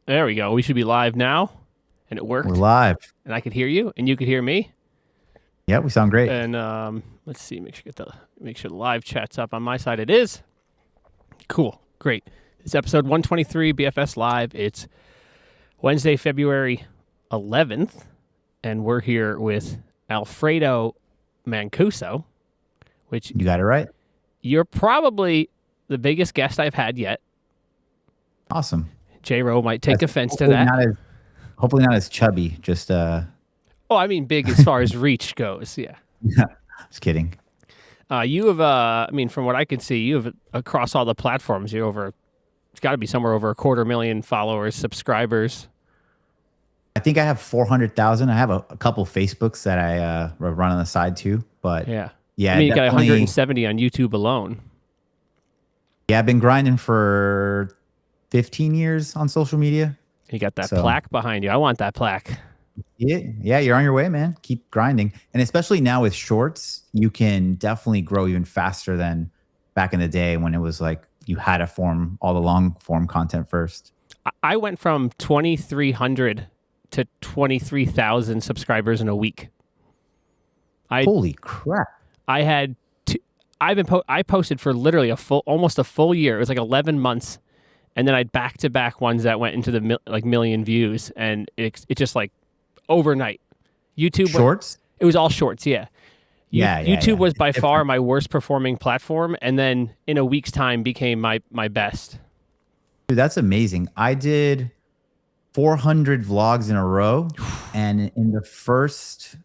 There we go. We should be live now, and it We're worked, live. and I could hear you, and you could hear me. Yeah, we sound great. And let's see, make sure the live chat's up on my side. It is cool, great. It's episode 123, BFS Live. It's Wednesday, February 11th, and we're here with Alfredo Mancuso, which You got it right. you're probably the biggest guest I've had yet. Awesome. J-Ro might take That's offense to that. Hopefully not as chubby. Just Oh, I mean big as far as reach goes, yeah. just kidding. You have, I mean, from what I can see, you have across all the platforms, you're over, it's got to be somewhere over 250,000 followers, subscribers. I think I have 400,000. I have a couple Facebooks that I run on the side too. But Yeah. yeah, I mean, you got definitely- 170 on YouTube alone. Yeah, I've been grinding for 15 years on social media. You got that So- plaque behind you. I want that plaque. Yeah, you're on your way, man. Keep grinding. And especially now with shorts, you can definitely grow even faster than back in the day when it was like you had to form all the long form content first. I went from 2,300 to 23,000 subscribers in a week. Holy crap. I had, I posted for literally almost a full year. It was like 11 months. And then I had back-to-back ones that went into the million views, and it just like overnight. YouTube Shorts? It was all shorts, yeah. Yeah, YouTube was It's by far different. my worst performing platform, and then in a week's time became my best. Dude, that's amazing. I did 400 vlogs in a row, and in the first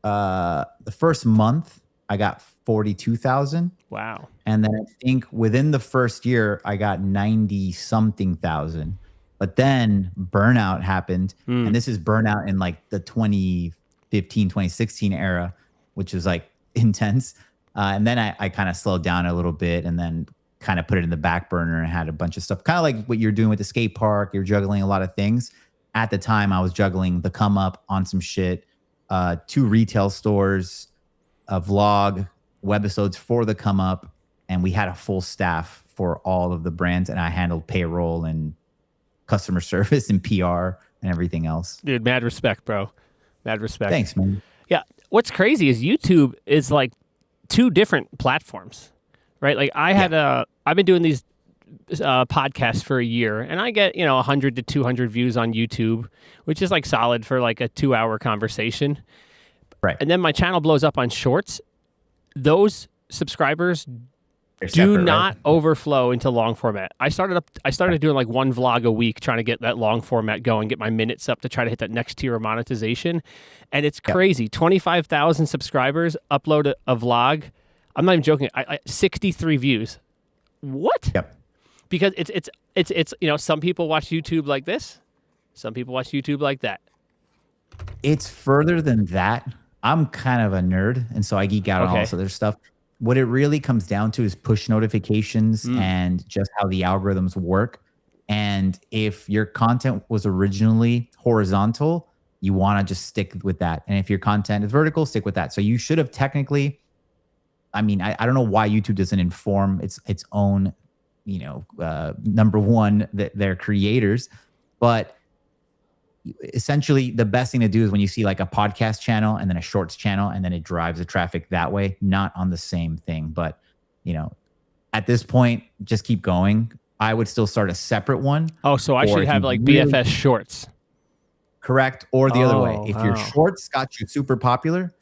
month, I got 42,000. Wow. And then I think within the first year, I got 90 something thousand. But then burnout happened. And this is burnout in like the 2015, 2016 era, which was like intense. And then I kind of slowed down a little bit and then kind of put it in the back burner and had a bunch of stuff, kind of like what you're doing with the skate park. You're juggling a lot of things. At the time, I was juggling the come up on some shit, 2 retail stores, a vlog, webisodes for the come up, and we had a full staff for all of the brands, and I handled payroll and customer service and PR and everything else. Dude, mad respect, bro. Mad respect. Thanks, man. Yeah. What's crazy is YouTube is like 2 different platforms, right? Like I've been doing these podcasts for a year, and I get, 100 to 200 views on YouTube, which is like solid for like a 2-hour conversation. Right. And then my channel blows up on shorts. Those subscribers They're do separate, not right? overflow into long format. I started doing like one vlog a week, trying to get that long format going, get my minutes up to try to hit that next tier of monetization. And it's crazy. 25,000 subscribers, upload a vlog. I'm not even joking. I 63 views. What? Yep. Because it's some people watch YouTube like this, some people watch YouTube like that. It's further than that. I'm kind of a nerd, and so I geek out on all this other stuff. What it really comes down to is push notifications and just how the algorithms work. And if your content was originally horizontal, you want to just stick with that. And if your content is vertical, stick with that. So you should have technically, I mean, I don't know why YouTube doesn't inform its own, number one, their creators, but essentially the best thing to do is when you see like a podcast channel and then a shorts channel, and then it drives the traffic that way, not on the same thing. But, at this point, just keep going. I would still start a separate one. Oh, so I should have like BFS shorts. Correct. Or the other way. If your wow. shorts got you super popular,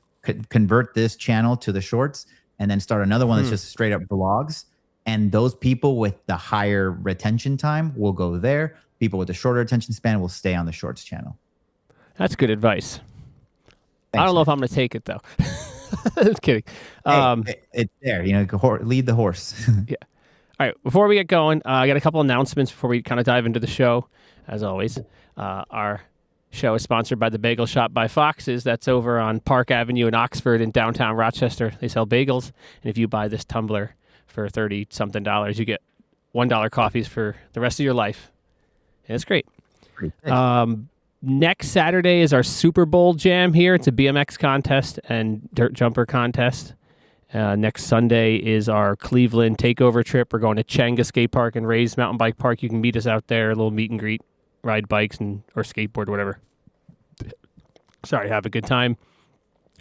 convert this channel to the shorts and then start another one that's just straight up vlogs. And those people with the higher retention time will go there. People with the shorter attention span will stay on the shorts channel. That's good advice. Thanks, I don't know if I'm going to take it though. Just kidding. It's there, lead the horse. Yeah. All right. Before we get going, I got a couple announcements before we kind of dive into the show. As always, our show is sponsored by the Bagel Shop by Fox's. That's over on Park Avenue in Oxford in downtown Rochester. They sell bagels, and if you buy this tumbler for $30-something, you get $1 coffees for the rest of your life. And it's great. Next Saturday is our Super Bowl jam here. It's a BMX contest and dirt jumper contest. Next Sunday is our Cleveland takeover trip. We're going to Changa Skate Park and Ray's Mountain Bike Park. You can meet us out there, a little meet and greet. ride bikes or skateboard, whatever. Sorry, have a good time.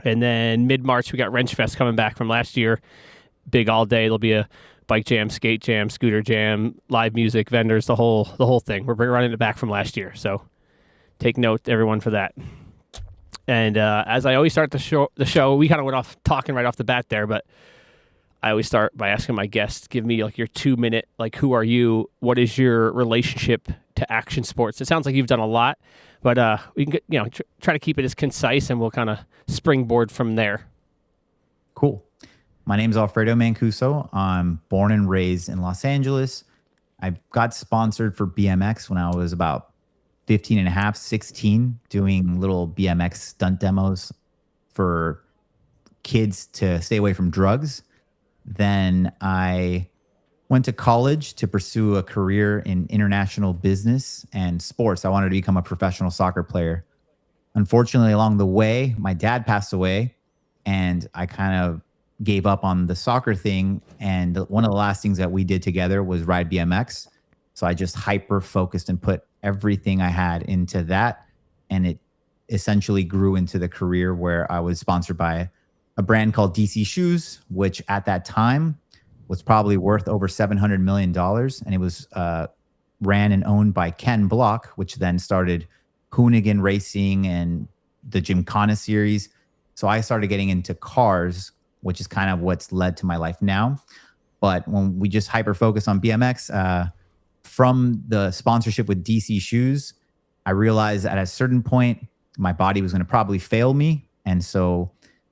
And then mid-March, we got Wrench Fest coming back from last year. Big all day. There'll be a bike jam, skate jam, scooter jam, live music, vendors, the whole thing. We're running it back from last year, so take note, everyone, for that. And as I always start the show, we kind of went off talking right off the bat there, but I always start by asking my guests, give me like your 2-minute, like, who are you? What is your relationship to action sports? It sounds like you've done a lot, but we can try to keep it as concise, and we'll kind of springboard from there. Cool. My name's Alfredo Mancuso. I'm born and raised in Los Angeles. I got sponsored for BMX when I was about 15 and a half, 16, doing little BMX stunt demos for kids to stay away from drugs. Then I went to college to pursue a career in international business and sports. I wanted to become a professional soccer player. Unfortunately, along the way, my dad passed away, and I kind of gave up on the soccer thing. And one of the last things that we did together was ride BMX. So I just hyper focused and put everything I had into that. And it essentially grew into the career where I was sponsored by a brand called DC Shoes, which at that time was probably worth over $700 million. And it was ran and owned by Ken Block, which then started Hoonigan Racing and the Gymkhana series. So I started getting into cars, which is kind of what's led to my life now. But when we just hyper focus on BMX, from the sponsorship with DC Shoes, I realized at a certain point, my body was going to probably fail me. And so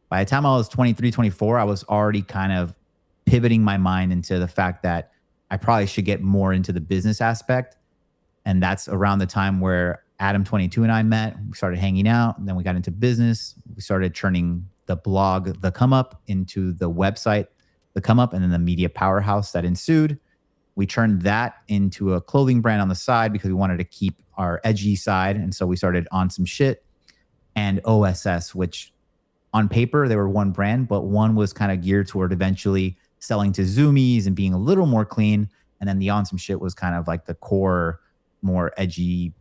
by the time I was 23, 24, I was already kind of pivoting my mind into the fact that I probably should get more into the business aspect. And that's around the time where Adam 22 and I met. We started hanging out, and then we got into business. We started turning the blog, The Come Up, into the website, The Come Up, and then the media powerhouse that ensued. We turned that into a clothing brand on the side because we wanted to keep our edgy side. And so we started On Some Shit and OSS, which on paper, they were one brand, but one was kind of geared toward eventually selling to Zoomies and being a little more clean. And then the On Some Shit was kind of like the core, more edgy,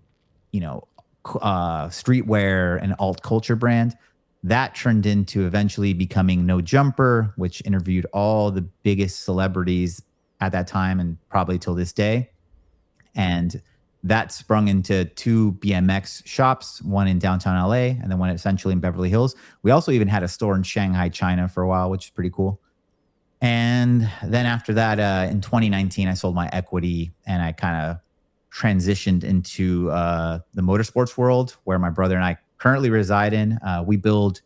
streetwear and alt culture brand. That turned into eventually becoming No Jumper, which interviewed all the biggest celebrities at that time and probably till this day. And that sprung into 2 BMX shops, one in downtown LA and then one essentially in Beverly Hills. We also even had a store in Shanghai, China for a while, which is pretty cool. And then after that, in 2019, I sold my equity and I kind of transitioned into the motorsports world, where my brother and I currently reside in. We build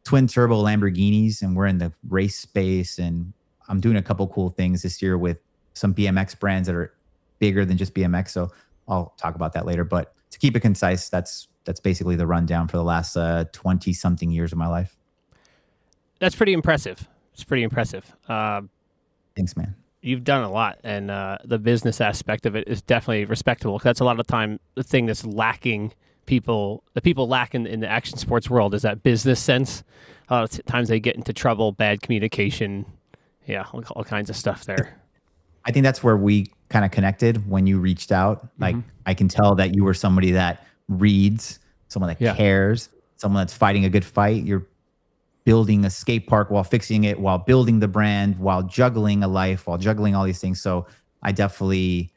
twin turbo Lamborghinis, and we're in the race space. And I'm doing a couple cool things this year with some BMX brands that are bigger than just BMX. So I'll talk about that later. But to keep it concise, that's basically the rundown for the last 20 something years of my life. That's pretty impressive. It's pretty impressive. Thanks, man. You've done a lot, and the business aspect of it is definitely respectable. That's a lot of the time the thing that's lacking. The people lack in the action sports world is that business sense. A lot of times they get into trouble, bad communication, all kinds of stuff there. I think that's where we kind of connected when you reached out. Like, I can tell that you were somebody that reads, someone that cares, someone that's fighting a good fight. You're building a skate park while fixing it, while building the brand, while juggling a life, while juggling all these things. So I definitely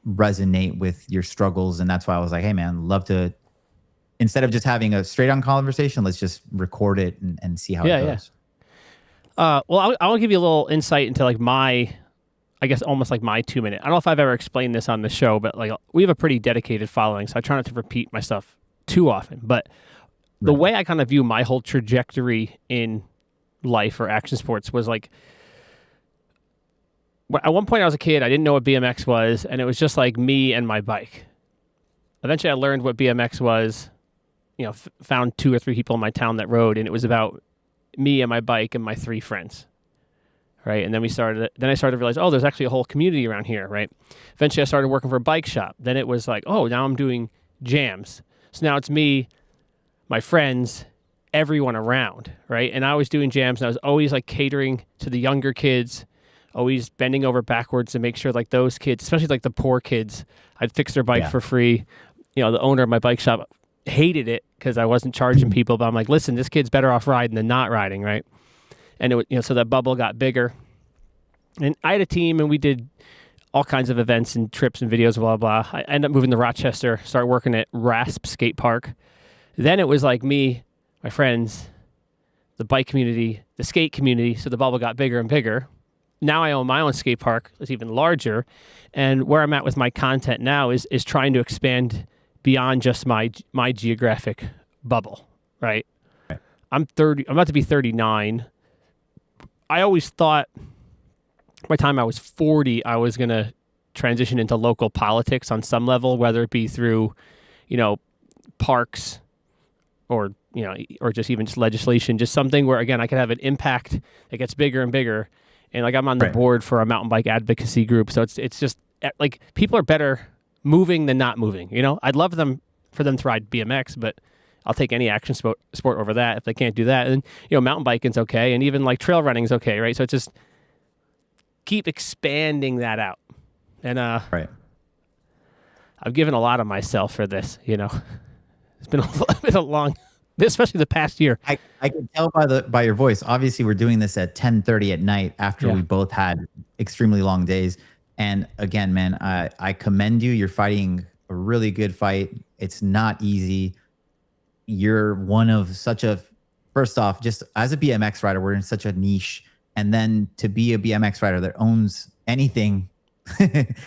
resonate with your struggles. And that's why I was like, hey, man, love to, instead of just having a straight on conversation, let's just record it and see how it goes. Well, I'll give you a little insight into like I guess almost like my 2 minute. I don't know if I've ever explained this on the show, but like we have a pretty dedicated following, so I try not to repeat myself too often. But the way I kind of view my whole trajectory in life or action sports was like, at one point I was a kid, I didn't know what BMX was, and it was just like me and my bike. Eventually I learned what BMX was, found 2 or 3 people in my town that rode, and it was about me and my bike and my 3 friends. Right. And then I started to realize, there's actually a whole community around here. Right. Eventually I started working for a bike shop. Then it was like, now I'm doing jams. So now it's me, my friends, everyone around. Right. And I was doing jams, and I was always like catering to the younger kids, always bending over backwards to make sure like those kids, especially like the poor kids, I'd fix their bike for free. the owner of my bike shop hated it because I wasn't charging people, but I'm like, listen, this kid's better off riding than not riding, right? And it, so that bubble got bigger, and I had a team, and we did all kinds of events and trips and videos, blah blah. I ended up moving to Rochester, started working at Rasp Skate Park. Then it was like me, my friends, the bike community, the skate community. So the bubble got bigger and bigger. Now I own my own skate park. It's even larger, and where I'm at with my content now is trying to expand beyond just my geographic bubble. Right? I'm 30. I'm about to be 39. I always thought by the time I was 40, I was going to transition into local politics on some level, whether it be through, parks or, or just even just legislation, just something where, again, I could have an impact that gets bigger and bigger. And like I'm on the board for a mountain bike advocacy group. So it's just like people are better moving than not moving. I'd love for them to ride BMX, but I'll take any action sport over that if they can't do that. And, mountain biking's okay. And even like trail running's okay, right? So it's just keep expanding that out. And I've given a lot of myself for this, It's been a long, especially the past year. I can tell by your voice. Obviously, we're doing this at 10:30 at night after we both had extremely long days. And again, man, I commend you. You're fighting a really good fight. It's not easy. You're one of first off, just as a BMX rider, we're in such a niche. And then to be a BMX rider that owns anything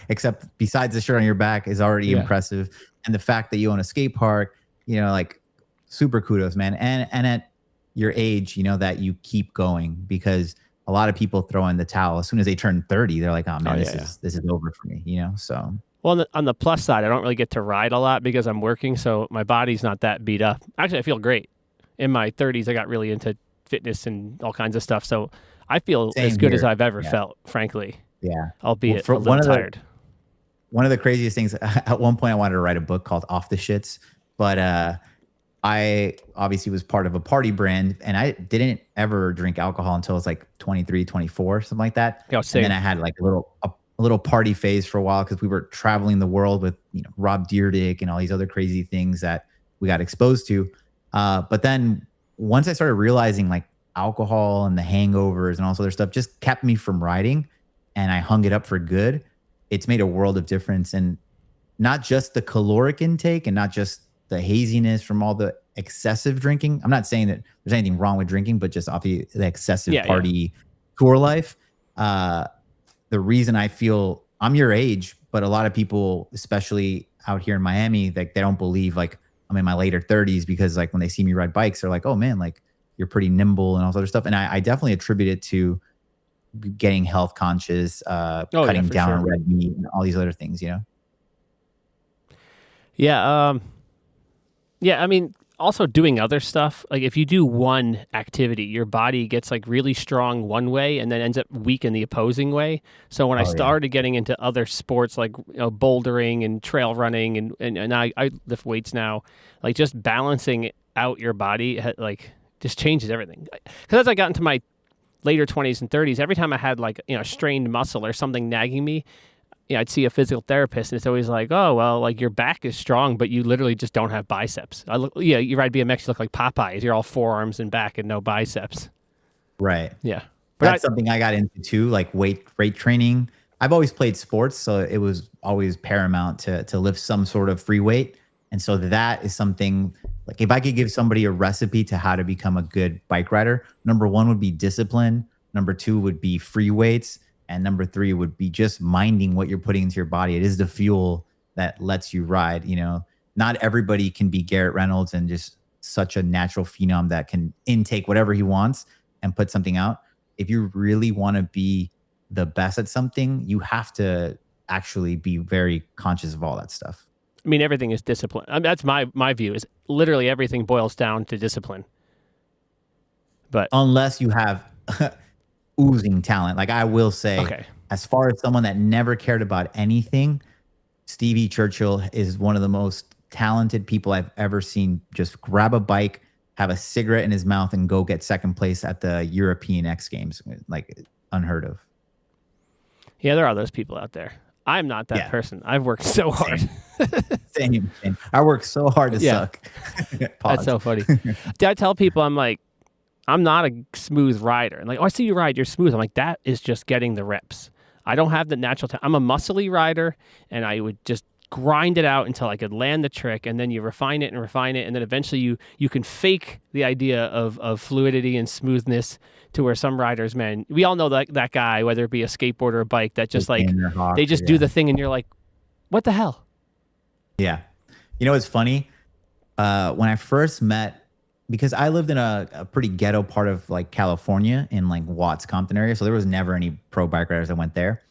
except besides the shirt on your back is already impressive. And the fact that you own a skate park, like super kudos, man. And at your age, that you keep going, because a lot of people throw in the towel as soon as they turn 30. They're like, oh man, this is over for me, so. Well, on the plus side, I don't really get to ride a lot because I'm working, so my body's not that beat up. Actually, I feel great. In my 30s, I got really into fitness and all kinds of stuff, so I feel as good as I've ever felt, frankly. Yeah. Albeit a little tired. One of the craziest things, at one point I wanted to write a book called Off the Shits, but I obviously was part of a party brand, and I didn't ever drink alcohol until I was like 23, 24, something like that. Yeah, and then I had like a little party phase for a while because we were traveling the world with Rob Dyrdek and all these other crazy things that we got exposed to. But then once I started realizing like alcohol and the hangovers and all this other stuff just kept me from riding, and I hung it up for good, it's made a world of difference. And not just the caloric intake and not just the haziness from all the excessive drinking. I'm not saying that there's anything wrong with drinking, but just off the excessive party tour life. The reason I feel I'm your age, but a lot of people, especially out here in Miami, like they don't believe like I'm in my later 30s, because like when they see me ride bikes, they're like, oh man, like you're pretty nimble and all this other stuff. And I definitely attribute it to getting health conscious, cutting down on red meat and all these other things, Yeah. I mean, also doing other stuff. Like if you do one activity, your body gets like really strong one way and then ends up weak in the opposing way. So when I started getting into other sports like bouldering and trail running and I lift weights now, like just balancing out your body like just changes everything. Because as I got into my later 20s and 30s, every time I had like a strained muscle or something nagging me, I'd see a physical therapist, and it's always like, oh, well, like your back is strong, but you literally just don't have biceps. You ride BMX, you look like Popeyes. You're all forearms and back and no biceps. Right. Yeah. But that's something I got into too, like weight training. I've always played sports, so it was always paramount to lift some sort of free weight. And so that is something, like if I could give somebody a recipe to how to become a good bike rider, number one would be discipline. Number two would be free weights. And number three would be just minding what you're putting into your body. It is the fuel that lets you ride. Not everybody can be Garrett Reynolds and just such a natural phenom that can intake whatever he wants and put something out. If you really want to be the best at something, you have to actually be very conscious of all that stuff. I mean, everything is discipline. I mean, that's my view, is literally everything boils down to discipline. But unless you have oozing talent. Like I will say, as far as someone that never cared about anything, Stevie Churchill is one of the most talented people I've ever seen. Just grab a bike, have a cigarette in his mouth, and go get second place at the European X Games. Like unheard of. Yeah, there are those people out there. I'm not that Yeah. person. I've worked so hard. Same. I work so hard to suck. That's so funny. Did I tell people I'm like, I'm not a smooth rider. And like, oh, I see you ride, you're smooth. I'm like, that is just getting the reps. I don't have the natural time. I'm a muscly rider, and I would just grind it out until I could land the trick, and then you refine it, and then eventually you can fake the idea of fluidity and smoothness to where some riders, man, we all know that guy, whether it be a skateboard or a bike, that just like they just do the thing, and you're like, what the hell? Yeah. You know, it's funny. When I first met, because I lived in a pretty ghetto part of like California in like Watts, Compton area. So there was never any pro bike riders that went there.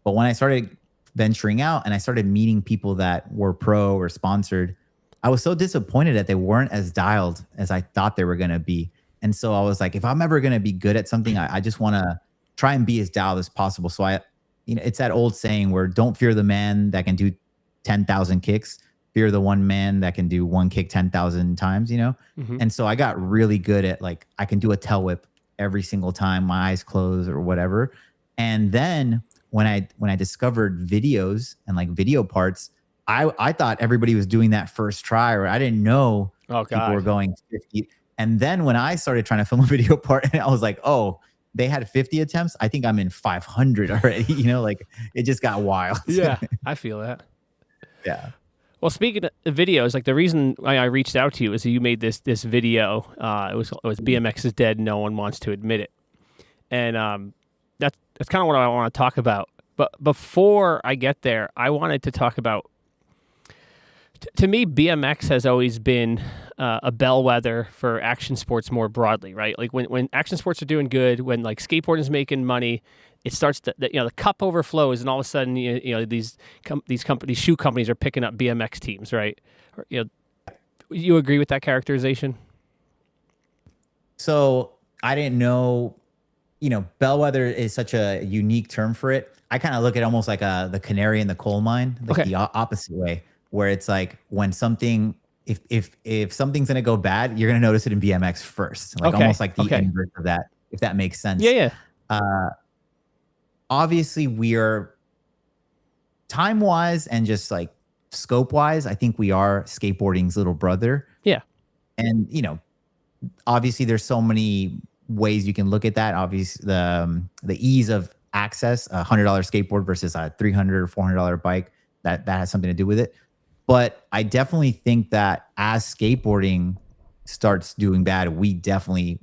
But when I started venturing out and I started meeting people that were pro or sponsored, I was so disappointed that they weren't as dialed as I thought they were going to be. And so I was like, if I'm ever going to be good at something, I just want to try and be as dialed as possible. So it's that old saying where don't fear the man that can do 10,000 kicks. Fear the one man that can do one kick 10,000 times, Mm-hmm. And so I got really good at like, I can do a tail whip every single time, my eyes closed or whatever. And then when I discovered videos and like video parts, I thought everybody was doing that first try, or I didn't know people were going 50. And then when I started trying to film a video part, and I was like, oh, they had 50 attempts. I think I'm in 500 already, like it just got wild. Yeah, I feel that. Yeah. Well, speaking of videos, like the reason I reached out to you is that you made this video. It was BMX is dead. No one wants to admit it, and that's kind of what I want to talk about. But before I get there, I wanted to talk about. To me, BMX has always been a bellwether for action sports more broadly, right? Like when action sports are doing good, when like skateboarding is making money, it starts to the cup overflows, and all of a sudden these shoe companies are picking up BMX teams, right? You agree with that characterization? So I didn't know, bellwether is such a unique term for it. I kind of look at almost like the canary in the coal mine, like the opposite way, where it's like when something, if something's gonna go bad, you're gonna notice it in BMX first, like almost like the inverse of that, if that makes sense. Yeah. Obviously, we are time wise and just like scope wise, I think we are skateboarding's little brother. Yeah. And obviously there's so many ways you can look at that. Obviously the ease of access, $100 skateboard versus a $300 or $400 bike, that has something to do with it. But I definitely think that as skateboarding starts doing bad, we definitely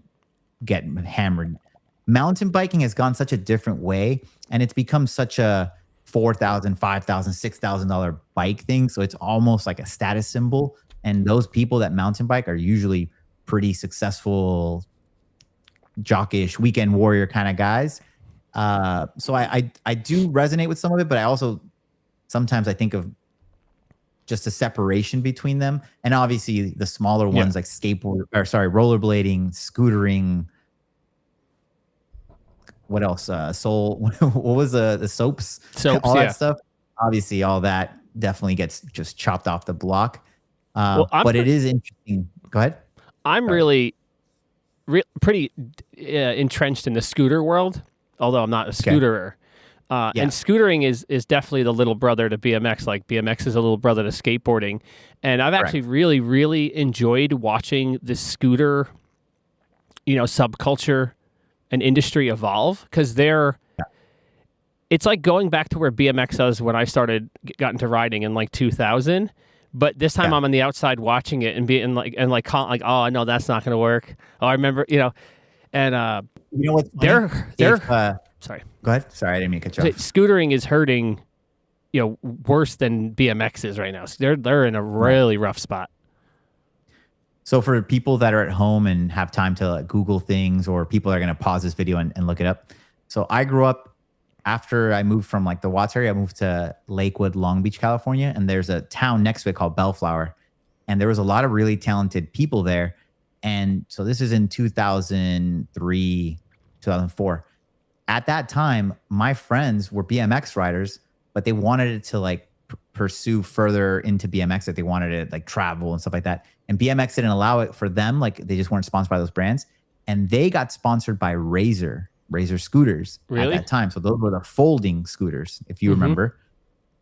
get hammered. Mountain biking has gone such a different way, and it's become such a $4,000, $5,000, $6,000 bike thing. So it's almost like a status symbol. And those people that mountain bike are usually pretty successful, jockish, weekend warrior kind of guys. So I do resonate with some of it, but I also sometimes I think of just a separation between them. And obviously the smaller ones like rollerblading, scootering. What else? What was the soaps? All that stuff. Obviously, all that definitely gets just chopped off the block. But it is interesting. Go ahead. I'm really pretty entrenched in the scooter world, although I'm not a scooterer. And scootering is definitely the little brother to BMX. Like BMX is a little brother to skateboarding. And I've actually really, really enjoyed watching the scooter, subculture and industry evolve, because it's like going back to where BMX was when I got into riding in like 2000. But this time I'm on the outside watching it and being like, oh no, that's not going to work. Oh, I remember, and what's funny? Sorry. Go ahead. Sorry, I didn't mean to cut you off. Scootering is hurting, worse than BMX is right now. So they're in a really rough spot. So for people that are at home and have time to Google things, or people that are going to pause this video and look it up. So I grew up, after I moved from like the Watts area, I moved to Lakewood, Long Beach, California. And there's a town next to it called Bellflower. And there was a lot of really talented people there. And so this is in 2003, 2004. At that time, my friends were BMX riders, but they wanted it to like pursue further into BMX, that they wanted to like travel and stuff like that. And BMX didn't allow it for them. Like they just weren't sponsored by those brands. And they got sponsored by Razor scooters at that time. So those were the folding scooters, if you remember.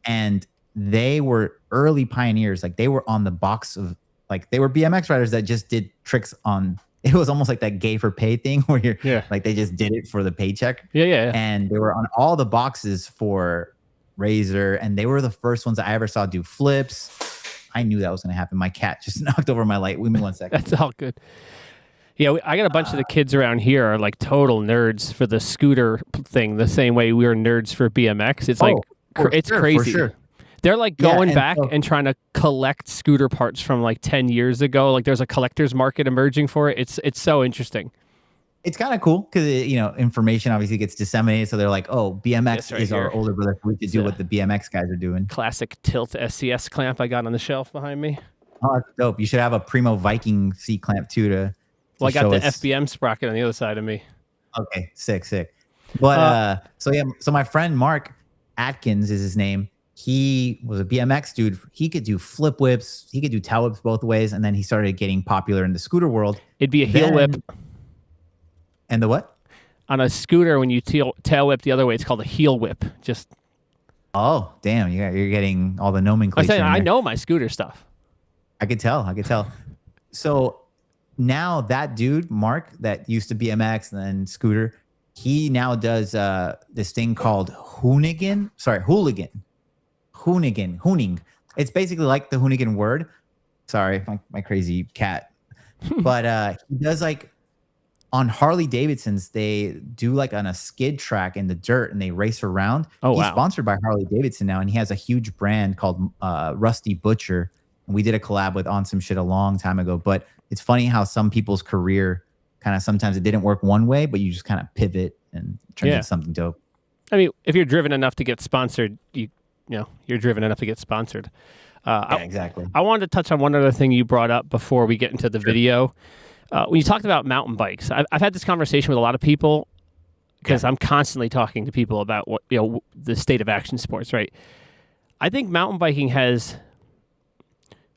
and they were early pioneers. Like they were on the box of like they were BMX riders that just did tricks on. It was almost like that gay for pay thing where you're like they just did it for the paycheck. Yeah. And they were on all the boxes for Razor, and they were the first ones I ever saw do flips. I knew that was going to happen. My cat just knocked over my light. Give me 1 second. That's all good. Yeah, I got a bunch of the kids around here are like total nerds for the scooter thing, the same way we were nerds for BMX. It's it's crazy. For sure. They're like going back and trying to collect scooter parts from like 10 years ago. Like there's a collector's market emerging for it. It's so interesting. It's kind of cool because information obviously gets disseminated. So they're like, "Oh, BMX is our older brother. We could do what the BMX guys are doing." Classic tilt SCS clamp I got on the shelf behind me. Oh, that's dope. You should have a Primo Viking seat clamp too. Well, I got the FBM sprocket on the other side of me. Okay, sick. But so my friend Mark Atkins is his name. He was a BMX dude. He could do flip whips. He could do tail whips both ways. And then he started getting popular in the scooter world. It'd be a heel whip. And the what? On a scooter, when you tail whip the other way, it's called a heel whip. Just. Oh, damn. You're getting all the nomenclature. I know my scooter stuff. I could tell. So now that dude, Mark, that used to BMX and then scooter, he now does this thing called hoonigan. Hooning. It's basically like the hoonigan word. Sorry, my crazy cat. But he does like on Harley Davidsons, they do like on a skid track in the dirt and they race around. Oh, He's wow. sponsored by Harley Davidson now, and he has a huge brand called Rusty Butcher. And we did a collab with On Some Shit a long time ago. But it's funny how some people's career kind of sometimes it didn't work one way, but you just kind of pivot and turn into something dope. I mean, if you're driven enough to get sponsored, you're driven enough to get sponsored. Exactly. I wanted to touch on one other thing you brought up before we get into the video. When you talked about mountain bikes, I've had this conversation with a lot of people because I'm constantly talking to people about what the state of action sports, right? I think mountain biking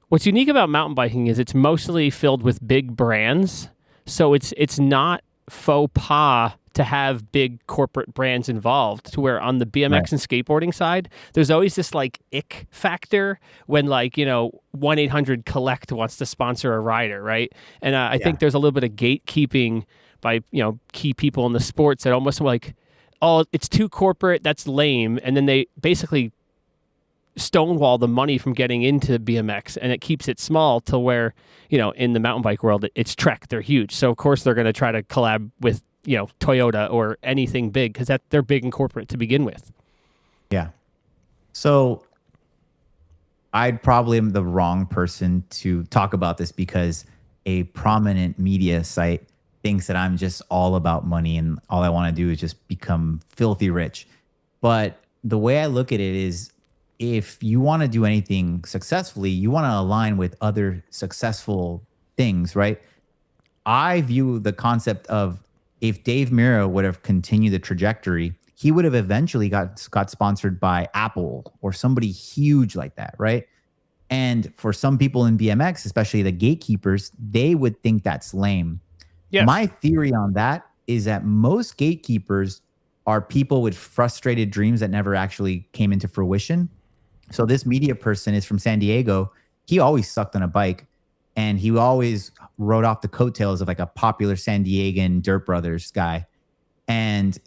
what's unique about mountain biking is it's mostly filled with big brands. So it's not faux pas to have big corporate brands involved, to where on the BMX and skateboarding side, there's always this like ick factor when 1-800-COLLECT wants to sponsor a rider, right? And I think there's a little bit of gatekeeping by key people in the sports that almost like, oh, it's too corporate, that's lame, and then they basically stonewall the money from getting into BMX, and it keeps it small to where in the mountain bike world it's Trek, they're huge, so of course they're going to try to collab with Toyota or anything big because they're big and corporate to begin with. Yeah. So I'd probably am the wrong person to talk about this because a prominent media site thinks that I'm just all about money and all I want to do is just become filthy rich. But the way I look at it is if you want to do anything successfully, you want to align with other successful things, right? I view the concept of if Dave Mirra would have continued the trajectory, he would have eventually got sponsored by Apple or somebody huge like that, right? And for some people in BMX, especially the gatekeepers, they would think that's lame. Yes. My theory on that is that most gatekeepers are people with frustrated dreams that never actually came into fruition. So this media person is from San Diego. He always sucked on a bike. And he always rode off the coattails of like a popular San Diegan Dirt Brothers guy. And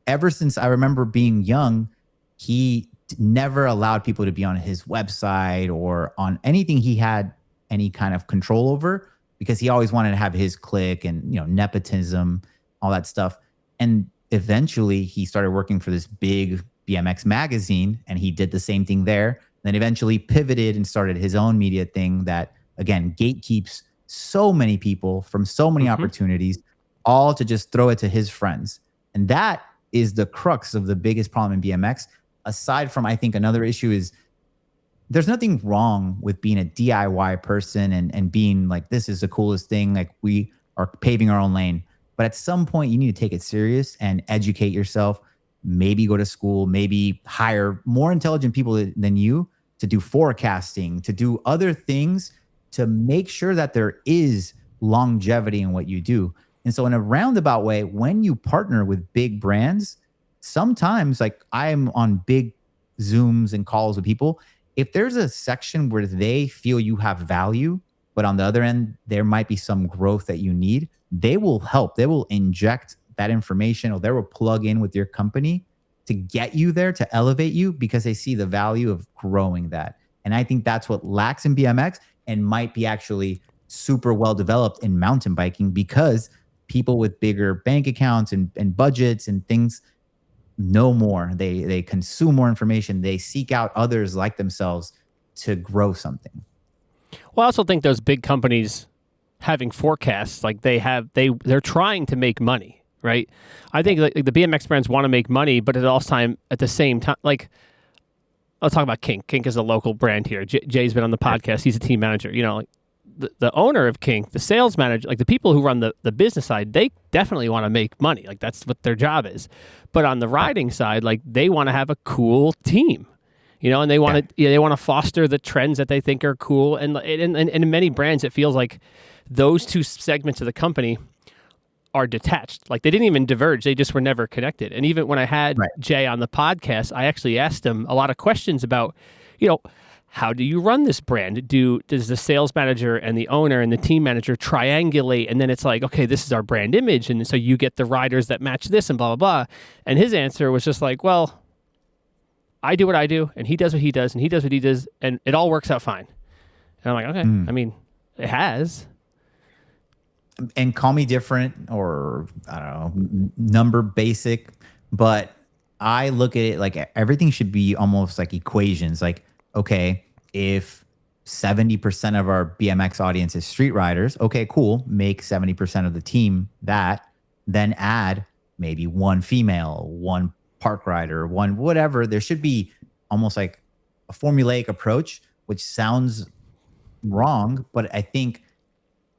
ever since I remember being young, he never allowed people to be on his website or on anything he had any kind of control over because he always wanted to have his clique and, nepotism, all that stuff. And eventually he started working for this big BMX magazine and he did the same thing there. Then eventually pivoted and started his own media thing that, again, gatekeeps so many people from so many opportunities, all to just throw it to his friends. And that is the crux of the biggest problem in BMX. Aside from, I think another issue is there's nothing wrong with being a DIY person and being like, this is the coolest thing. Like we are paving our own lane. But at some point you need to take it serious and educate yourself, maybe go to school, maybe hire more intelligent people than you to do forecasting, to do other things to make sure that there is longevity in what you do. And so in a roundabout way, when you partner with big brands, sometimes like I'm on big Zooms and calls with people, if there's a section where they feel you have value, but on the other end, there might be some growth that you need, they will help. They will inject that information, or they will plug in with your company to get you there, to elevate you, because they see the value of growing that. And I think that's what lacks in BMX and might be actually super well developed in mountain biking, because people with bigger bank accounts and budgets and things know more. They consume more information. They seek out others like themselves to grow something. Well, I also think those big companies having forecasts, like they're trying to make money, right? I think like the BMX brands want to make money, but at the same time, like, I'll talk about Kink. Kink is a local brand here. Jay's been on the podcast. He's a team manager. You know, like the owner of Kink, the sales manager, like the people who run the business side, they definitely want to make money. Like that's what their job is. But on the riding side, like they want to have a cool team, you know, and they want to they want to foster the trends that they think are cool. And in many brands, it feels like those two segments of the company are detached. Like they didn't even diverge. They just were never connected. And even when I had Jay on the podcast, I actually asked him a lot of questions about, you know, how do you run this brand? Does the sales manager and the owner and the team manager triangulate? And then it's like, okay, this is our brand image. And so you get the riders that match this and blah, blah, blah. And his answer was just like, well, I do what I do and he does what he does and he does what he does. And it all works out fine. And I'm like, okay, I mean, it has. And call me different, or I don't know, number basic, but I look at it like everything should be almost like equations. Like, okay, if 70% of our BMX audience is street riders, okay, cool. Make 70% of the team that, then add maybe one female, one park rider, one whatever. There should be almost like a formulaic approach, which sounds wrong, but I think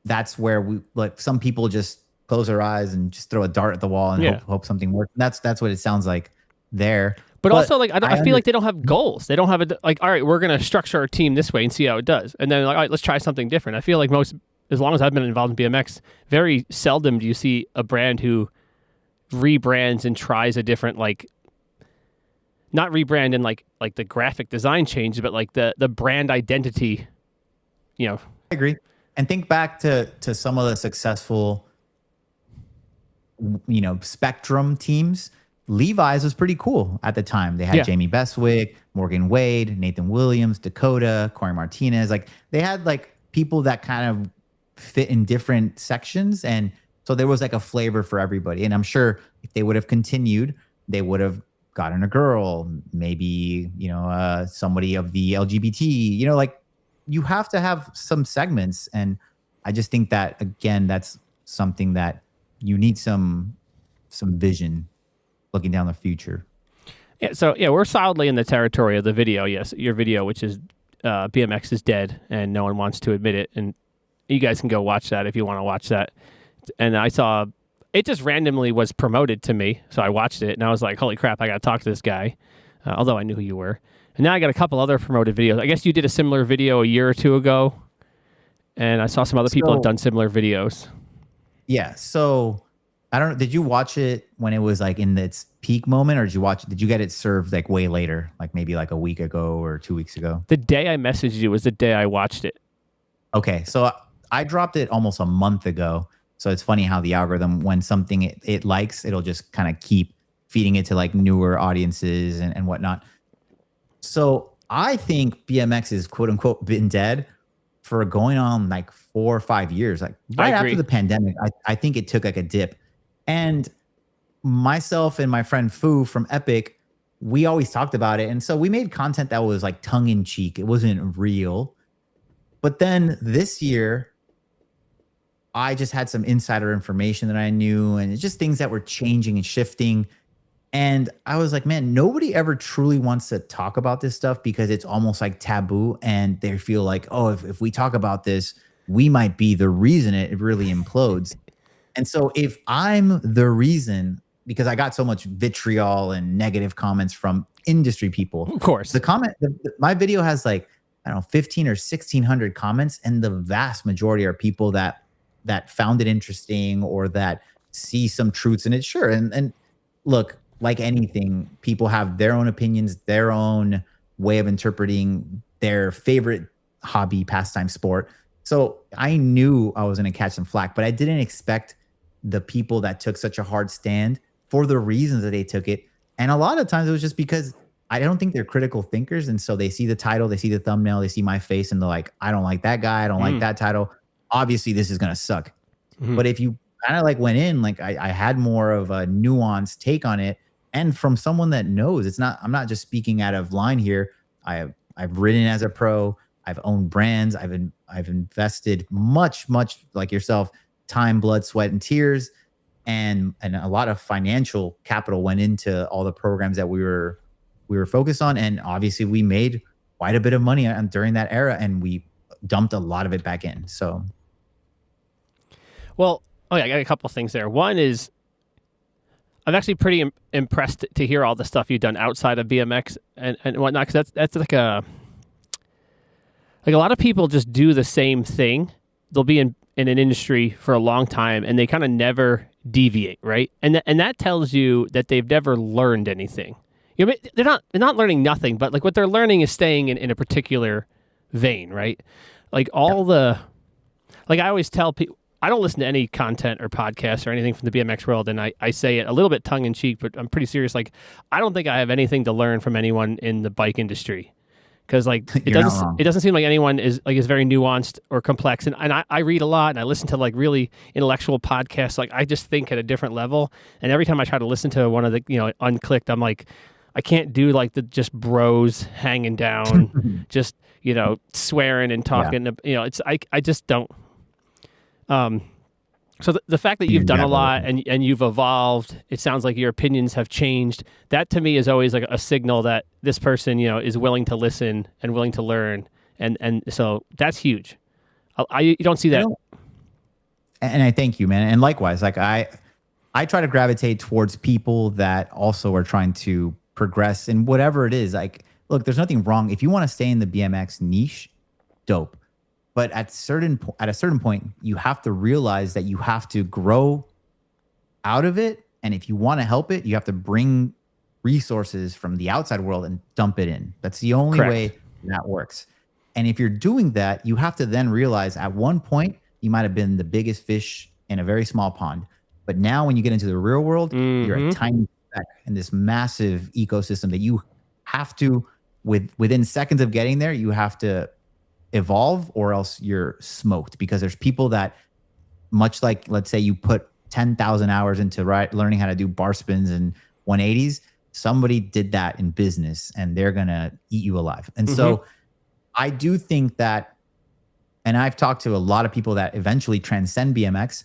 that's where we, like, some people just close their eyes and just throw a dart at the wall and hope something works. That's what it sounds like there. But also, like, I feel like they don't have goals. They don't have like, all right, we're going to structure our team this way and see how it does. And then, like, all right, let's try something different. I feel like as long as I've been involved in BMX, very seldom do you see a brand who rebrands and tries a different, like, not rebrand and like the graphic design change, but like the brand identity, you know. I agree. And think back to some of the successful, you know, Spectrum teams. Levi's was pretty cool at the time. They had Jamie Beswick, Morgan Wade, Nathan Williams, Dakota, Corey Martinez. Like they had like people that kind of fit in different sections. And so there was like a flavor for everybody. And I'm sure if they would have continued, they would have gotten a girl, maybe, you know, somebody of the LGBT, you know, like, you have to have some segments. And I just think that, again, that's something that you need some vision looking down the future. Yeah. So yeah, we're solidly in the territory of the video. Yes. Your video, which is BMX is dead and no one wants to admit it. And you guys can go watch that if you want to watch that. And I saw it just randomly was promoted to me. So I watched it and I was like, holy crap, I got to talk to this guy. Although I knew who you were. And now I got a couple other promoted videos. I guess you did a similar video a year or two ago. And I saw some other people have done similar videos. Yeah. So I don't know. Did you watch it when it was like in its peak moment, or did you get it served like way later? Like maybe like a week ago or 2 weeks ago? The day I messaged you was the day I watched it. Okay. So I dropped it almost a month ago. So it's funny how the algorithm, when something it likes, it'll just kind of keep feeding it to like newer audiences and whatnot. So I think BMX is quote unquote been dead for going on like 4 or 5 years. Like right after the pandemic, I think it took like a dip. And myself and my friend Fu from Epic, we always talked about it. And so we made content that was like tongue in cheek. It wasn't real. But then this year, I just had some insider information that I knew, and it's just things that were changing and shifting. And I was like, man, nobody ever truly wants to talk about this stuff because it's almost like taboo. And they feel like, oh, if we talk about this, we might be the reason it really implodes. And so if I'm the reason, because I got so much vitriol and negative comments from industry people, of course, my video has like, I don't know, 15 or 1600 comments. And the vast majority are people that found it interesting or that see some truths in it. Sure. And look, like anything, people have their own opinions, their own way of interpreting their favorite hobby, pastime, sport. So I knew I was going to catch some flack, but I didn't expect the people that took such a hard stand for the reasons that they took it. And a lot of times it was just because I don't think they're critical thinkers. And so they see the title, they see the thumbnail, they see my face, and they're like, I don't like that guy. I don't like that title. Obviously, this is going to suck. But if you kind of like went in, like I had more of a nuanced take on it. And from someone that knows, I'm not just speaking out of line here. I've ridden as a pro. I've owned brands. I've invested much like yourself, time, blood, sweat, and tears, and a lot of financial capital went into all the programs that we were focused on. And obviously, we made quite a bit of money during that era, and we dumped a lot of it back in. So, well, I got a couple of things there. One is, I'm actually pretty impressed to hear all the stuff you've done outside of BMX and whatnot, because that's like a lot of people just do the same thing. They'll be in an industry for a long time and they kind of never deviate, right? And that tells you that they've never learned anything. You know, they're not learning nothing, but like what they're learning is staying in a particular vein, right? Like like I always tell people, I don't listen to any content or podcasts or anything from the BMX world, and I say it a little bit tongue in cheek, but I'm pretty serious. Like, I don't think I have anything to learn from anyone in the bike industry, because like it doesn't seem like anyone is very nuanced or complex. And I read a lot and I listen to like really intellectual podcasts. Like I just think at a different level. And every time I try to listen to one of the unclicked, I'm like, I can't do like the just bros hanging down, just swearing and talking. Yeah. It's I just don't. So the fact that you've done a lot and you've evolved, it sounds like your opinions have changed. That to me is always like a signal that this person, is willing to listen and willing to learn. And so that's huge. You don't see that. And I thank you, man. And likewise, like I try to gravitate towards people that also are trying to progress in whatever it is. Like, look, there's nothing wrong. If you want to stay in the BMX niche, dope. But at a certain point, you have to realize that you have to grow out of it. And if you want to help it, you have to bring resources from the outside world and dump it in. That's the only way that works. And if you're doing that, you have to then realize at one point, you might have been the biggest fish in a very small pond. But now when you get into the real world, you're a tiny speck in this massive ecosystem that you have to, within seconds of getting there, you have to evolve or else you're smoked, because there's people that, much like, let's say you put 10,000 hours into learning how to do bar spins and 180s, somebody did that in business and they're going to eat you alive. And so I do think that, and I've talked to a lot of people that eventually transcend BMX.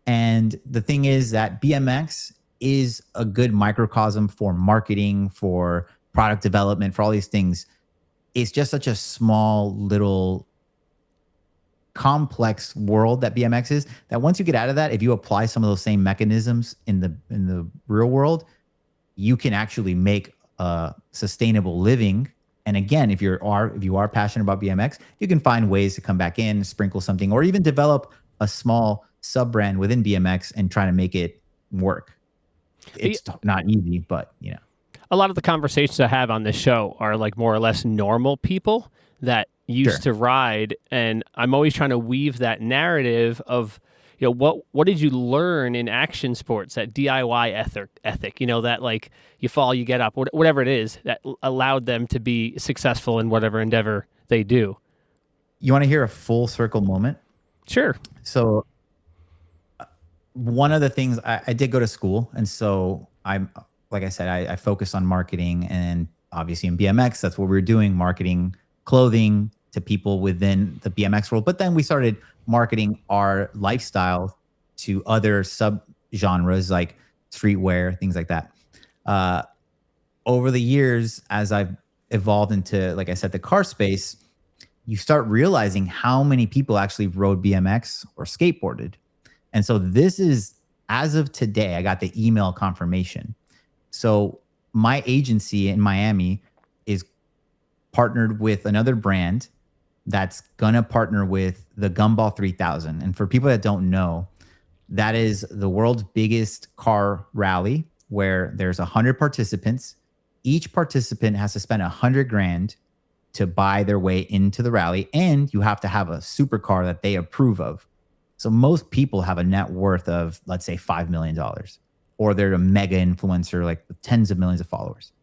And the thing is that BMX is a good microcosm for marketing, for product development, for all these things. It's just such a small little complex world that BMX is, that once you get out of that, if you apply some of those same mechanisms in the real world, you can actually make a sustainable living. And again, if you are passionate about BMX, you can find ways to come back in, sprinkle something, or even develop a small sub brand within BMX and try to make it work. It's not easy, but a lot of the conversations I have on this show are like more or less normal people that used to ride. And I'm always trying to weave that narrative of, what did you learn in action sports, that DIY ethic, that like you fall, you get up, whatever it is that allowed them to be successful in whatever endeavor they do. You want to hear a full circle moment? Sure. So one of the things, I did go to school. And so like I said, I focused on marketing, and obviously in BMX, that's what we were doing, marketing clothing to people within the BMX world. But then we started marketing our lifestyle to other sub genres like streetwear, things like that. Over the years, as I've evolved into, like I said, the car space, you start realizing how many people actually rode BMX or skateboarded. And so this is, as of today, I got the email confirmation. So my agency in Miami is partnered with another brand that's going to partner with the Gumball 3000. And for people that don't know, that is the world's biggest car rally where there's 100 participants. Each participant has to spend 100 grand to buy their way into the rally, and you have to have a supercar that they approve of. So most people have a net worth of, let's say, $5 million, or they're a mega influencer, like with tens of millions of followers.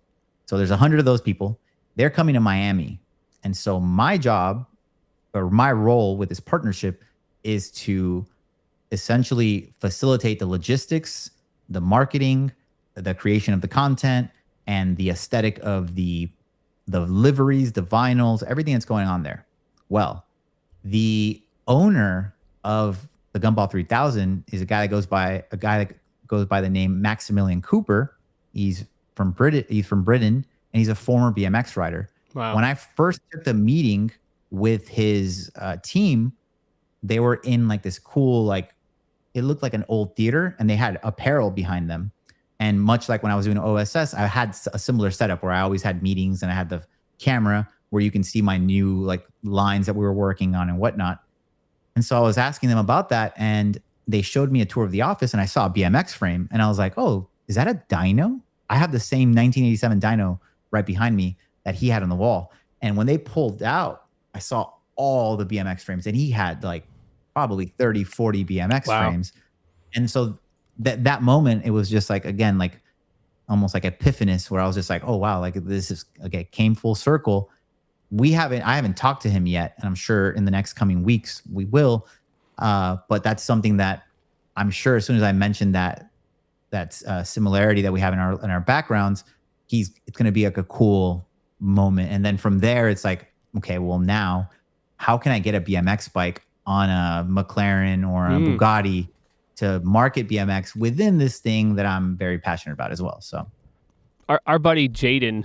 So there's 100 of those people. They're coming to Miami. And so my job, or my role with this partnership, is to essentially facilitate the logistics, the marketing, the creation of the content, and the aesthetic of the liveries, the vinyls, everything that's going on there. Well, the owner of the Gumball 3000 is a guy that goes by the name Maximilian Cooper. He's from Britain. And he's a former BMX rider. Wow. When I first took the meeting with his team, they were in like this cool, like, it looked like an old theater, and they had apparel behind them. And much like when I was doing OSS, I had a similar setup where I always had meetings, and I had the camera where you can see my new like lines that we were working on and whatnot. And so I was asking them about that, and they showed me a tour of the office, and I saw a BMX frame, and I was like, oh, is that a dyno? I have the same 1987 dyno right behind me that he had on the wall. And when they pulled out, I saw all the BMX frames, and he had like probably 30, 40 BMX frames. And so that moment, it was just like, again, like almost like epiphanous, where I was just like, oh, wow, like this is, okay, came full circle. I haven't talked to him yet, and I'm sure in the next coming weeks we will. But that's something that I'm sure as soon as I mentioned that similarity that we have in our backgrounds, it's going to be like a cool moment. And then from there, it's like, okay, well, now how can I get a BMX bike on a McLaren or a Bugatti to market BMX within this thing that I'm very passionate about as well? So our buddy Jaden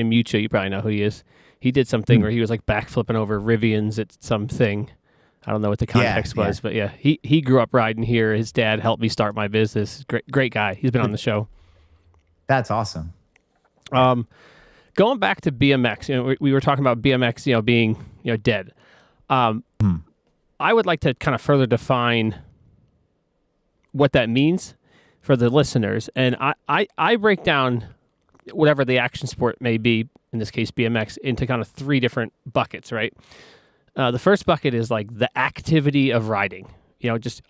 Mucha, you probably know who he is. He did something where he was like backflipping over Rivians at something. I don't know what the context was, but yeah, he grew up riding here. His dad helped me start my business. Great guy. He's been on the show. That's awesome. Going back to BMX, we were talking about BMX, being, dead. I would like to kind of further define what that means for the listeners. And I break down whatever the action sport may be, in this case BMX, into kind of three different buckets, right? The first bucket is like the activity of riding, just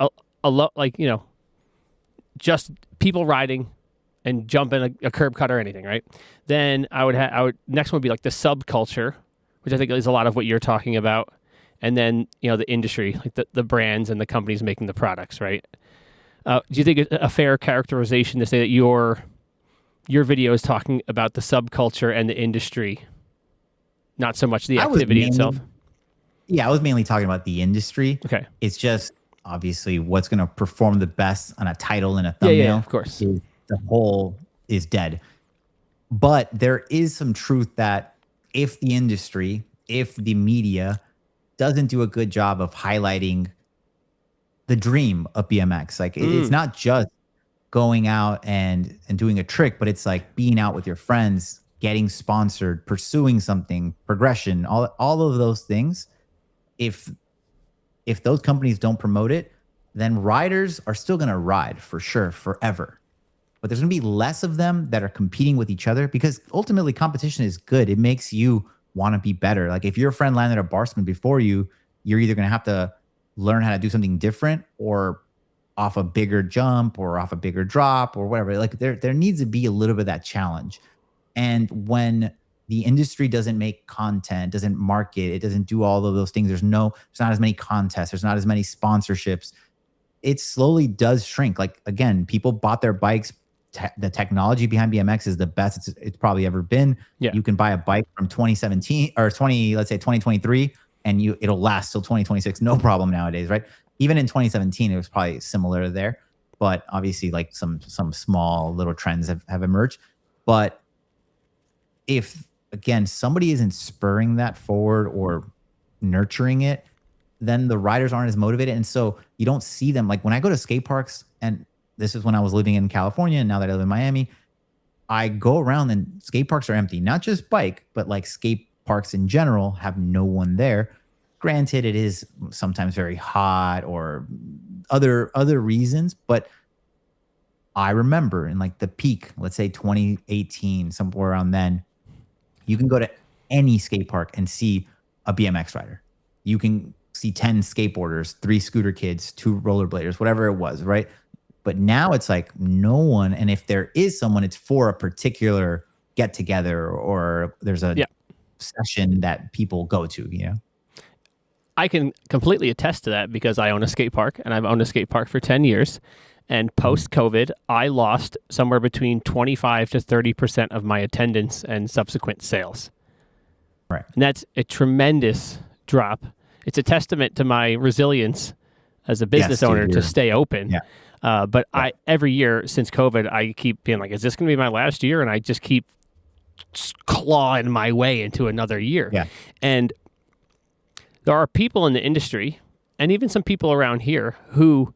just people riding and jumping a curb cut or anything, right? Then next one would be like the subculture, which I think is a lot of what you're talking about. And then, the industry, like the brands and the companies making the products, right? Do you think it's a fair characterization to say that your video is talking about the subculture and the industry, not so much the activity itself? Yeah, I was mainly talking about the industry. Okay. It's just obviously what's going to perform the best on a title and a thumbnail. Yeah, of course. The whole is dead. But there is some truth that if the industry, if the media doesn't do a good job of highlighting the dream of BMX, like it's not just going out and doing a trick, but it's like being out with your friends, getting sponsored, pursuing something, progression, all of those things. If those companies don't promote it, then riders are still going to ride for sure forever. But there's going to be less of them that are competing with each other, because ultimately competition is good. It makes you want to be better. Like if your friend landed a bar spin before you, you're either going to have to learn how to do something different, or off a bigger jump or off a bigger drop or whatever. Like there needs to be a little bit of that challenge. And when the industry doesn't make content, doesn't market, it doesn't do all of those things, there's not as many contests, there's not as many sponsorships, it slowly does shrink. Like again, people bought their bikes. The technology behind BMX is the best it's probably ever been. Yeah. You can buy a bike from 2017 or 2023, and it'll last till 2026, no problem nowadays, right? Even in 2017, it was probably similar there, but obviously like some small little trends have emerged. But if again somebody isn't spurring that forward or nurturing it, then the riders aren't as motivated, and so you don't see them. Like when I go to skate parks, and this is when I was living in California, and now that I live in Miami, I go around and skate parks are empty. Not just bike, but like skate parks in general have no one there. Granted, it is sometimes very hot or other reasons, but I remember in like the peak, let's say 2018, somewhere around then, you can go to any skate park and see a BMX rider. You can see 10 skateboarders, 3 scooter kids, 2 rollerbladers, whatever it was, right? But now it's like no one. And if there is someone, it's for a particular get together or there's a Yeah. session that people go to, you know? I can completely attest to that because I own a skate park and I've owned a skate park for 10 years. And post COVID, I lost somewhere between 25 to 30% of my attendance and subsequent sales. Right. And that's a tremendous drop. It's a testament to my resilience as a business owner to stay open. Yeah. But every year since COVID, I keep being like, is this going to be my last year? And I just keep clawing my way into another year. Yeah. And there are people in the industry and even some people around here who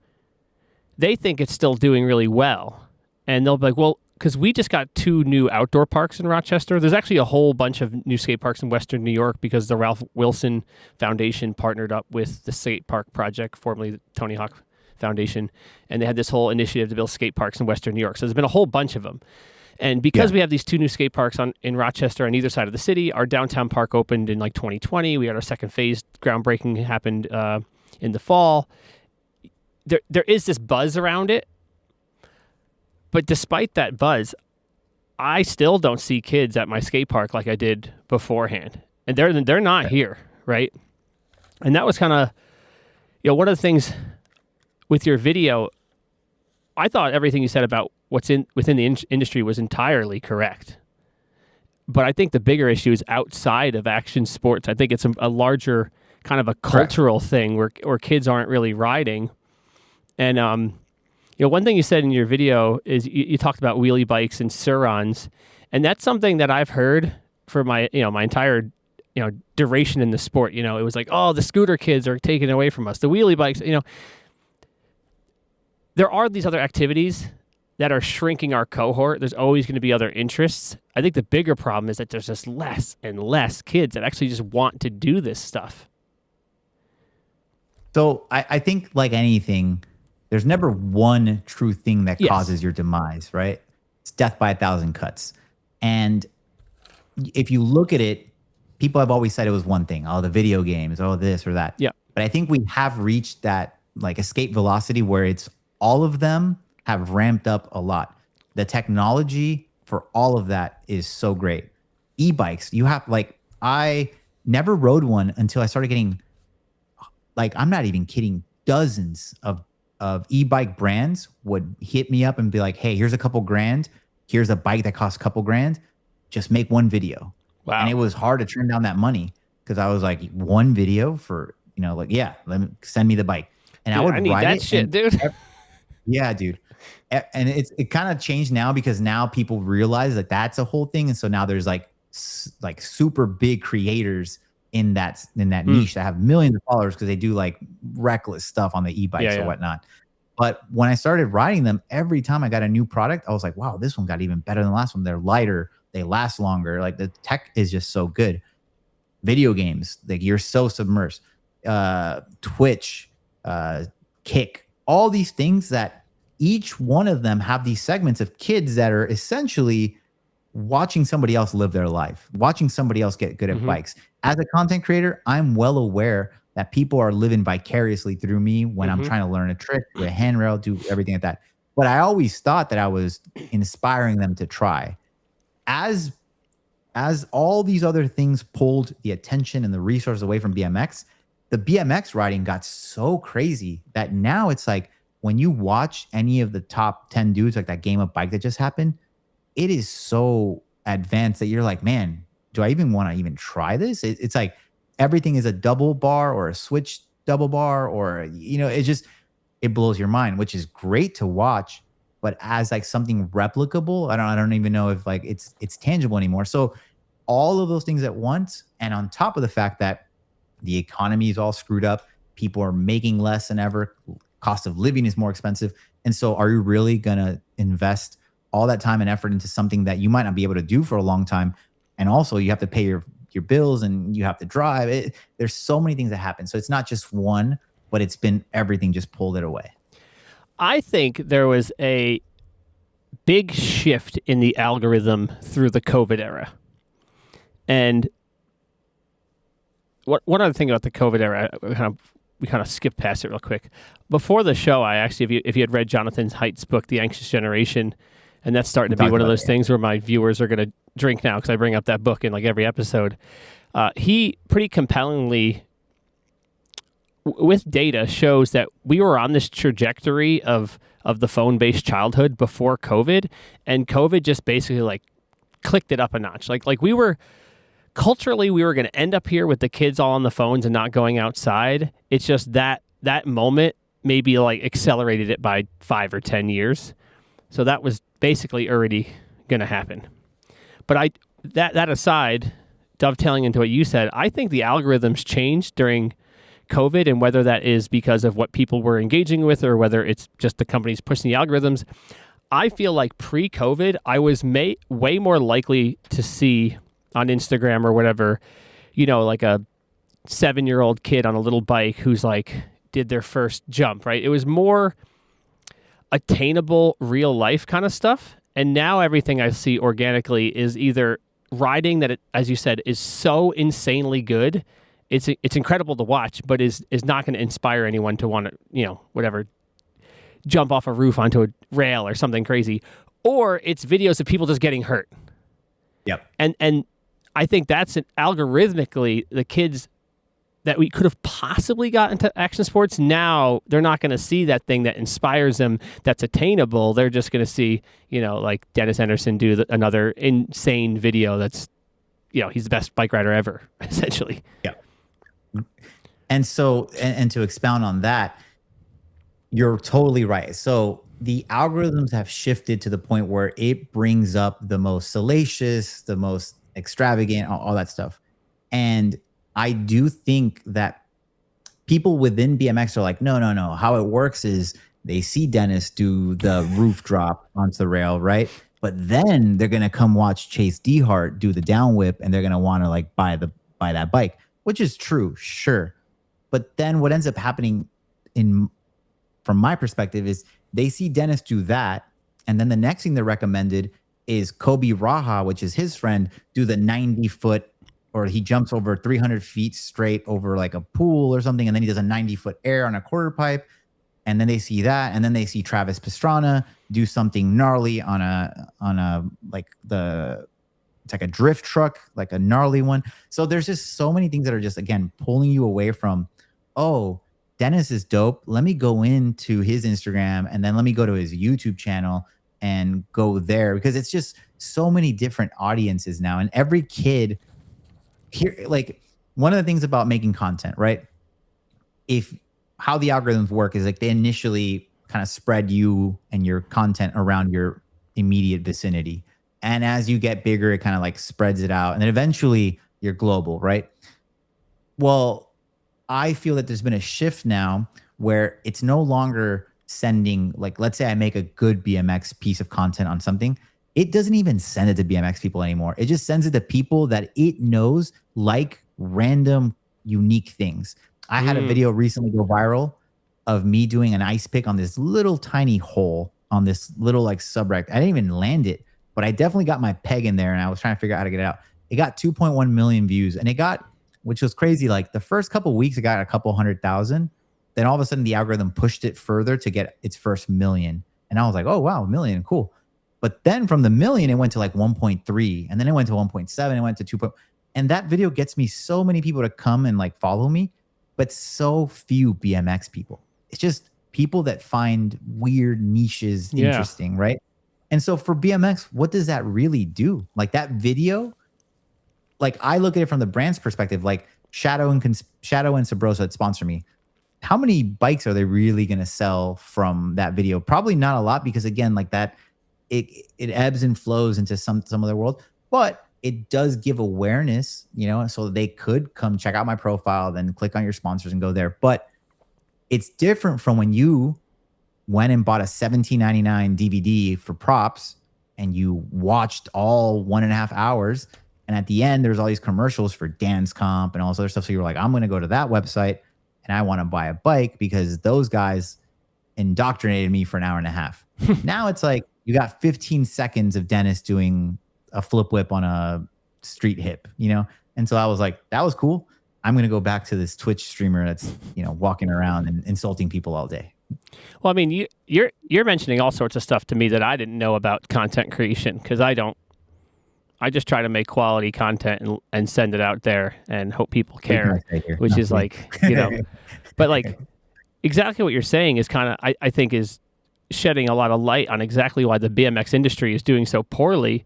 they think it's still doing really well. And they'll be like, well, because we just got 2 new outdoor parks in Rochester. There's actually a whole bunch of new skate parks in Western New York because the Ralph Wilson Foundation partnered up with the Skate Park Project, formerly the Tony Hawk Foundation. And they had this whole initiative to build skate parks in Western New York. So there's been a whole bunch of them. And because we have these 2 new skate parks in Rochester on either side of the city, our downtown park opened in like 2020. We had our second phase groundbreaking happened in the fall. There is this buzz around it. But despite that buzz, I still don't see kids at my skate park like I did beforehand. And they're not here, right? And that was kind of, one of the things with your video, I thought everything you said about what's within the industry was entirely correct. But I think the bigger issue is outside of action sports. I think it's a larger kind of a cultural thing where kids aren't really riding. And one thing you said in your video is you talked about wheelie bikes and Surons, and that's something that I've heard for my my entire duration in the sport. It was like, oh, the scooter kids are taken away from us. The wheelie bikes, there are these other activities that are shrinking our cohort. There's always going to be other interests. I think the bigger problem is that there's just less and less kids that actually just want to do this stuff. So I think like anything, there's never one true thing that causes your demise, right? It's death by 1,000 cuts. And if you look at it, people have always said it was one thing. Oh, the video games, oh, this or that. Yeah. But I think we have reached that like escape velocity where it's all of them have ramped up a lot. The technology for all of that is so great. E-bikes, you have I never rode one until I started getting, I'm not even kidding, dozens of e-bike brands would hit me up and be like, hey, here's a couple grand. Here's a bike that costs a couple grand. Just make one video. Wow. And it was hard to turn down that money because I was like, one video for, let me send me the bike. And dude, I would ride that shit, dude. Yeah, dude. And it kind of changed now because now people realize that that's a whole thing. And so now there's like super big creators in that niche that have millions of followers because they do like reckless stuff on the e-bikes or whatnot. But when I started riding them, every time I got a new product, I was like, wow, this one got even better than the last one. They're lighter. They last longer. Like the tech is just so good. Video games, like you're so submersed. Twitch, Kick, all these things that each one of them have these segments of kids that are essentially watching somebody else live their life, watching somebody else get good at bikes. As a content creator, I'm well aware that people are living vicariously through me when I'm trying to learn a trick, do a handrail, do everything like that. But I always thought that I was inspiring them to try. As all these other things pulled the attention and the resources away from BMX, the BMX riding got so crazy that now it's like when you watch any of the top 10 dudes, like that game of bike that just happened, it is so advanced that you're like, man, do I even want to even try this? It's like everything is a double bar or a switch double bar, or it blows your mind, which is great to watch. But as like something replicable, I don't even know if like it's tangible anymore. So all of those things at once, and on top of the fact that the economy is all screwed up, people are making less than ever, cost of living is more expensive, and so are you really gonna invest all that time and effort into something that you might not be able to do for a long time? And also you have to pay your bills and you have to drive it. There's so many things that happen. So it's not just one, but it's been everything just pulled it away. I think there was a big shift in the algorithm through the COVID era. And one other thing about the COVID era, we kind of skipped past it real quick. Before the show, I actually, if you had read Jonathan Haidt's book, The Anxious Generation, and that's starting to be one of those things where my viewers are going to drink now because I bring up that book in like every episode. He pretty compellingly, with data, shows that we were on this trajectory of the phone-based childhood before COVID, and COVID just basically like clicked it up a notch. Like we were culturally, we were going to end up here with the kids all on the phones and not going outside. It's just that moment maybe like accelerated it by 5 or 10 years. So that was basically already going to happen. But that aside, dovetailing into what you said, I think the algorithms changed during COVID, and whether that is because of what people were engaging with or whether it's just the companies pushing the algorithms, I feel like pre-COVID, I was way more likely to see on Instagram or whatever, like a 7-year-old kid on a little bike who's like did their first jump, right? It was more attainable real life kind of stuff. And now everything I see organically is either riding that, as you said, is so insanely good. It's incredible to watch, but is not going to inspire anyone to want to, whatever, jump off a roof onto a rail or something crazy. Or it's videos of people just getting hurt. Yep. And I think that's algorithmically the kids that we could have possibly got into action sports. Now they're not going to see that thing that inspires them, that's attainable. They're just going to see, like Dennis Anderson do another insane video that's, he's the best bike rider ever, essentially. Yeah. And so, and to expound on that, you're totally right. So the algorithms have shifted to the point where it brings up the most salacious, the most extravagant, all that stuff. And I do think that people within BMX are like, no. How it works is they see Dennis do the roof drop onto the rail, right? But then they're gonna come watch Chase Dehart do the down whip, and they're gonna want to like buy that bike, which is true, sure. But then what ends up happening from my perspective is they see Dennis do that, and then the next thing they're recommended is Kobe Raha, which is his friend, do the 90-foot, or he jumps over 300 feet straight over like a pool or something, and then he does a 90-foot air on a quarter pipe, and then they see that, and then they see Travis Pastrana do something gnarly on a like it's like a drift truck, like a gnarly one. So there's just so many things that are just, again, pulling you away from, oh, Dennis is dope. Let me go into his Instagram, and then let me go to his YouTube channel and go there, because it's just so many different audiences now. And every kid here, like, one of the things about making content, right? How the algorithms work is like they initially kind of spread you and your content around your immediate vicinity. And as you get bigger, it kind of like spreads it out. And then eventually you're global, right? Well, I feel that there's been a shift now where it's no longer sending, like, let's say I make a good BMX piece of content on something. It doesn't even send it to BMX people anymore. It just sends it to people that it knows like random, unique things. I had a video recently go viral of me doing an ice pick on this little tiny hole on this little like subrect. I didn't even land it, but I definitely got my peg in there, and I was trying to figure out how to get it out. It got 2.1 million views, and it got, which was crazy. Like the first couple of weeks, it got a couple 100,000. Then all of a sudden the algorithm pushed it further to get its first million. And I was like, oh, wow, a million, cool. But then from the million, it went to like 1.3, and then it went to 1.7, it went to 2. And that video gets me so many people to come and like follow me, but so few BMX people. It's just people that find weird niches interesting, right? And so for BMX, what does that really do? Like that video, like I look at it from the brand's perspective, like Shadow and Sabrosa that sponsor me. How many bikes are they really going to sell from that video? Probably not a lot, because again, like that, it ebbs and flows into some other world, but it does give awareness, so they could come check out my profile, then click on your sponsors and go there. But it's different from when you went and bought a $17.99 DVD for props and you watched all 1.5 hours. And at the end, there's all these commercials for Dance Comp and all this other stuff. So you were like, I'm going to go to that website and I want to buy a bike because those guys indoctrinated me for an hour and a half. Now it's like, you got 15 seconds of Dennis doing a flip whip on a street hip, you know? And so I was like, that was cool. I'm going to go back to this Twitch streamer that's, you know, walking around and insulting people all day. Well, I mean, you're mentioning all sorts of stuff to me that I didn't know about content creation, because I just try to make quality content and send it out there and hope people care, which is like, you know, but like exactly what you're saying is kind of, I think is shedding a lot of light on exactly why the BMX industry is doing so poorly.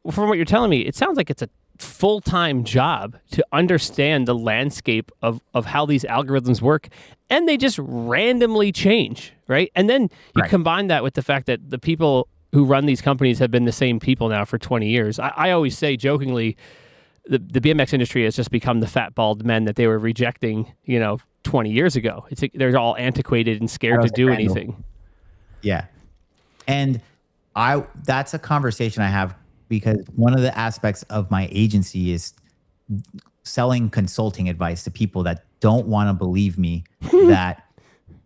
From what you're telling me, it sounds like it's a full-time job to understand the landscape of how these algorithms work, and they just randomly change, right? And then you combine that with the fact that the people who run these companies have been the same people now for 20 years. I always say jokingly, the BMX industry has just become the fat, bald men that they were rejecting, you know, 20 years ago. They're all antiquated and scared to do anything. Yeah. And that's a conversation I have, because one of the aspects of my agency is selling consulting advice to people that don't want to believe me that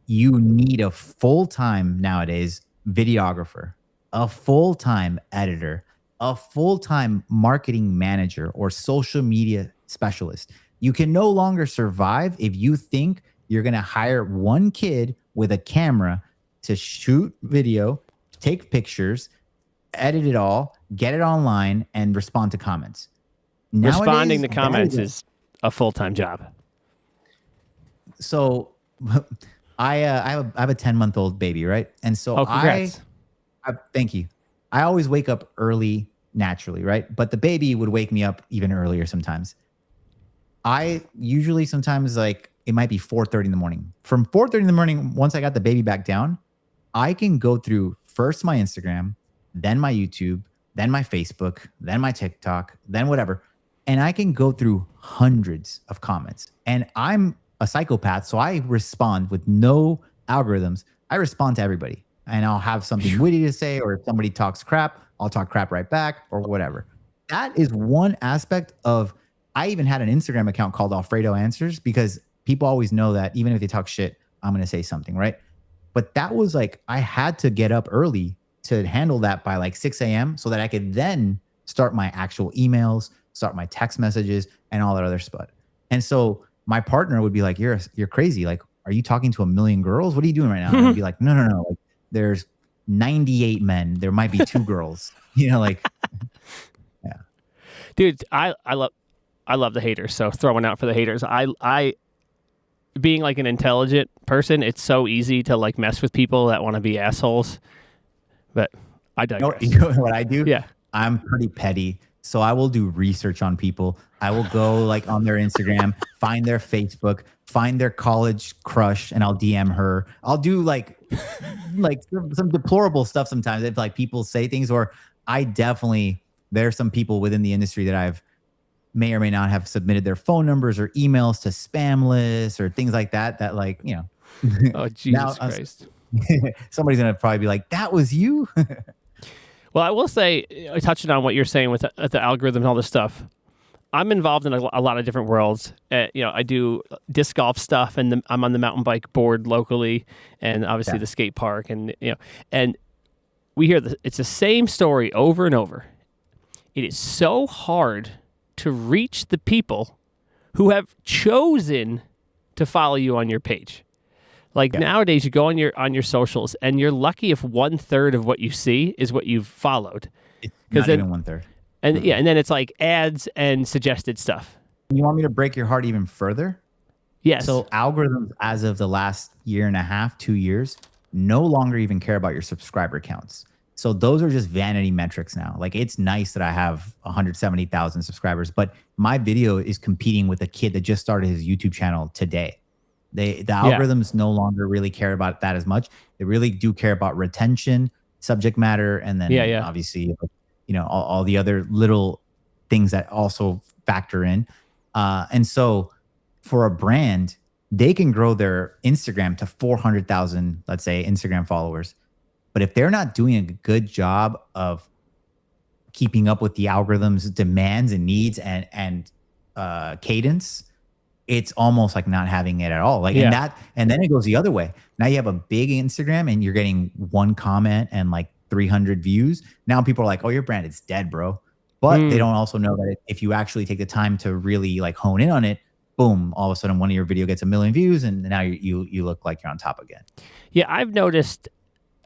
you need a full-time nowadays videographer, a full-time editor, a full-time marketing manager or social media specialist. You can no longer survive if you think you're going to hire one kid with a camera to shoot video, take pictures, edit it all, get it online, and respond to comments. Nowadays, responding to comments is a full-time job. So I have a 10-month-old baby, right? And so congrats. I thank you. I always wake up early naturally, right? But the baby would wake me up even earlier sometimes. I usually sometimes, like, it might be 4:30 in the morning. From 4:30 in the morning, once I got the baby back down, I can go through first my Instagram, then my YouTube, then my Facebook, then my TikTok, then whatever. And I can go through hundreds of comments. And I'm a psychopath, so I respond with no algorithms. I respond to everybody. And I'll have something witty to say, or if somebody talks crap, I'll talk crap right back, or whatever. That is one aspect of, I even had an Instagram account called Alfredo Answers, because people always know that even if they talk shit, I'm going to say something, right? But that was like, I had to get up early to handle that by like 6 a.m. so that I could then start my actual emails, start my text messages, and all that other stuff. And so my partner would be like, you're crazy. Like, are you talking to a million girls? What are you doing right now? And I'd be like, no. Like, there's 98 men. There might be 2 girls, you know, like, yeah. Dude, I love the haters. So throwing out for the haters. I being like an intelligent person, it's so easy to like mess with people that want to be assholes. But I digress. You know what I do? Yeah. I'm pretty petty. So I will do research on people. I will go like on their Instagram, find their Facebook, find their college crush, and I'll DM her. I'll do like some deplorable stuff sometimes if like people say things, or there are some people within the industry that I've may or may not have submitted their phone numbers or emails to spam lists or things like that, that like, you know. Oh, Jesus Christ. Somebody's going to probably be like, that was you. Well, I will say, touching on what you're saying with the algorithm and all this stuff, I'm involved in a lot of different worlds. You know, I do disc golf stuff, and I'm on the mountain bike board locally, and obviously the skate park, and you know, and we hear it's the same story over and over. It is so hard to reach the people who have chosen to follow you on your page. Like nowadays, you go on your socials, and you're lucky if 1/3 of what you see is what you've followed. Not even 1/3. And and then it's like ads and suggested stuff. You want me to break your heart even further? Yes. So algorithms, as of the last year and a half, 2 years, no longer even care about your subscriber counts. So those are just vanity metrics now. Like, it's nice that I have 170,000 subscribers, but my video is competing with a kid that just started his YouTube channel today. The algorithms no longer really care about that as much. They really do care about retention, subject matter, and then obviously, you know, all the other little things that also factor in. And so for a brand, they can grow their Instagram to 400,000, let's say, Instagram followers. But if they're not doing a good job of keeping up with the algorithm's demands and needs and cadence, it's almost like not having it at all. Like, and then it goes the other way. Now you have a big Instagram and you're getting one comment and like 300 views. Now people are like, oh, your brand is dead, bro. But they don't also know that if you actually take the time to really like hone in on it, boom, all of a sudden one of your video gets 1 million views, and now you look like you're on top again. Yeah, I've noticed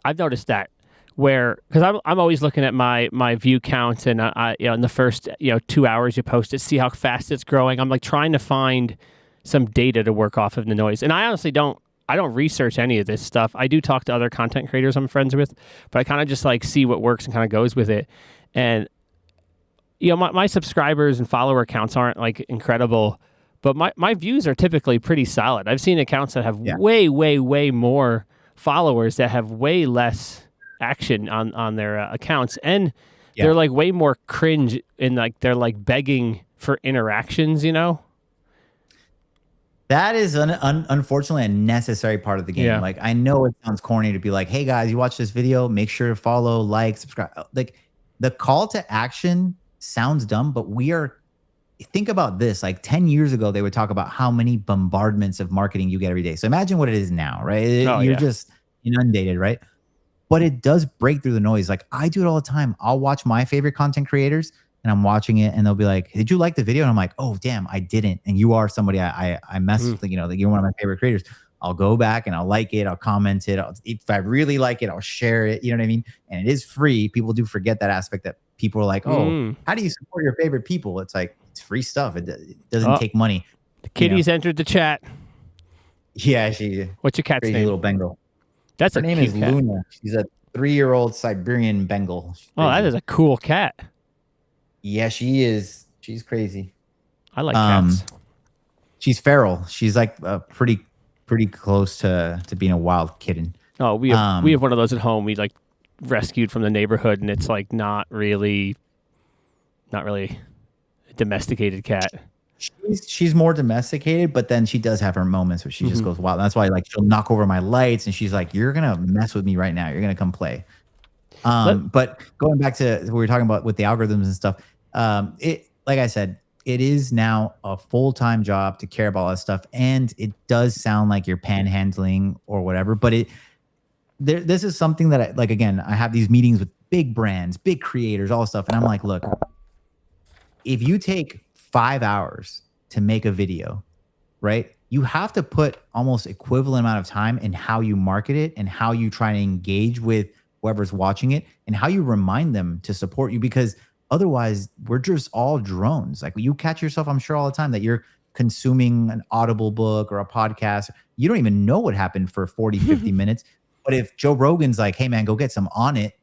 that where, because I'm always looking at my view count, and in the first 2 hours you post it, see how fast it's growing. I'm like trying to find some data to work off of the noise, and I honestly don't research any of this stuff. I do talk to other content creators I'm friends with, but I kind of just like see what works and kind of goes with it. And my subscribers and follower counts aren't like incredible, but my views are typically pretty solid. I've seen accounts that have way, way, way more followers that have way less action on their accounts, and they're like way more cringe, and like they're like begging for interactions. That is unfortunately a necessary part of the game. Yeah. Like, I know it sounds corny to be like, hey guys, you watch this video, make sure to follow, like, subscribe. Like, the call to action sounds dumb, but think about this. Like 10 years ago, they would talk about how many bombardments of marketing you get every day. So imagine what it is now, right? You're just inundated, right? But it does break through the noise. Like, I do it all the time. I'll watch my favorite content creators, and I'm watching it, and they'll be like, did you like the video? And I'm like, oh, damn, I didn't. And you are somebody I mess with, like, you're one of my favorite creators. I'll go back and I'll like it. I'll comment it. If I really like it, I'll share it. You know what I mean? And it is free. People do forget that aspect, that people are like, oh, how do you support your favorite people? It's like, it's free stuff. It doesn't take money. The kitty's entered the chat. Yeah, what's your cat's crazy name? little Bengal. That's Her a name cute is cat. Luna. She's a 3-year-old Siberian Bengal. Oh, that is a cool cat. Yeah, she is. She's crazy. I like cats. She's feral. She's like pretty close to being a wild kitten. Oh, we have one of those at home. We like rescued from the neighborhood, and it's like not really a domesticated cat. She's more domesticated, but then she does have her moments where she just goes wild. That's why, like, she'll knock over my lights, and she's like, "You're gonna mess with me right now. You're gonna come play." But going back to what we were talking about with the algorithms and stuff, like I said, it is now a full-time job to care about all that stuff, and it does sound like you're panhandling or whatever. But this is something that I have these meetings with big brands, big creators, all stuff, and I'm like, look, if you take 5 hours to make a video, right? You have to put almost equivalent amount of time in how you market it and how you try to engage with whoever's watching it and how you remind them to support you, because otherwise we're just all drones. Like, you catch yourself, I'm sure, all the time that you're consuming an Audible book or a podcast. You don't even know what happened for 40, 50 minutes. But if Joe Rogan's like, hey man, go get some on it,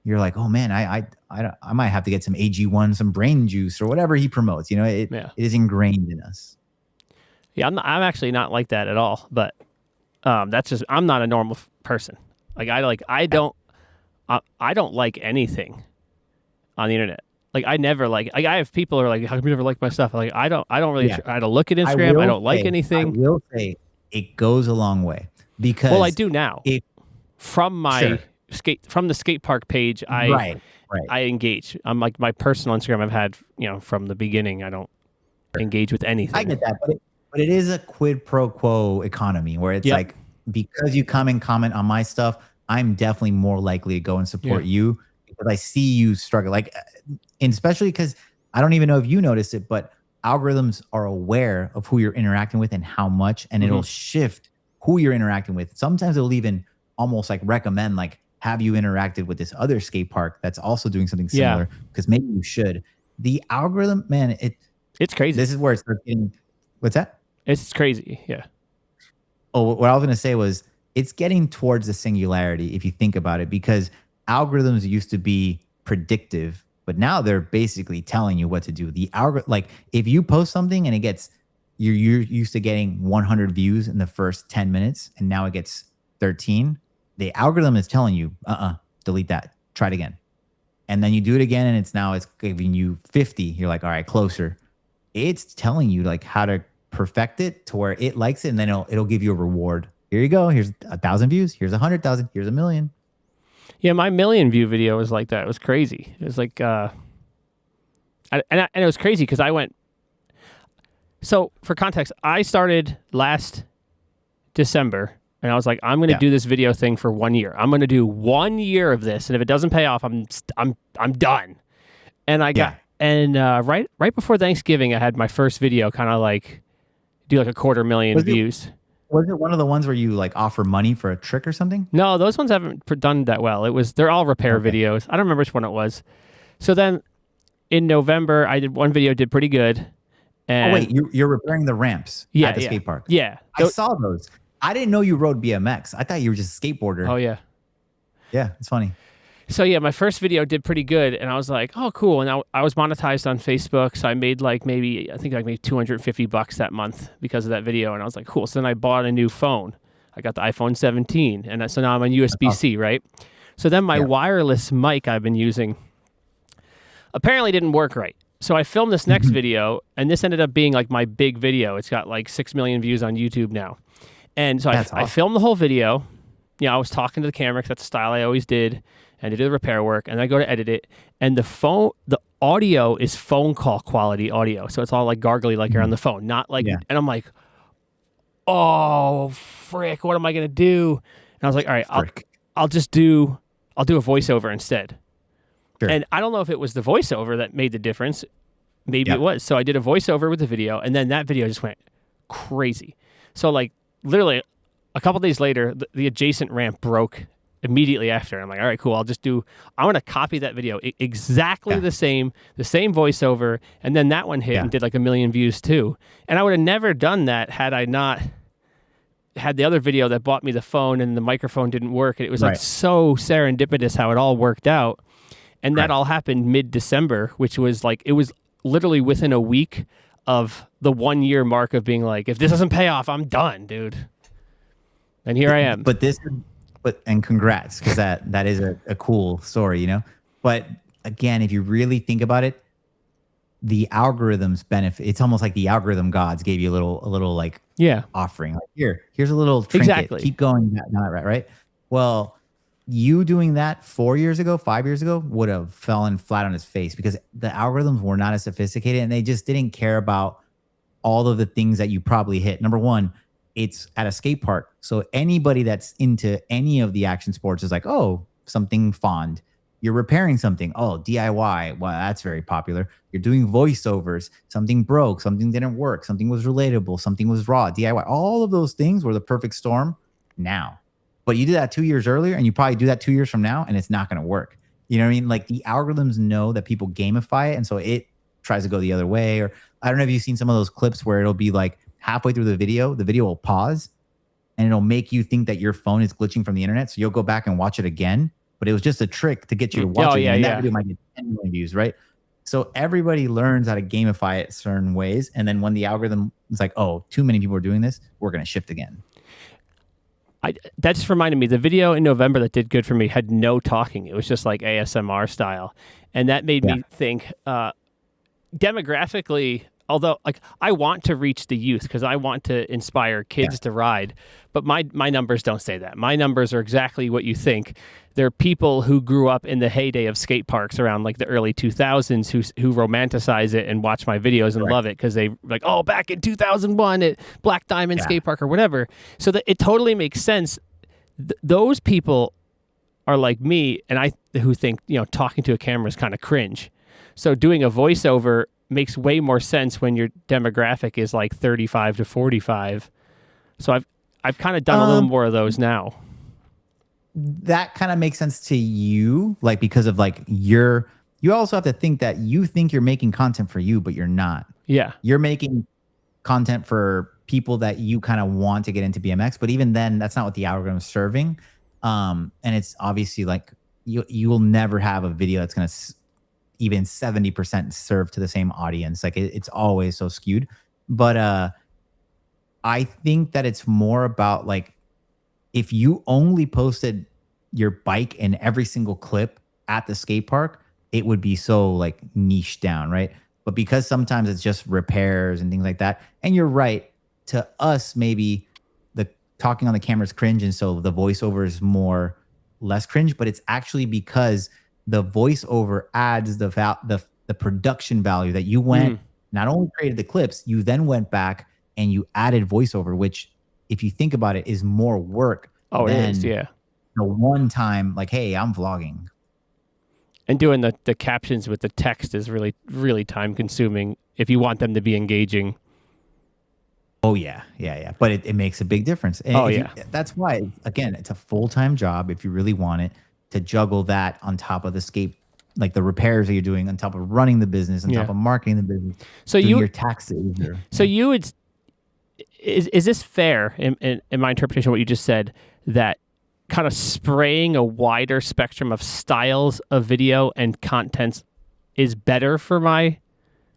you're like, oh man, I might have to get some AG1, some brain juice or whatever he promotes. It is ingrained in us. Yeah, I'm actually not like that at all. But that's just, I'm not a normal person. Like I don't like anything on the internet. Like, I never like I have people who are like, how come you never like my stuff? Like, I don't really try to look at Instagram. I don't like anything. I will say it goes a long way, because I do now. From my the skate park page, I engage. I'm like, my personal Instagram I've had, from the beginning. I don't engage with anything. I get that, but it is a quid pro quo economy where it's like, because you come and comment on my stuff, I'm definitely more likely to go and support you, because I see you struggle. Like, and especially because I don't even know if you noticed it, but algorithms are aware of who you're interacting with and how much, and it'll shift who you're interacting with. Sometimes it'll even almost like recommend, like, have you interacted with this other skate park that's also doing something similar? Because maybe you should. The algorithm, man, it's crazy. This is where it starts getting, what's that? It's crazy. Yeah. Oh, what I was going to say was, it's getting towards the singularity if you think about it, because algorithms used to be predictive, but now they're basically telling you what to do. The algorithm, like, if you post something and you're used to getting 100 views in the first 10 minutes, and now it gets 13, the algorithm is telling you, delete that, try it again. And then you do it again, and it's giving you 50. You're like, all right, closer. It's telling you like how to perfect it to where it likes it, and then it'll give you a reward. Here you go. Here's 1,000 views. Here's 100,000. Here's 1 million. Yeah, my 1 million view video was like that. It was crazy. It was like, and it was crazy because I went. So for context, I started last December And I was like, I'm going to do this video thing for 1 year. I'm going to do 1 year of this, and if it doesn't pay off, I'm done. And I got right before Thanksgiving, I had my first video kind of like do like 250,000 views. Was it one of the ones where you like offer money for a trick or something? No, those ones haven't done that well. They're all repair videos. I don't remember which one it was. So then in November, I did one video, did pretty good. And wait, you're repairing the ramps at the skate park? Yeah. I saw those. I didn't know you rode BMX. I thought you were just a skateboarder. Oh, yeah. Yeah, it's funny. So, yeah, my first video did pretty good, and I was like, oh, cool. And I was monetized on Facebook, so I made like maybe $250 that month because of that video, and I was like, cool. So then I bought a new phone. I got the iPhone 17, and so now I'm on USB-C, right? So then my wireless mic I've been using apparently didn't work right. So I filmed this next video, and this ended up being like my big video. It's got like 6 million views on YouTube now. And so I filmed the whole video. I was talking to the camera because that's the style I always did, and I did the repair work, and I go to edit it, and the audio is phone call quality audio. So it's all like gargly like you're on the phone, not like, and I'm like, oh, frick, what am I going to do? And I was like, all right, I'll do a voiceover instead. Sure. And I don't know if it was the voiceover that made the difference. Maybe it was. So I did a voiceover with the video, and then that video just went crazy. So like literally a couple days later, the adjacent ramp broke immediately after. I'm like, all right, cool. I'm going to copy that video exactly the same voiceover. And then that one hit and did like 1 million views too. And I would have never done that had I not had the other video that bought me the phone and the microphone didn't work. And it was like so serendipitous how it all worked out. And that all happened mid-December, which was like, it was literally within a week of the 1 year mark of being like, if this doesn't pay off, I'm done, dude. And here I am. And congrats, because that is a cool story, But again, if you really think about it, the algorithms benefit. It's almost like the algorithm gods gave you a little like offering. Like here's a little trinket. Exactly. Keep going, right? Well, you doing that 4 years ago, 5 years ago would have fallen flat on his face because the algorithms were not as sophisticated and they just didn't care about all of the things that you probably hit. Number one, it's at a skate park. So anybody that's into any of the action sports is like, oh, something fond. You're repairing something. Oh, DIY. Well, that's very popular. You're doing voiceovers. Something broke. Something didn't work. Something was relatable. Something was raw. DIY. All of those things were the perfect storm now. But you did that 2 years earlier, and you probably do that 2 years from now, and it's not going to work. You know what I mean? Like the algorithms know that people gamify it, and so it tries to go the other way. Or I don't know if you've seen some of those clips where it'll be like halfway through the video will pause, and it'll make you think that your phone is glitching from the internet. So you'll go back and watch it again, but it was just a trick to get you to watch it. And that video might get 10 million views, right? So everybody learns how to gamify it certain ways, and then when the algorithm is like, oh, too many people are doing this, we're going to shift again. That just reminded me, the video in November that did good for me had no talking. It was just like ASMR style. And that made me think demographically, although like I want to reach the youth because I want to inspire kids to ride, but my numbers don't say that. My numbers are exactly what you think. They're people who grew up in the heyday of skate parks around like the early 2000s who romanticize it and watch my videos and love it because they like, oh, back in 2001 at Black Diamond Skate Park or whatever. So that it totally makes sense. Those people are like me and who think, talking to a camera is kind of cringe. So doing a voiceover makes way more sense when your demographic is like 35 to 45. So I've kind of done a little more of those now. That kind of makes sense to you, like because of like you also have to think that you think you're making content for you, but you're not. Yeah. You're making content for people that you kind of want to get into BMX, but even then that's not what the algorithm is serving. And it's obviously like you will never have a video that's going to even 70% serve to the same audience. Like it's always so skewed. But I think that it's more about like, if you only posted your bike in every single clip at the skate park, it would be so like niche down, right? But because sometimes it's just repairs and things like that, and you're right, to us maybe the talking on the camera is cringe, and so the voiceover is less cringe, but it's actually because the voiceover adds the production value that you went not only created the clips, you then went back and you added voiceover, which if you think about it, is more work It than is, yeah. the one time, like, hey, I'm vlogging. And doing the captions with the text is really, really time consuming if you want them to be engaging. Oh yeah. But it makes a big difference. And that's why, again, it's a full-time job if you really want it, to juggle that on top of like the repairs that you're doing, on top of running the business, on top of marketing the business, so doing your taxes. So you would, is this fair in my interpretation of what you just said, that kind of spraying a wider spectrum of styles of video and contents is better for my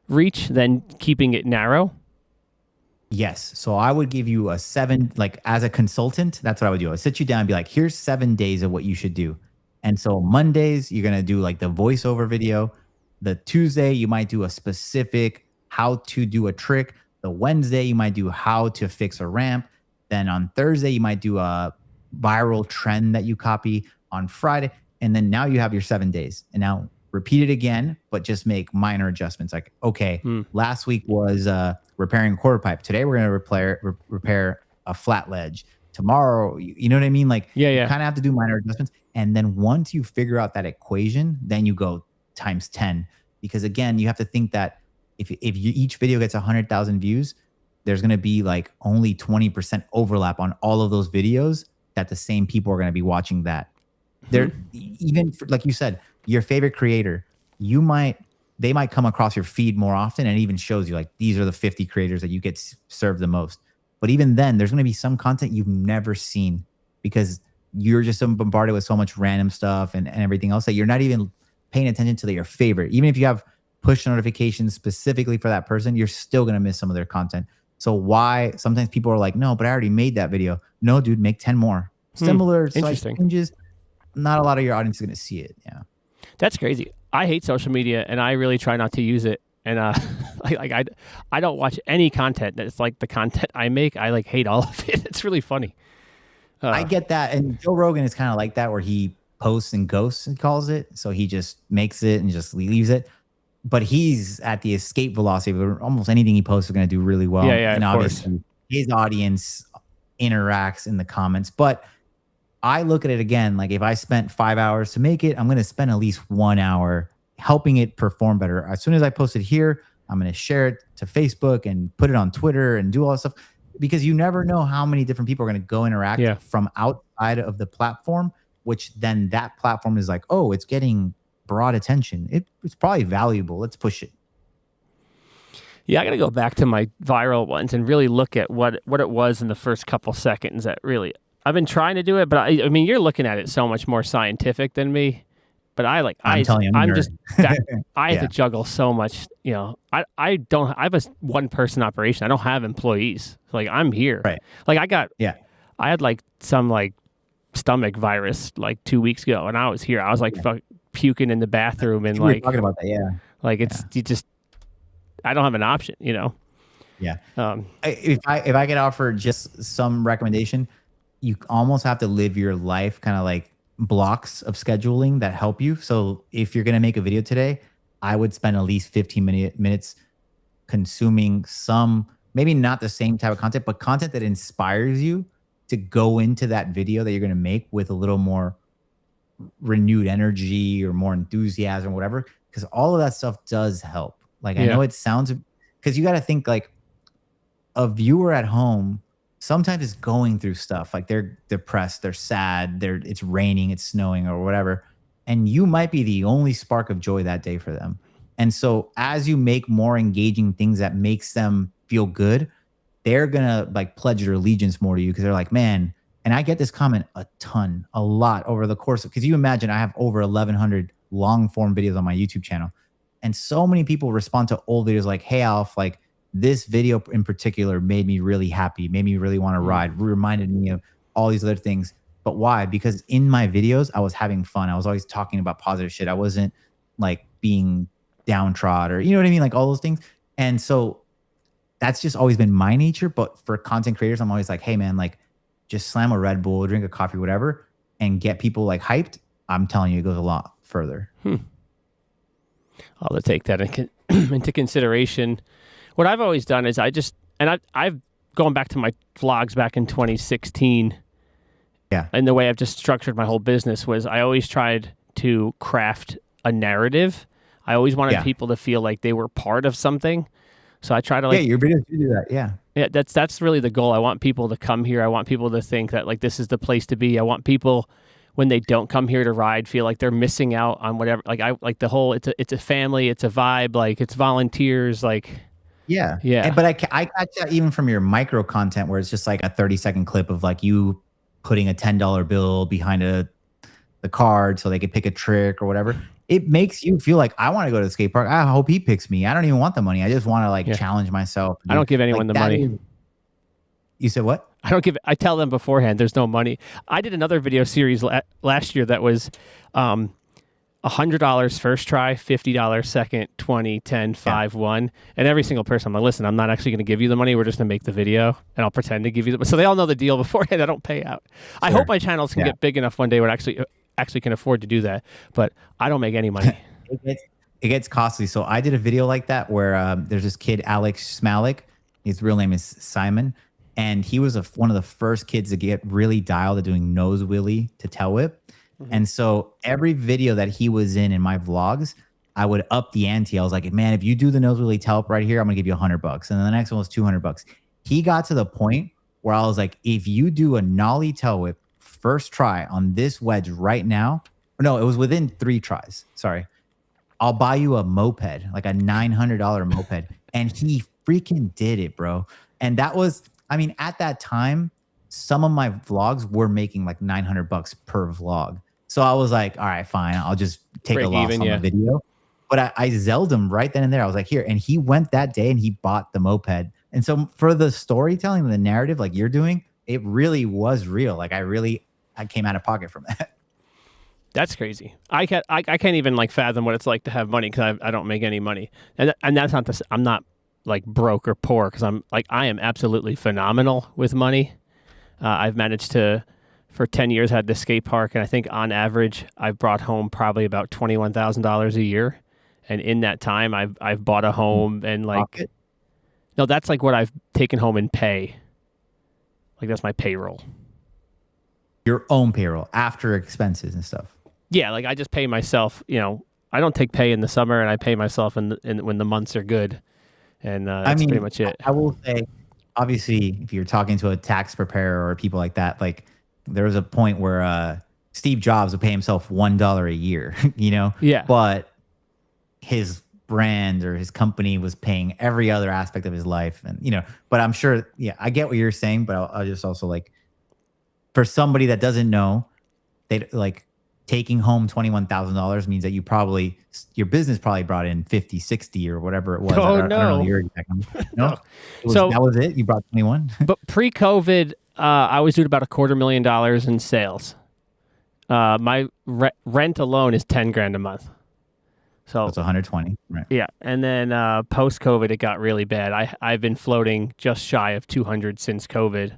reach than keeping it narrow? Yes. So I would give you a 7, like as a consultant, that's what I would do. I would sit you down and be like, here's 7 days of what you should do. And so Mondays, you're going to do like the voiceover video. The Tuesday, you might do a specific how to do a trick. The Wednesday, you might do how to fix a ramp. Then on Thursday, you might do a viral trend that you copy. On Friday. And then now you have your 7 days. And now repeat it again, but just make minor adjustments. Like, okay, last week was repairing a quarter pipe. Today we're going to repair a flat ledge. Tomorrow, you know what I mean? Like, you kind of have to do minor adjustments. And then once you figure out that equation, then you go times 10. Because again, you have to think that if each video gets 100,000 views, there's going to be like only 20% overlap on all of those videos that the same people are going to be watching that. Even for, like you said, your favorite creator, they might come across your feed more often, and it even shows you like, these are the 50 creators that you get served the most. But even then, there's going to be some content you've never seen because you're just so bombarded with so much random stuff and everything else that you're not even paying attention to your favorite. Even if you have push notifications specifically for that person, you're still going to miss some of their content. So why sometimes people are like, no, but I already made that video. No, dude, make 10 more. Similar changes. Not a lot of your audience is going to see it. Yeah. That's crazy. I hate social media and I really try not to use it. And I don't watch any content that's like the content I make. I like hate all of it. It's really funny. I get that. And Joe Rogan is kind of like that, where he posts and ghosts, he calls it. So he just makes it and just leaves it. But he's at the escape velocity where almost anything he posts is going to do really well. And obviously his audience interacts in the comments. But I look at it again, like if I spent 5 hours to make it, I'm going to spend at least 1 hour helping it perform better. As soon as I post it here, I'm going to share it to Facebook and put it on Twitter and do all that stuff, because you never know how many different people are going to go interact from outside of the platform, which then that platform is like, oh, it's getting broad attention. It's probably valuable. Let's push it. Yeah, I got to go back to my viral ones and really look at what it was in the first couple seconds that really... I've been trying to do it, but I mean, you're looking at it so much more scientific than me. But I'm telling you, I'm just I have to juggle so much. You know, I have a one person operation. I don't have employees. Like, I'm here. Right. Like I had like some like stomach virus like 2 weeks ago, and I was here. I was like puking in the bathroom, and like talking about that. Yeah. Like you just I don't have an option. You know. Yeah. If I could offer just some recommendation, you almost have to live your life kind of like blocks of scheduling that help you. So if you're going to make a video today, I would spend at least 15 minutes consuming some, maybe not the same type of content, but content that inspires you to go into that video that you're going to make with a little more renewed energy or more enthusiasm or whatever. Because all of that stuff does help. Like, I know it sounds, because you got to think like a viewer at home sometimes is going through stuff, like they're depressed, they're sad, it's raining, it's snowing or whatever. And you might be the only spark of joy that day for them. And so as you make more engaging things that makes them feel good, they're going to like pledge their allegiance more to you, because they're like, man, and I get this comment a lot over the course of, because you imagine I have over 1,100 long form videos on my YouTube channel. And so many people respond to old videos like, hey, Alf, like, this video in particular made me really happy, made me really want to ride, reminded me of all these other things. But why? Because in my videos, I was having fun. I was always talking about positive shit. I wasn't like being downtrodden, or, you know what I mean? Like all those things. And so that's just always been my nature. But for content creators, I'm always like, hey man, like just slam a Red Bull, drink a coffee, whatever, and get people like hyped. I'm telling you, it goes a lot further. I'll take that into consideration. What I've always done is I've going back to my vlogs back in 2016. Yeah. And the way I've just structured my whole business was I always tried to craft a narrative. I always wanted people to feel like they were part of something. So I try to your videos do that. Yeah. Yeah, that's really the goal. I want people to come here. I want people to think that like this is the place to be. I want people when they don't come here to ride feel like they're missing out on whatever. Like I like the whole it's a family, it's a vibe, like it's volunteers, like yeah. Yeah. But I catch that even from your micro content where it's just like a 30-second clip of like you putting a $10 bill behind the card so they could pick a trick or whatever. It makes you feel like I want to go to the skate park. I hope he picks me. I don't even want the money. I just want to like challenge myself. I don't give anyone the money. You said what? I tell them beforehand there's no money. I did another video series last year that was $100 first try, $50 second, 20, 10, 5, 1. And every single person, I'm like, listen, I'm not actually going to give you the money. We're just going to make the video and I'll pretend to give you the. So they all know the deal beforehand. I don't pay out. Sure. I hope my channels can get big enough one day where I actually can afford to do that. But I don't make any money. It gets costly. So I did a video like that where there's this kid, Alex Smalik. His real name is Simon. And he was one of the first kids to get really dialed at doing nose wheelie to tail whip. And so every video that he was in my vlogs, I would up the ante. I was like, man, if you do the nose wheelie tail whip right here, I'm gonna give you $100. And then the next one was $200. He got to the point where I was like, if you do a nollie tail whip first try on this wedge right now, no, it was within 3 tries. Sorry. I'll buy you a moped, like a $900 moped. And he freaking did it, bro. And that was, I mean, at that time, some of my vlogs were making like $900 per vlog. So I was like, all right, fine. I'll just take a loss on the video. But I zelled him right then and there. I was like, here. And he went that day and he bought the moped. And so for the storytelling, the narrative like you're doing, it really was real. Like I came out of pocket from that. That's crazy. I can't even like fathom what it's like to have money because I don't make any money. And that's not I'm not like broke or poor because I am absolutely phenomenal with money. I've managed to, for 10 years, had the skate park, and I think on average, I've brought home probably about $21,000 a year. And in that time, I've bought a home and like, no, that's like what I've taken home in pay. Like that's my payroll. Your own payroll after expenses and stuff. Yeah, like I just pay myself. You know, I don't take pay in the summer, and I pay myself when the months are good. And that's pretty much it. I will say, obviously, if you're talking to a tax preparer or people like that, like there was a point where Steve Jobs would pay himself $1 a year, you know? Yeah. But his brand or his company was paying every other aspect of his life. And, you know, but I'm sure, yeah, I get what you're saying, but I'll just also like, for somebody that doesn't know, they like taking home $21,000 means that your business probably brought in 50, 60 or whatever it was. Oh, I don't know your exact number. No. So that was it. You brought 21. But pre-COVID, I was doing about $250,000 in sales. My rent alone is $10,000 a month. So it's 120, right? Yeah, and then post-COVID, it got really bad. I've been floating just shy of 200 since COVID.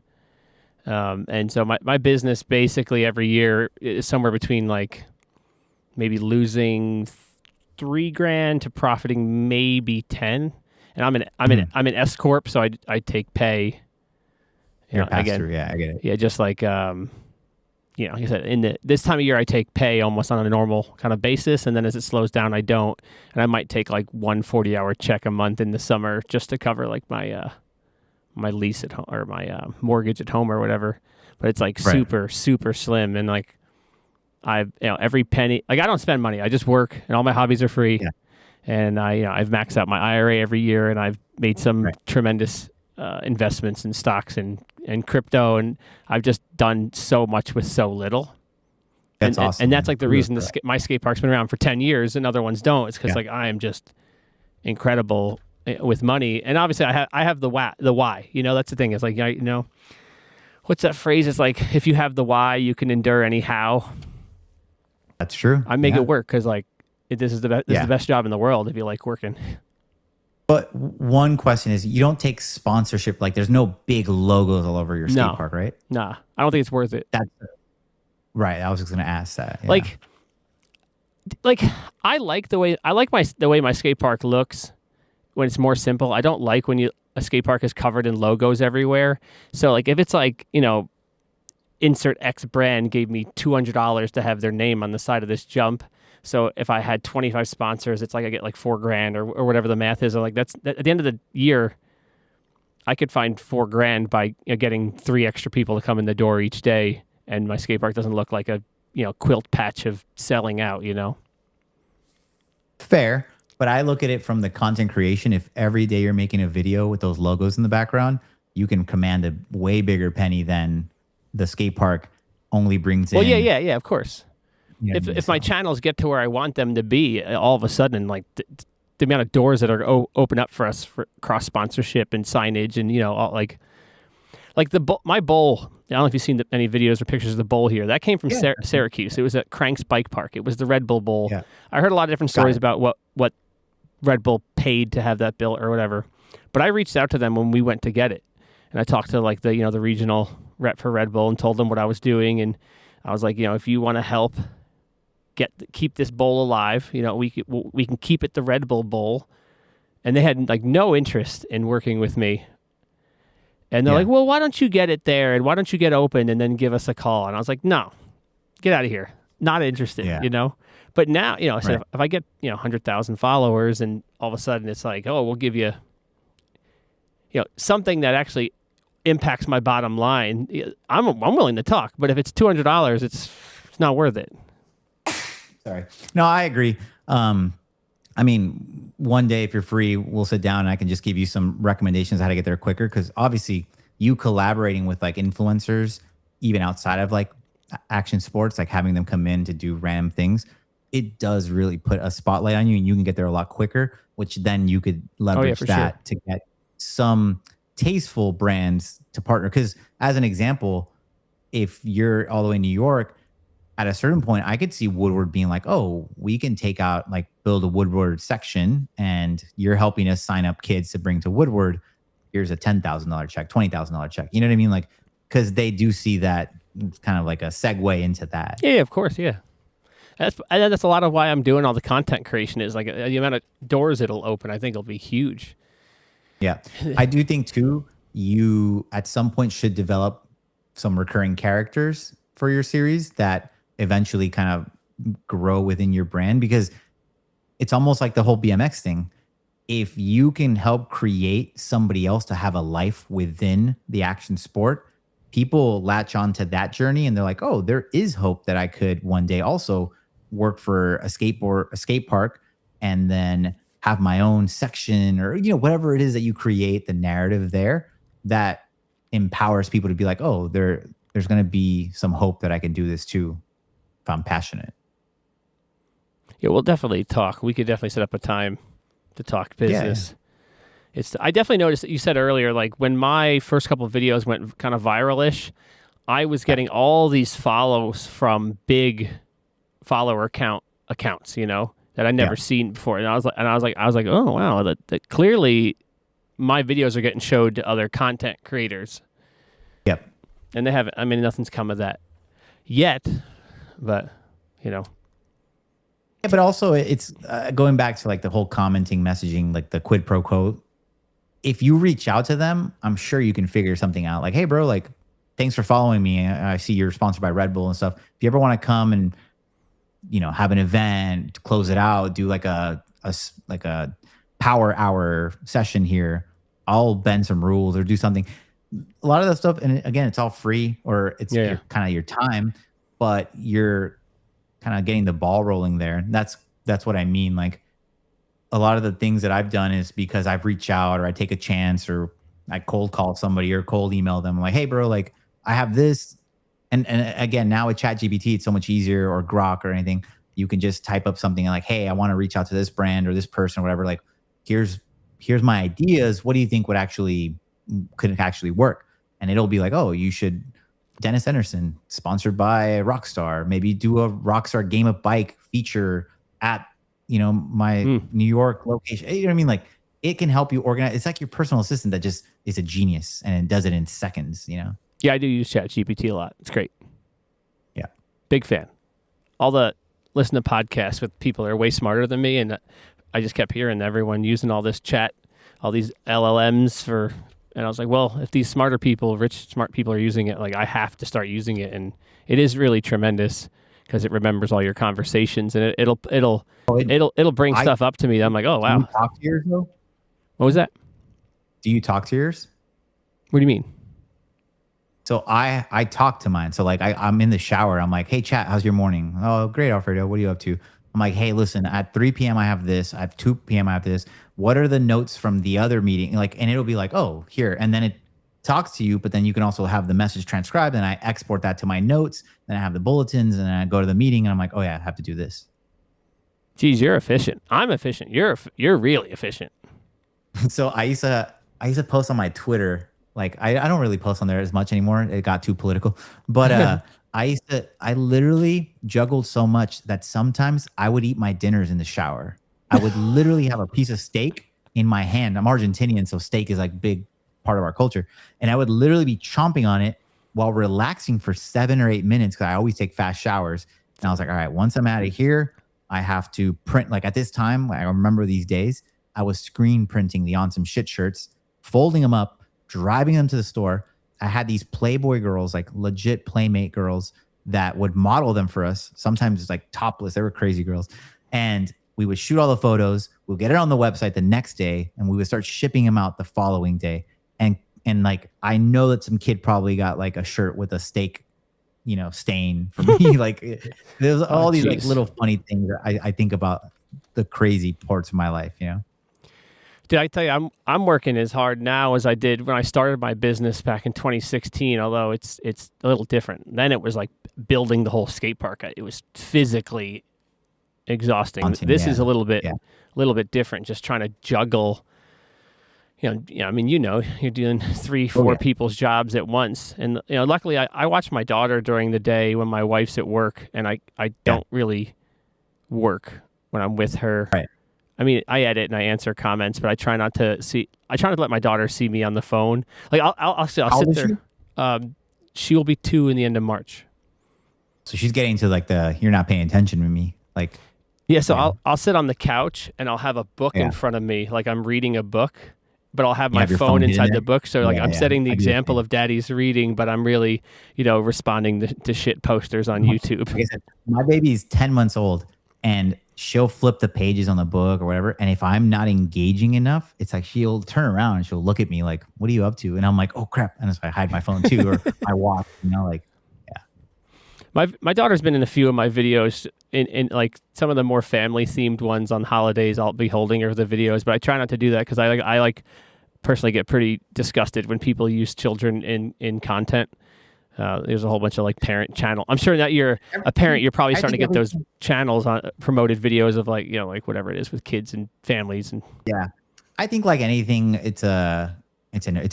And so my business basically every year is somewhere between like maybe losing $3,000 to profiting maybe 10. And I'm an S corp, so I take pay. You're a pastor, yeah, I get it. Yeah, just like you know, like I said, this time of year I take pay almost on a normal kind of basis, and then as it slows down, I don't. And I might take like 1 40-hour check a month in the summer just to cover like my my lease at home or my mortgage at home or whatever. But it's like super slim, and like every penny, like I don't spend money. I just work, and all my hobbies are free. Yeah. And I've maxed out my IRA every year, and I've made some tremendous investments in stocks and crypto, and I've just done so much with so little. That's awesome. And that's like the reason my skate park's been around for 10 years and other ones don't. It's because like I am just incredible with money, and obviously I have the why. You know, that's the thing. It's like, you know, what's that phrase? It's like if you have the why, you can endure any how. That's true. I make it work because like this is the best job in the world if you like working. But one question is, you don't take sponsorship. Like, there's no big logos all over your skate park, right? Nah, I don't think it's worth it. That's right. I was just gonna ask that. Yeah. Like I like the way my skate park looks when it's more simple. I don't like when a skate park is covered in logos everywhere. So like if it's like, insert X brand gave me $200 to have their name on the side of this jump. So if I had 25 sponsors, it's like I get like $4,000 or whatever the math is. Or like at the end of the year, I could find $4,000 by getting 3 extra people to come in the door each day, and my skate park doesn't look like a quilt patch of selling out. Fair, but I look at it from the content creation. If every day you're making a video with those logos in the background, you can command a way bigger penny than the skate park only brings in. Well, yeah, of course. If my channels get to where I want them to be, all of a sudden, like the amount of doors that are open up for us for cross sponsorship and signage, and all, like my bowl. I don't know if you've seen any videos or pictures of the bowl here. That came from Syracuse. It was at Crank's Bike Park. It was the Red Bull Bowl. Yeah. I heard a lot of different stories about what Red Bull paid to have that built or whatever. But I reached out to them when we went to get it, and I talked to like the the regional rep for Red Bull and told them what I was doing, and I was like, if you want to help keep this bowl alive, we can keep it the Red Bull Bowl. And they had like no interest in working with me. And they're like, well, why don't you get it there, and why don't you get open and then give us a call? And I was like, no, get out of here. Not interested, But now, I said, if I get 100,000 followers, and all of a sudden it's like, oh, we'll give you something that actually impacts my bottom line, I'm willing to talk. But if it's $200, it's not worth it. Sorry. No, I agree. I mean, one day if you're free, we'll sit down and I can just give you some recommendations how to get there quicker. Because obviously, you collaborating with like influencers, even outside of like action sports, like having them come in to do random things, it does really put a spotlight on you, and you can get there a lot quicker. Which then you could leverage that to get some tasteful brands to partner. Because as an example, if you're all the way in New York, at a certain point, I could see Woodward being like, oh, we can build a Woodward section, and you're helping us sign up kids to bring to Woodward. Here's a $10,000 check, $20,000 check. You know what I mean? Like, because they do see that kind of like a segue into that. Yeah, of course. Yeah. That's a lot of why I'm doing all the content creation, is like the amount of doors it'll open. I think it'll be huge. Yeah. I do think too, you at some point should develop some recurring characters for your series that eventually kind of grow within your brand, because it's almost like the whole BMX thing. If you can help create somebody else to have a life within the action sport, people latch onto that journey and they're like, oh, there is hope that I could one day also work for a skate park, and then have my own section, or whatever it is that you create, the narrative there that empowers people to be like, oh, there's going to be some hope that I can do this too if I'm passionate. Yeah, we'll definitely talk. We could definitely set up a time to talk business. Yeah. I definitely noticed that you said earlier, like when my first couple of videos went kind of viral-ish, I was getting all these follows from big follower accounts, that I never seen before. And I was like, oh wow, that clearly my videos are getting showed to other content creators. Yep. And they haven't. I mean, nothing's come of that yet, but Yeah, but also it's going back to like the whole commenting, messaging, like the quid pro quo. If you reach out to them, I'm sure you can figure something out. Like, hey, bro, like, thanks for following me. I see you're sponsored by Red Bull and stuff. If you ever want to come and have an event, close it out, do like a power hour session here, I'll bend some rules or do something. A lot of that stuff, and again, it's all free, or it's kind of your time, but you're kind of getting the ball rolling there. That's what I mean. Like, a lot of the things that I've done is because I've reached out, or I take a chance, or I cold call somebody or cold email them. I'm like, hey, bro, like, I have this. And again, now with ChatGPT, it's so much easier, or Grok or anything. You can just type up something like, hey, I want to reach out to this brand or this person or whatever. Like, here's my ideas. What do you think could actually work? And it'll be like, oh, you should, Dennis Anderson, sponsored by Rockstar. Maybe do a Rockstar Game of Bike feature at, my New York location. You know what I mean? Like, it can help you organize. It's like your personal assistant that just is a genius and does it in seconds, Yeah, I do use ChatGPT a lot. It's great. Yeah. Big fan. All the listen to podcasts with people that are way smarter than me, and I just kept hearing everyone using all this all these LLMs for, and I was like, well, if these smarter people, rich smart people are using it, like I have to start using it, and it is really tremendous because it remembers all your conversations, and it'll bring stuff up to me that I'm like, oh wow. Do you talk to yours though? What was that? Do you talk to yours? What do you mean? So I talk to mine. So like I'm in the shower. I'm like, hey chat, how's your morning? Oh, great, Alfredo. What are you up to? I'm like, hey, listen, at 3 p.m. I have this. At 2 p.m. I have this. What are the notes from the other meeting? Like, and it'll be like, oh, here. And then it talks to you, but then you can also have the message transcribed, and I export that to my notes. Then I have the bulletins, and then I go to the meeting, and I'm like, oh yeah, I have to do this. Geez, you're efficient. I'm efficient. You're really efficient. So I used to post on my Twitter. Like I don't really post on there as much anymore. It got too political. But I literally juggled so much that sometimes I would eat my dinners in the shower. I would literally have a piece of steak in my hand. I'm Argentinian, so steak is like big part of our culture. And I would literally be chomping on it while relaxing for 7 or 8 minutes, because I always take fast showers. And I was like, all right, once I'm out of here, I have to print. Like at this time, I remember these days, I was screen printing the On Some Shit shirts, folding them up, driving them to the store. I had these Playboy girls, like legit Playmate girls, that would model them for us. Sometimes it's like topless. They were crazy girls. And we would shoot all the photos. We'll get it on the website the next day, and we would start shipping them out the following day. And like, I know that some kid probably got like a shirt with a steak, stain for me. Like there's all these like little funny things that I think about, the crazy parts of my life, Did I tell you I'm working as hard now as I did when I started my business back in 2016, although it's a little different. Then it was like building the whole skate park. It was physically exhausting. This is a little bit different, just trying to juggle. I mean, you're doing 3-4 people's jobs at once. And luckily I watch my daughter during the day when my wife's at work, and I don't really work when I'm with her. Right. I mean, I edit and I answer comments, but I try not to let my daughter see me on the phone. Like I'll sit there. She will be 2 in the end of March. So she's getting to like you're not paying attention to me. Like, yeah. So I'll sit on the couch and I'll have a book in front of me. Like I'm reading a book, but I'll have my phone inside the book. So like I'm setting the example of daddy's reading, but I'm really, responding to shit posters on YouTube. Like I said, my baby's 10 months old, and she'll flip the pages on the book or whatever. And if I'm not engaging enough, it's like she'll turn around and she'll look at me like, what are you up to? And I'm like, oh crap. And so I hide my phone too, or my watch, like, yeah. My daughter's been in a few of my videos, in like some of the more family themed ones on holidays. I'll be holding her the videos, but I try not to do that because I personally get pretty disgusted when people use children in content. There's a whole bunch of like parent channel. I'm sure that you're a parent, you're probably starting to get those channels on promoted videos of like, like whatever it is with kids and families. And yeah, I think like anything, it's a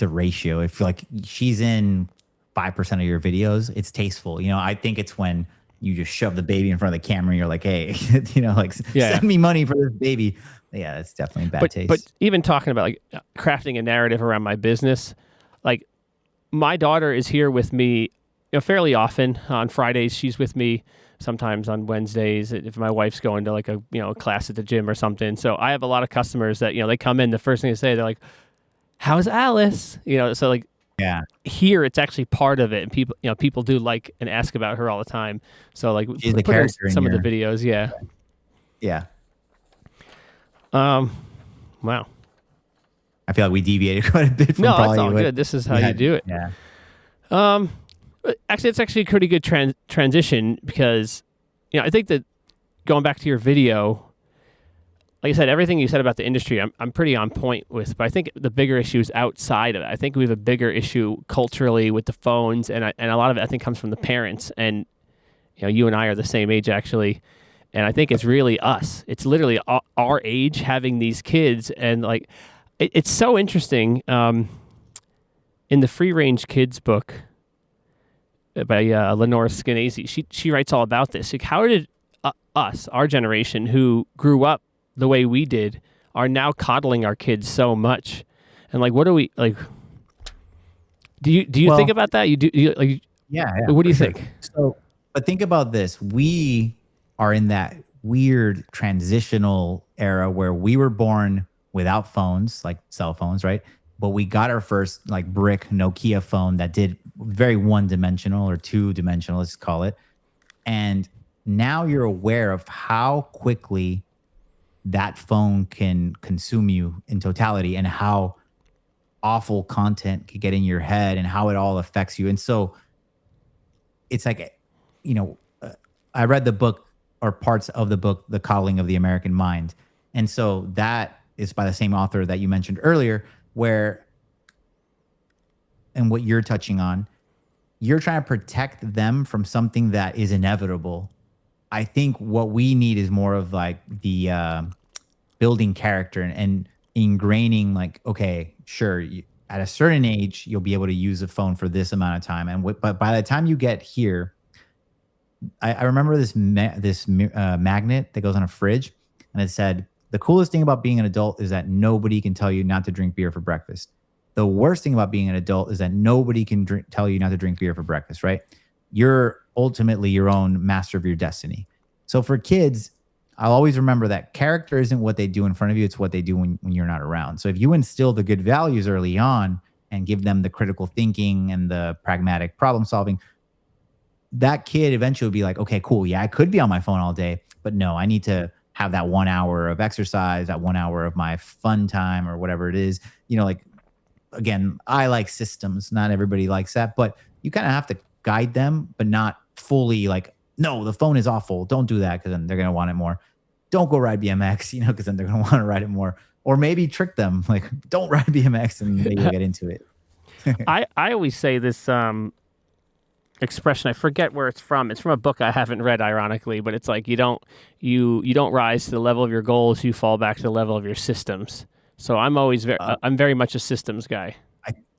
ratio. If like she's in 5% of your videos, it's tasteful. I think it's when you just shove the baby in front of the camera and you're like, hey, send me money for this baby. Yeah, that's definitely bad taste. But even talking about like crafting a narrative around my business, like my daughter is here with me, fairly often. On Fridays, she's with me. Sometimes on Wednesdays, if my wife's going to like a class at the gym or something. So I have a lot of customers that they come in. The first thing they say, they're like, "How's Alice?" So like, yeah. Here, it's actually part of it, and people do like and ask about her all the time. So like, she's the character in some of the videos, yeah. Yeah. Wow. I feel like we deviated quite a bit from that's all good. This is how you do it. Yeah. Actually, it's actually a pretty good transition because, I think that going back to your video, like I said, everything you said about the industry, I'm pretty on point with. But I think the bigger issue is outside of it. I think we have a bigger issue culturally with the phones, and a lot of it I think comes from the parents. And you and I are the same age actually. And I think it's really us. It's literally our age having these kids, and like. It's so interesting. In the Free Range Kids book by Lenore Skenazy, she writes all about this. Like, how did us, our generation, who grew up the way we did, are now coddling our kids so much? And like, what do we like? Do you think about that? Yeah. What do you think? So, but think about this. We are in that weird transitional era where we were born without phones, like cell phones, right? But we got our first like brick Nokia phone that did very one dimensional or two dimensional, let's call it. And now you're aware of how quickly that phone can consume you in totality and how awful content could get in your head and how it all affects you. And so it's like, you know, I read the book or parts of the book, The Coddling of the American Mind. And so that is by the same author that you mentioned earlier, where, and what you're touching on, you're trying to protect them from something that is inevitable. I think what we need is more of like the building character and ingraining like, okay, sure, at a certain age, you'll be able to use a phone for this amount of time. And but by the time you get here, I remember this magnet that goes on a fridge, and it said, the coolest thing about being an adult is that nobody can tell you not to drink beer for breakfast. The worst thing about being an adult is that nobody can tell you not to drink beer for breakfast, right? You're ultimately your own master of your destiny. So for kids, I'll always remember that character isn't what they do in front of you. It's what they do when you're not around. So if you instill the good values early on and give them the critical thinking and the pragmatic problem solving, that kid eventually will be like, okay, cool. Yeah, I could be on my phone all day, but no, I need to have that 1 hour of exercise, that 1 hour of my fun time or whatever it is. You know, like, again, I like systems. Not everybody likes that, but you kind of have to guide them, but not fully like, no, the phone is awful. Don't do that because then they're going to want it more. Don't go ride BMX, you know, because then they're going to want to ride it more. Or maybe trick them, like, don't ride BMX and maybe they'll get into it. I always say this expression, I forget where it's from. It's from a book I haven't read, ironically, but it's like you don't rise to the level of your goals, you fall back to the level of your systems. So I'm always I'm very much a systems guy.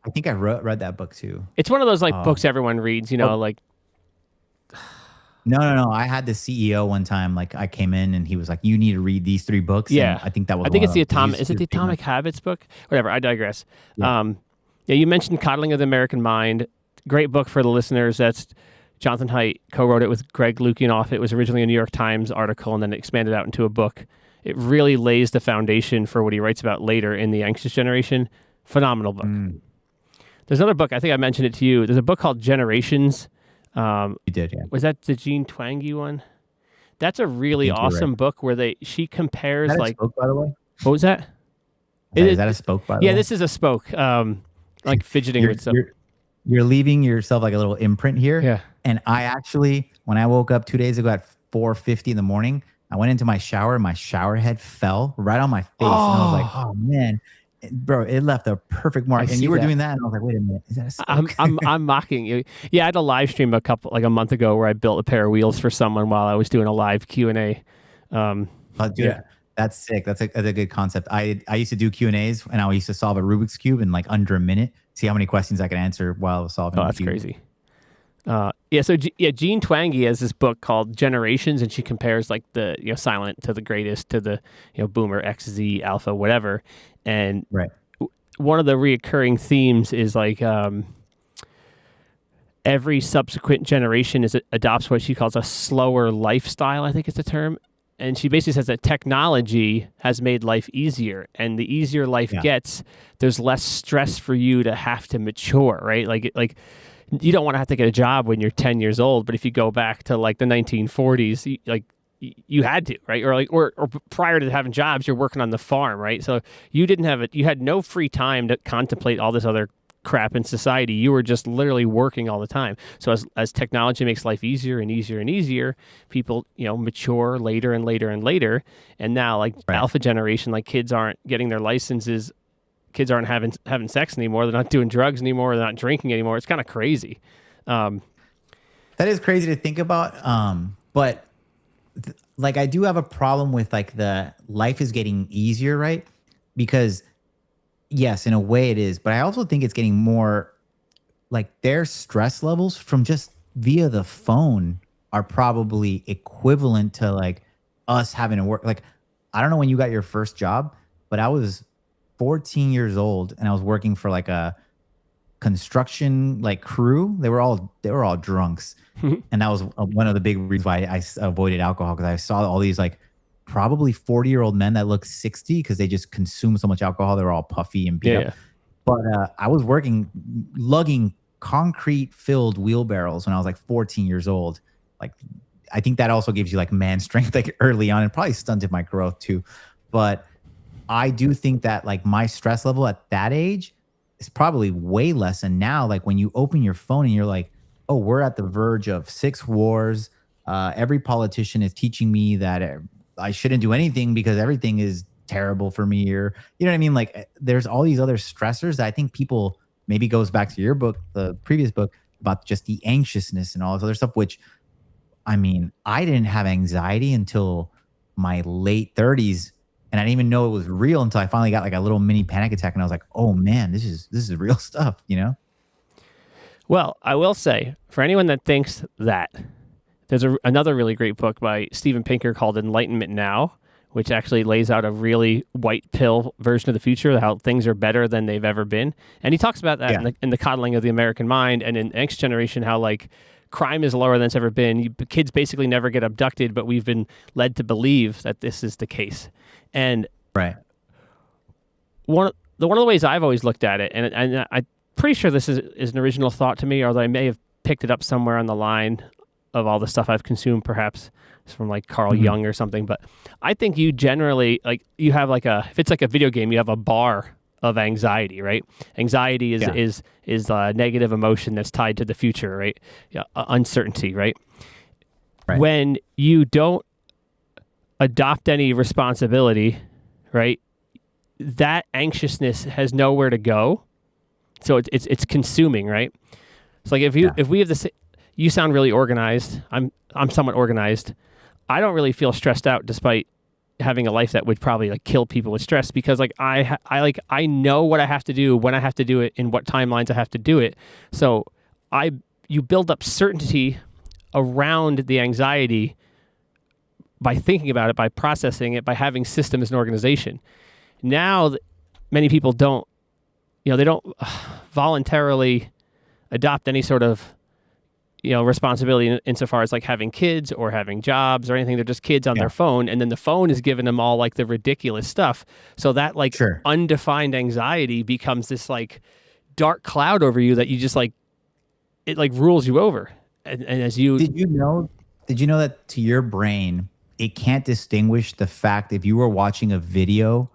I think I read that book too. It's one of those like books everyone reads, you know, like. No. I had the CEO one time. Like I came in and he was like, "You need to read these 3 books." Yeah, and I think that was. I think it's the Atomic. Is it the Atomic Habits book? Whatever. I digress. Yeah. You mentioned Coddling of the American Mind. Great book for the listeners. That's Jonathan Haidt co-wrote it with Greg Lukianoff. It was originally a New York Times article and then expanded out into a book. It really lays the foundation for what he writes about later in The Anxious Generation. Phenomenal book. There's another book. I think I mentioned it to you. There's a book called Generations. You did, yeah. Was that the Jean Twenge one? That's a really awesome book where she compares is that like. A spoke, by the way? What was that? Is that a spoke, by the way? Yeah, this is a spoke. Like fidgeting with stuff. You're leaving yourself like a little imprint here. Yeah. And I actually, when I woke up 2 days ago at 4:50 in the morning, I went into my shower and my shower head fell right on my face. And I was like, oh man, bro, it left a perfect mark. And you were doing that. And I was like, wait a minute, is that a spoke? I'm mocking you. Yeah, I had a live stream a month ago where I built a pair of wheels for someone while I was doing a live Q&A. Yeah. That's sick. That's a good concept. I used to do Q&As and I used to solve a Rubik's Cube in like under a minute. See how many questions I could answer while I was solving. Oh, that's crazy. Jean Twenge has this book called Generations, and she compares like the silent to the greatest to the boomer, X, Z, alpha, whatever. And one of the reoccurring themes is like every subsequent generation adopts what she calls a slower lifestyle. I think it's the term. And she basically says that technology has made life easier, and the easier life gets, there's less stress for you to have to mature, right? Like you don't want to have to get a job when you're 10 years old, but if you go back to like the 1940s, you had to, right? Or prior to having jobs, you're working on the farm, right? So you had no free time to contemplate all this other crap in society. You were just literally working all the time. So as technology makes life easier and easier and easier, people mature later and later and later. And now like alpha generation, like kids aren't getting their licenses, kids aren't having sex anymore, they're not doing drugs anymore, they're not drinking anymore. It's kind of crazy. That is crazy to think about. But like I do have a problem with like the life is getting easier, right? Because yes, in a way it is, but I also think it's getting more like their stress levels from just via the phone are probably equivalent to like us having to work. Like, I don't know when you got your first job, but I was 14 years old and I was working for like a construction like crew. They were all drunks. And that was one of the big reasons why I avoided alcohol, because I saw all these like probably 40-year-old men that look 60 because they just consume so much alcohol. They're all puffy and beat Yeah, up. yeah. But I was working lugging concrete filled wheelbarrows when I was like 14 years old. Like, I think that also gives you like man strength like early on, and probably stunted my growth too. But I do think that like my stress level at that age is probably way less. And now, like when you open your phone and you're like, oh, we're at the verge of 6 wars. Every politician is teaching me that I shouldn't do anything because everything is terrible for me. Or, you know what I mean? Like there's all these other stressors that I think people maybe goes back to your book, the previous book, about just the anxiousness and all this other stuff, which I mean, I didn't have anxiety until my late 30s, and I didn't even know it was real until I finally got like a little mini panic attack, and I was like, "Oh man, this is real stuff," you know? Well, I will say, for anyone that thinks that, there's another really great book by Steven Pinker called Enlightenment Now, which actually lays out a really white pill version of the future, how things are better than they've ever been. And he talks about that Yeah. in the coddling of the American mind, and in Next Generation, how like crime is lower than it's ever been. Kids basically never get abducted, but we've been led to believe that this is the case. And Right. one of the ways I've always looked at it, and I'm pretty sure this is an original thought to me, although I may have picked it up somewhere on the line of all the stuff I've consumed, perhaps it's from like Carl Mhm. Jung or something. But I think you generally like you have like if it's like a video game, you have a bar of anxiety, right? Anxiety is Yeah. is a negative emotion that's tied to the future, right? Yeah, uncertainty, right? Right. When you don't adopt any responsibility, right? That anxiousness has nowhere to go, so it's consuming, right? It's like Yeah. if we have this, you sound really organized. I'm somewhat organized. I don't really feel stressed out despite having a life that would probably like kill people with stress, because like I know what I have to do, when I have to do it, in what timelines I have to do it. So you build up certainty around the anxiety by thinking about it, by processing it, by having systems and organization. Now, many people don't, they don't voluntarily adopt any sort of, responsibility insofar as like having kids or having jobs or anything. They're just kids on Yeah. their phone, and then the phone is giving them all like the ridiculous stuff. So that like Sure. undefined anxiety becomes this like dark cloud over you that you just like, it like rules you over. And as you, Did you know that to your brain, it can't distinguish the fact if you were watching a video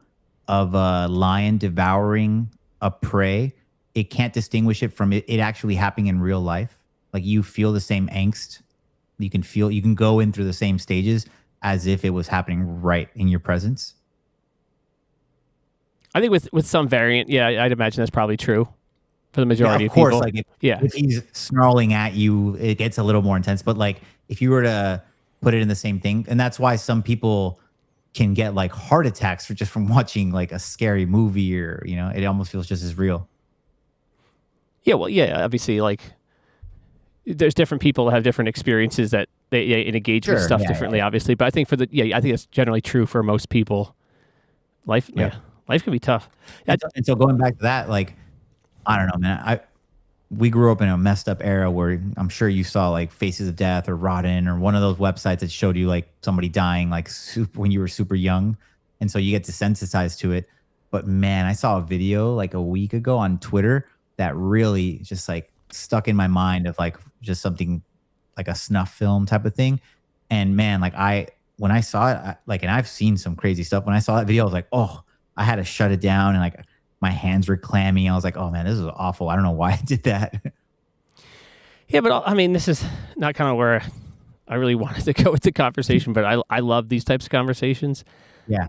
of a lion devouring a prey, it can't distinguish it from it actually happening in real life. Like you feel the same angst. You can go in through the same stages as if it was happening right in your presence. I think with some variant, yeah, I'd imagine that's probably true for the majority Of of course, people. like Yeah. if he's snarling at you, it gets a little more intense. But like if you were to put it in the same thing, and that's why some people can get like heart attacks from watching like a scary movie, or it almost feels just as real. Yeah, well, yeah, obviously, like, there's different people that have different experiences that they engage with Sure. stuff Yeah. differently, obviously. But I think I think that's generally true for most people. Life, Yeah. life can be tough. And so going back to that, like, I don't know, man. We grew up in a messed up era where I'm sure you saw like Faces of Death or Rotten or one of those websites that showed you like somebody dying like when you were super young. And so you get desensitized to it. But man, I saw a video like a week ago on Twitter that really just like stuck in my mind of like just something like a snuff film type of thing. And man, like when I saw it, and I've seen some crazy stuff. When I saw that video, I was like, oh, I had to shut it down, and like my hands were clammy. I was like, oh man, this is awful. I don't know why I did that. Yeah, but I mean, this is not kind of where I really wanted to go with the conversation. But I love these types of conversations. Yeah.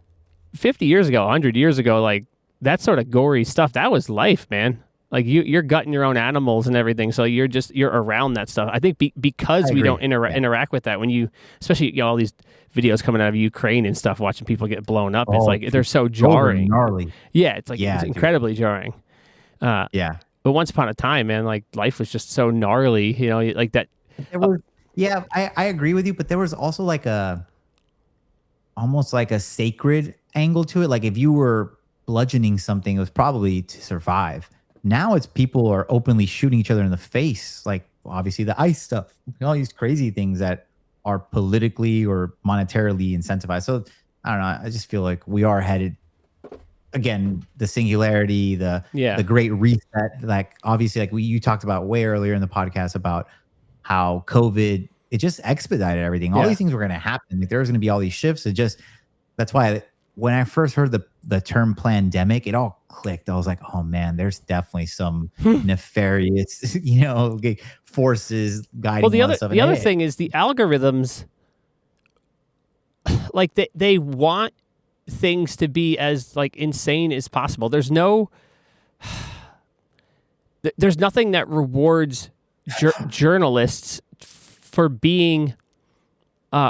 50 years ago, 100 years ago, like that sort of gory stuff, that was life, man. Like you're gutting your own animals and everything, so you're around that stuff. I think because I we agree. don't interact with that, when you, especially all these videos coming out of Ukraine and stuff, watching people get blown up, it's Oh, like they're so Those are jarring. gnarly. Yeah, it's like Yeah, it's dude. incredibly jarring. Yeah. But once upon a time, man, like life was just so gnarly, like that. There was, yeah, I agree with you, but there was also like almost like a sacred angle to it. Like if you were bludgeoning something, it was probably to survive. Now it's people are openly shooting each other in the face. Like obviously the ICE stuff, all these crazy things that are politically or monetarily incentivized. So I don't know. I just feel like we are headed again, the singularity, the great reset. Like obviously, like you talked about way earlier in the podcast about how COVID, it just expedited everything. All these things were going to happen. Like there was going to be all these shifts. That's why when I first heard the term pandemic, it all clicked. I was like, oh man, there's definitely some nefarious, forces guiding Well, all this stuff. the other thing is the algorithms, like they want things to be as like insane as possible. There's nothing that rewards journalists for being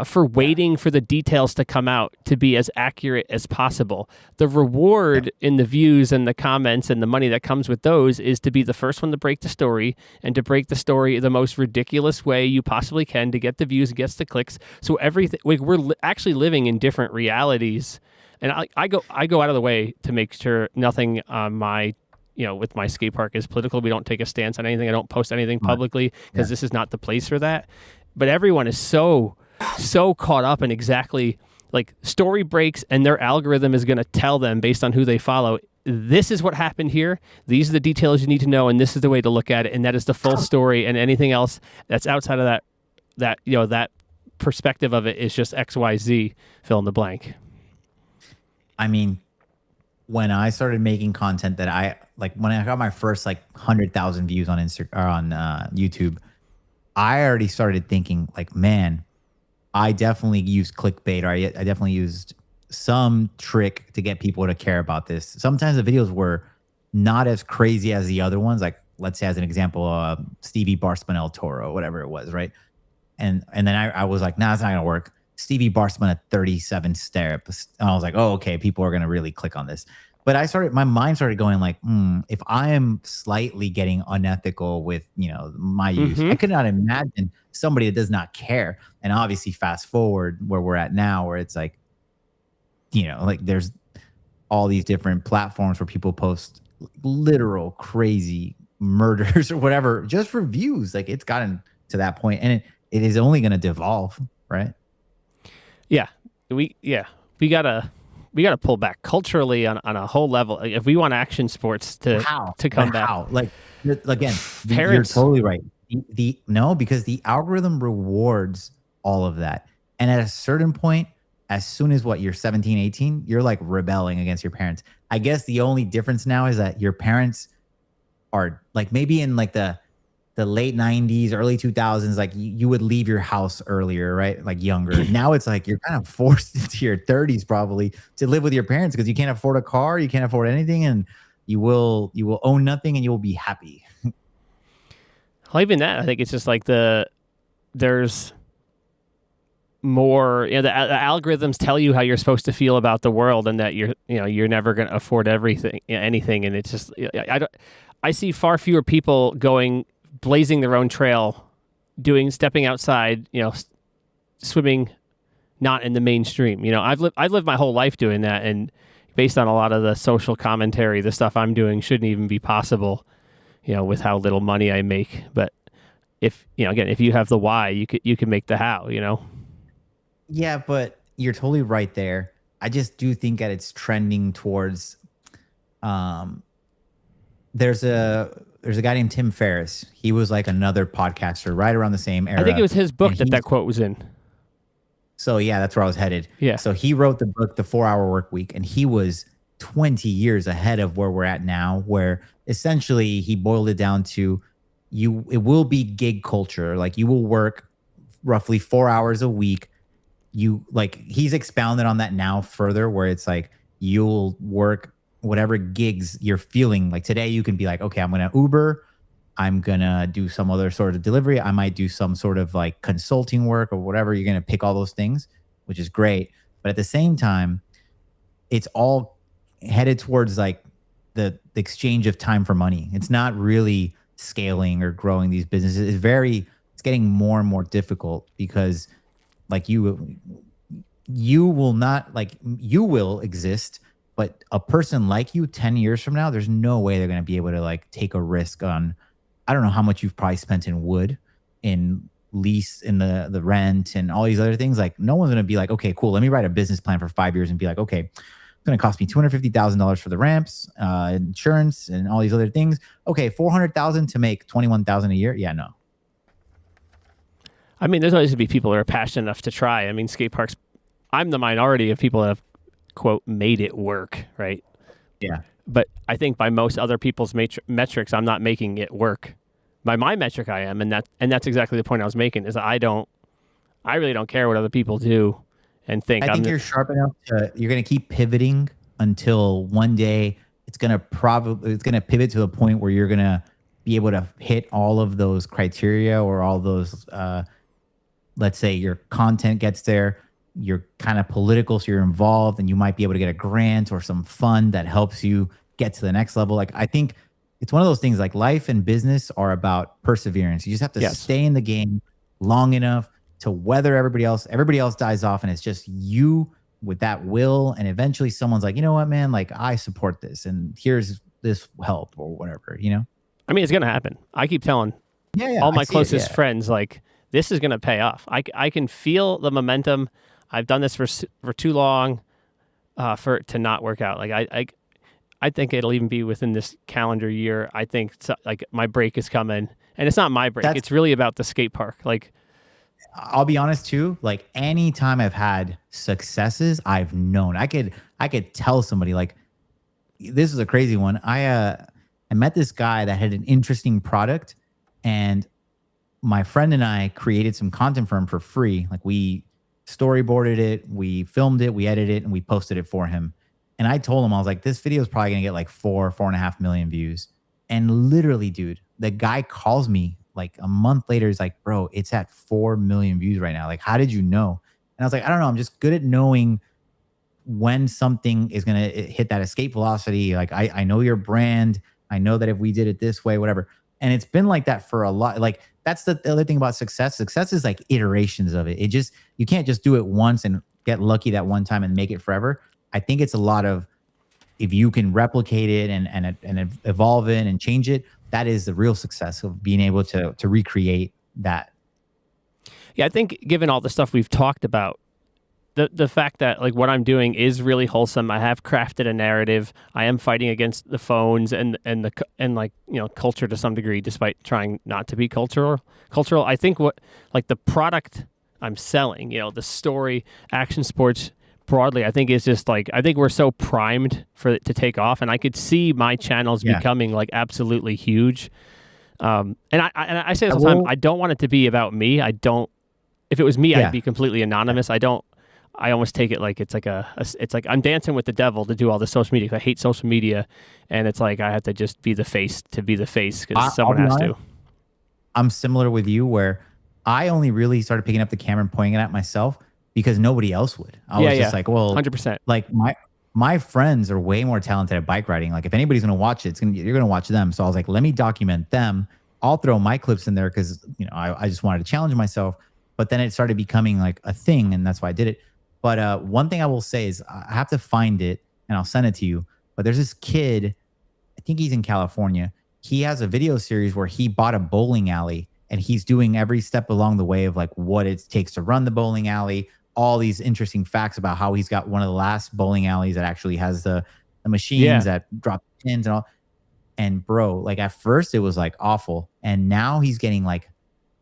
for waiting for the details to come out to be as accurate as possible. The reward in the views and the comments and the money that comes with those is to be the first one to break the story, and to break the story the most ridiculous way you possibly can to get the views, gets the clicks. So everything, like we're actually living in different realities. And I go out of the way to make sure nothing on my, with my skate park is political. We don't take a stance on anything. I don't post anything publicly because this is not the place for that. But everyone is so caught up in exactly like story breaks, and their algorithm is going to tell them based on who they follow, this is what happened here. These are the details you need to know, and this is the way to look at it. And that is the full story. And anything else that's outside of that perspective of it is just XYZ, fill in the blank. I mean, when I started making content that when I got my first 100,000 views on Instagram or on YouTube, I already started thinking like, man, I definitely used clickbait, or I definitely used some trick to get people to care about this. Sometimes the videos were not as crazy as the other ones. Like let's say as an example, Stevie Barspin El Toro, whatever it was, right? And then I was like, nah, it's not gonna work. Stevie Barspin at 37 steps. And I was like, oh, okay, people are gonna really click on this. But my mind started going like, if I am slightly getting unethical with, my use, I could not imagine somebody that does not care. And obviously fast forward where we're at now, where it's like, like there's all these different platforms where people post literal crazy murders or whatever, just for views. Like it's gotten to that point, and it is only going to devolve, right? Yeah. We gotta pull back culturally on a whole level. If we want action sports to come back. How? Like again, parents. You're totally right. No, because the algorithm rewards all of that. And at a certain point, as soon as you're 17, 18, you're like rebelling against your parents. I guess the only difference now is that your parents are like maybe in like the late 90s, early 2000s, like you would leave your house earlier, right? Like younger. Now it's like you're kind of forced into your 30s probably to live with your parents because you can't afford a car, you can't afford anything, and you will own nothing, and you will be happy. Well, even that, I think it's just like there's more, the algorithms tell you how you're supposed to feel about the world, and that you're never going to afford anything. And it's just, I see far fewer people blazing their own trail, stepping outside, swimming, not in the mainstream. I've lived my whole life doing that, and based on a lot of the social commentary, the stuff I'm doing shouldn't even be possible, with how little money I make. But if you have the why, you can make the how. Yeah, but you're totally right there. I just do think that it's trending towards. There's a guy named Tim Ferriss. He was like another podcaster right around the same era. I think it was his book that quote was in. So yeah, that's where I was headed. Yeah. So he wrote the book, The 4-Hour Work Week, and he was 20 years ahead of where we're at now, where essentially he boiled it down to it will be gig culture. Like you will work roughly 4 hours a week. He's expounded on that now further, where it's like you'll work whatever gigs you're feeling. Like today you can be like, okay, I'm going to Uber, I'm going to do some other sort of delivery, I might do some sort of like consulting work or whatever. You're going to pick all those things, which is great. But at the same time, it's all headed towards like the exchange of time for money. It's not really scaling or growing these businesses. It's getting more and more difficult because like you will exist, but a person like you 10 years from now, there's no way they're going to be able to like take a risk on, I don't know how much you've probably spent in wood in lease in the rent and all these other things, like no one's going to be like, okay, cool, let me write a business plan for 5 years and be like, okay, it's going to cost me $250,000 for the ramps, insurance, and all these other things. Okay, 400,000 to make 21,000 a year. Yeah, no. I mean, there's always going to be people that are passionate enough to try. I mean, skate parks, I'm the minority of people that have, quote, made it work, right? Yeah. But I think by most other people's metrics, I'm not making it work. By my metric, I am, and that's exactly the point I was making. Is I really don't care what other people do and think. I think you're sharp enough you're going to keep pivoting until one day it's going to pivot to a point where you're going to be able to hit all of those criteria, or all those, let's say your content gets there, you're kind of political, so you're involved, and you might be able to get a grant or some fund that helps you get to the next level. Like, I think it's one of those things, like life and business are about perseverance. You just have to stay in the game long enough to weather everybody else. Everybody else dies off, and it's just you with that will. And eventually someone's like, you know what, man, like I support this, and here's this help or whatever, you know? I mean, it's going to happen. I keep telling all my closest friends, like, this is going to pay off. I can feel the momentum. I've done this for too long for it to not work out. Like, I think it'll even be within this calendar year. I think like my break is coming, and it's not my break. It's really about the skate park. Like, I'll be honest too. Like, anytime I've had successes, I've known I could tell somebody, like, this is a crazy one. I met this guy that had an interesting product, and my friend and I created some content for him for free. Like, we storyboarded it, we filmed it, we edited it, and we posted it for him. And I told him, I was like, this video is probably going to get like 4.5 million views. And literally, dude, the guy calls me like a month later. He's like, bro, it's at 4 million views right now. Like, how did you know? And I was like, I don't know. I'm just good at knowing when something is going to hit that escape velocity. Like, I know your brand. I know that if we did it this way, whatever. And it's been like that for a lot. Like, that's the other thing about success. Success is like iterations of it. You can't just do it once and get lucky that one time and make it forever. I think it's a lot of, if you can replicate it and evolve it and change it, that is the real success of being able to recreate that. Yeah, I think given all the stuff we've talked about, the fact that like what I'm doing is really wholesome. I have crafted a narrative. I am fighting against the phones and like, you know, culture to some degree, despite trying not to be cultural. I think what, like, the product I'm selling, you know, the story, action sports broadly, I think is just like, I think we're so primed for it to take off, and I could see my channels becoming like absolutely huge. And I say this all the time, I don't want it to be about me. If it was me, I'd be completely anonymous. I almost take it like it's like it's like I'm dancing with the devil to do all the social media. I hate social media, and it's like I have to just be the face because someone has to. I'm similar with you, where I only really started picking up the camera and pointing it at myself because nobody else would. I was just like, well, 100%. Like, my friends are way more talented at bike riding. Like, if anybody's gonna watch it, you're gonna watch them. So I was like, let me document them. I'll throw my clips in there because, you know, I just wanted to challenge myself. But then it started becoming like a thing, and that's why I did it. But one thing I will say is, I have to find it and I'll send it to you. But there's this kid, I think he's in California. He has a video series where he bought a bowling alley, and he's doing every step along the way of like what it takes to run the bowling alley, all these interesting facts about how he's got one of the last bowling alleys that actually has the machines that drop pins and all. And bro, like, at first it was like awful. And now he's getting like,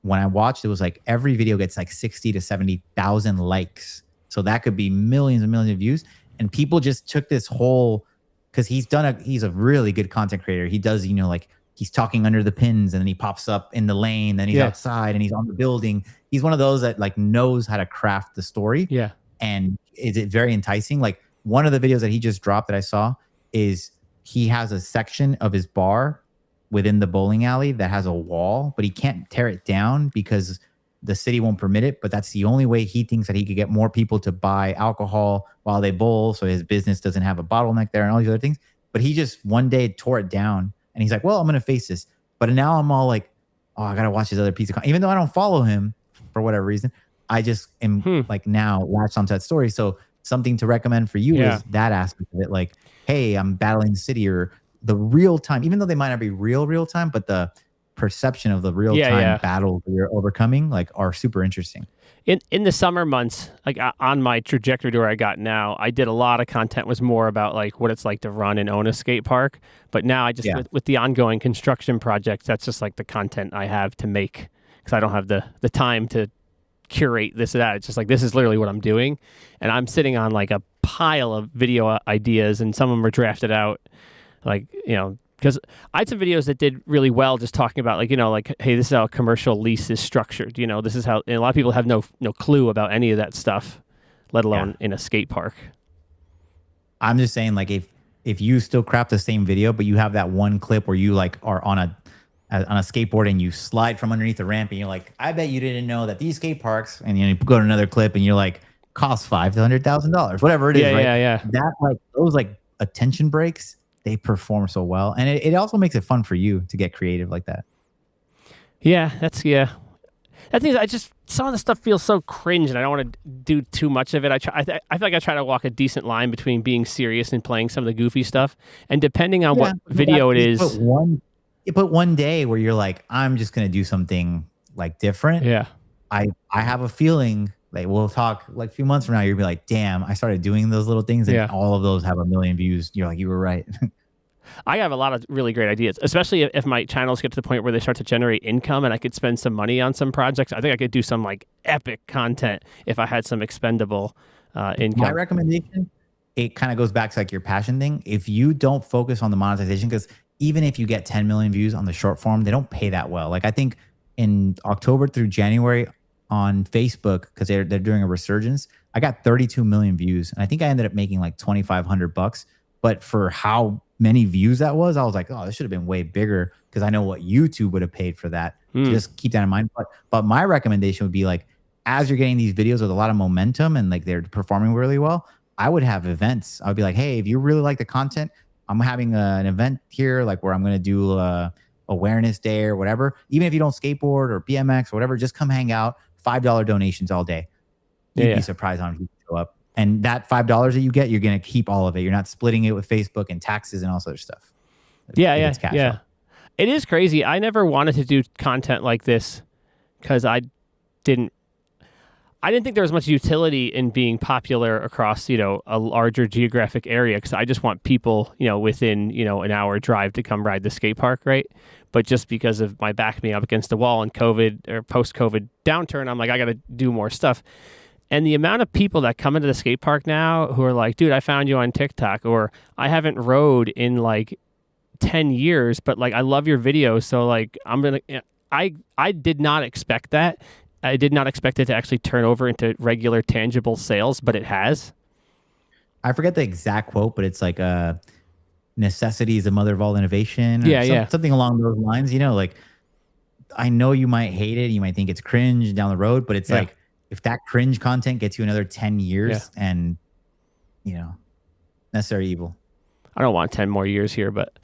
when I watched, it was like every video gets like 60 to 70,000 likes. So that could be millions and millions of views. And people just took this whole, because he's a really good content creator. He does, you know, like, he's talking under the pins, and then he pops up in the lane, then he's outside, and he's on the building. He's one of those that like knows how to craft the story. Yeah. And is it very enticing? Like, one of the videos that he just dropped that I saw is he has a section of his bar within the bowling alley that has a wall, but he can't tear it down because the city won't permit it. But that's the only way he thinks that he could get more people to buy alcohol while they bowl, so his business doesn't have a bottleneck there and all these other things. But he just one day tore it down, and he's like, well, I'm going to face this. But now I'm all like, oh, I got to watch this other piece of content. Even though I don't follow him for whatever reason, I just am like now latched onto that story. So something to recommend for you is that aspect of it. Like, hey, I'm battling the city, or the real time, even though they might not be real time, but perception of the real time battles that you're overcoming like are super interesting. In the summer months, like on my trajectory to where I got now, I did a lot of content was more about like what it's like to run and own a skate park. But now I just with the ongoing construction projects, that's just like the content I have to make because I don't have the time to curate this or that. It's just like this is literally what I'm doing, and I'm sitting on like a pile of video ideas, and some of them are drafted out, like because I had some videos that did really well just talking about like, like, hey, this is how a commercial lease is structured. This is how, and a lot of people have no clue about any of that stuff, let alone in a skate park. I'm just saying like if you still crap the same video, but you have that one clip where you like are on a skateboard and you slide from underneath the ramp and you're like, I bet you didn't know that these skate parks, and you go to another clip and you're like, cost $500,000, whatever it is. Yeah. That like those like attention breaks, they perform so well, and it also makes it fun for you to get creative like that. That thing is, I just some of the stuff feels so cringe, and I don't want to do too much of it. I feel like I try to walk a decent line between being serious and playing some of the goofy stuff, and depending on what video it is. You put one day where you're like, I'm just gonna do something like different. I have a feeling like we'll talk like a few months from now, you'll be like, damn, I started doing those little things and all of those have 1 million views. You're like, you were right. I have a lot of really great ideas, especially if my channels get to the point where they start to generate income and I could spend some money on some projects. I think I could do some like epic content if I had some expendable income. My recommendation, it kind of goes back to like your passion thing. If you don't focus on the monetization, because even if you get 10 million views on the short form, they don't pay that well. Like I think in October through January on Facebook, because they're doing a resurgence, I got 32 million views, and I think I ended up making like $2,500. But for how many views that was, I was like, oh, this should have been way bigger, because I know what YouTube would have paid for that. So just keep that in mind. But my recommendation would be like, as you're getting these videos with a lot of momentum and like they're performing really well, I would have events. I would be like, hey, if you really like the content, I'm having an event here, like where I'm going to do awareness day or whatever. Even if you don't skateboard or BMX or whatever, just come hang out. $5 donations all day. You'd be surprised how many people show up. And that $5 that you get, you're going to keep all of it. You're not splitting it with Facebook and taxes and all this other stuff. Yeah. It is crazy. I never wanted to do content like this because I didn't think there was much utility in being popular across, a larger geographic area, because I just want people, within, an hour drive to come ride the skate park, right? But just because of my back being up against the wall and COVID or post-COVID downturn, I'm like, I got to do more stuff. And the amount of people that come into the skate park now who are like, dude, I found you on TikTok, or I haven't rode in like 10 years, but like, I love your videos. So like, I did not expect that. I did not expect it to actually turn over into regular tangible sales, but it has. I forget the exact quote, but it's like necessity is the mother of all innovation. Or something along those lines. Like, I know you might hate it. You might think it's cringe down the road, but it's like, if that cringe content gets you another 10 years and, necessary evil. I don't want 10 more years here, but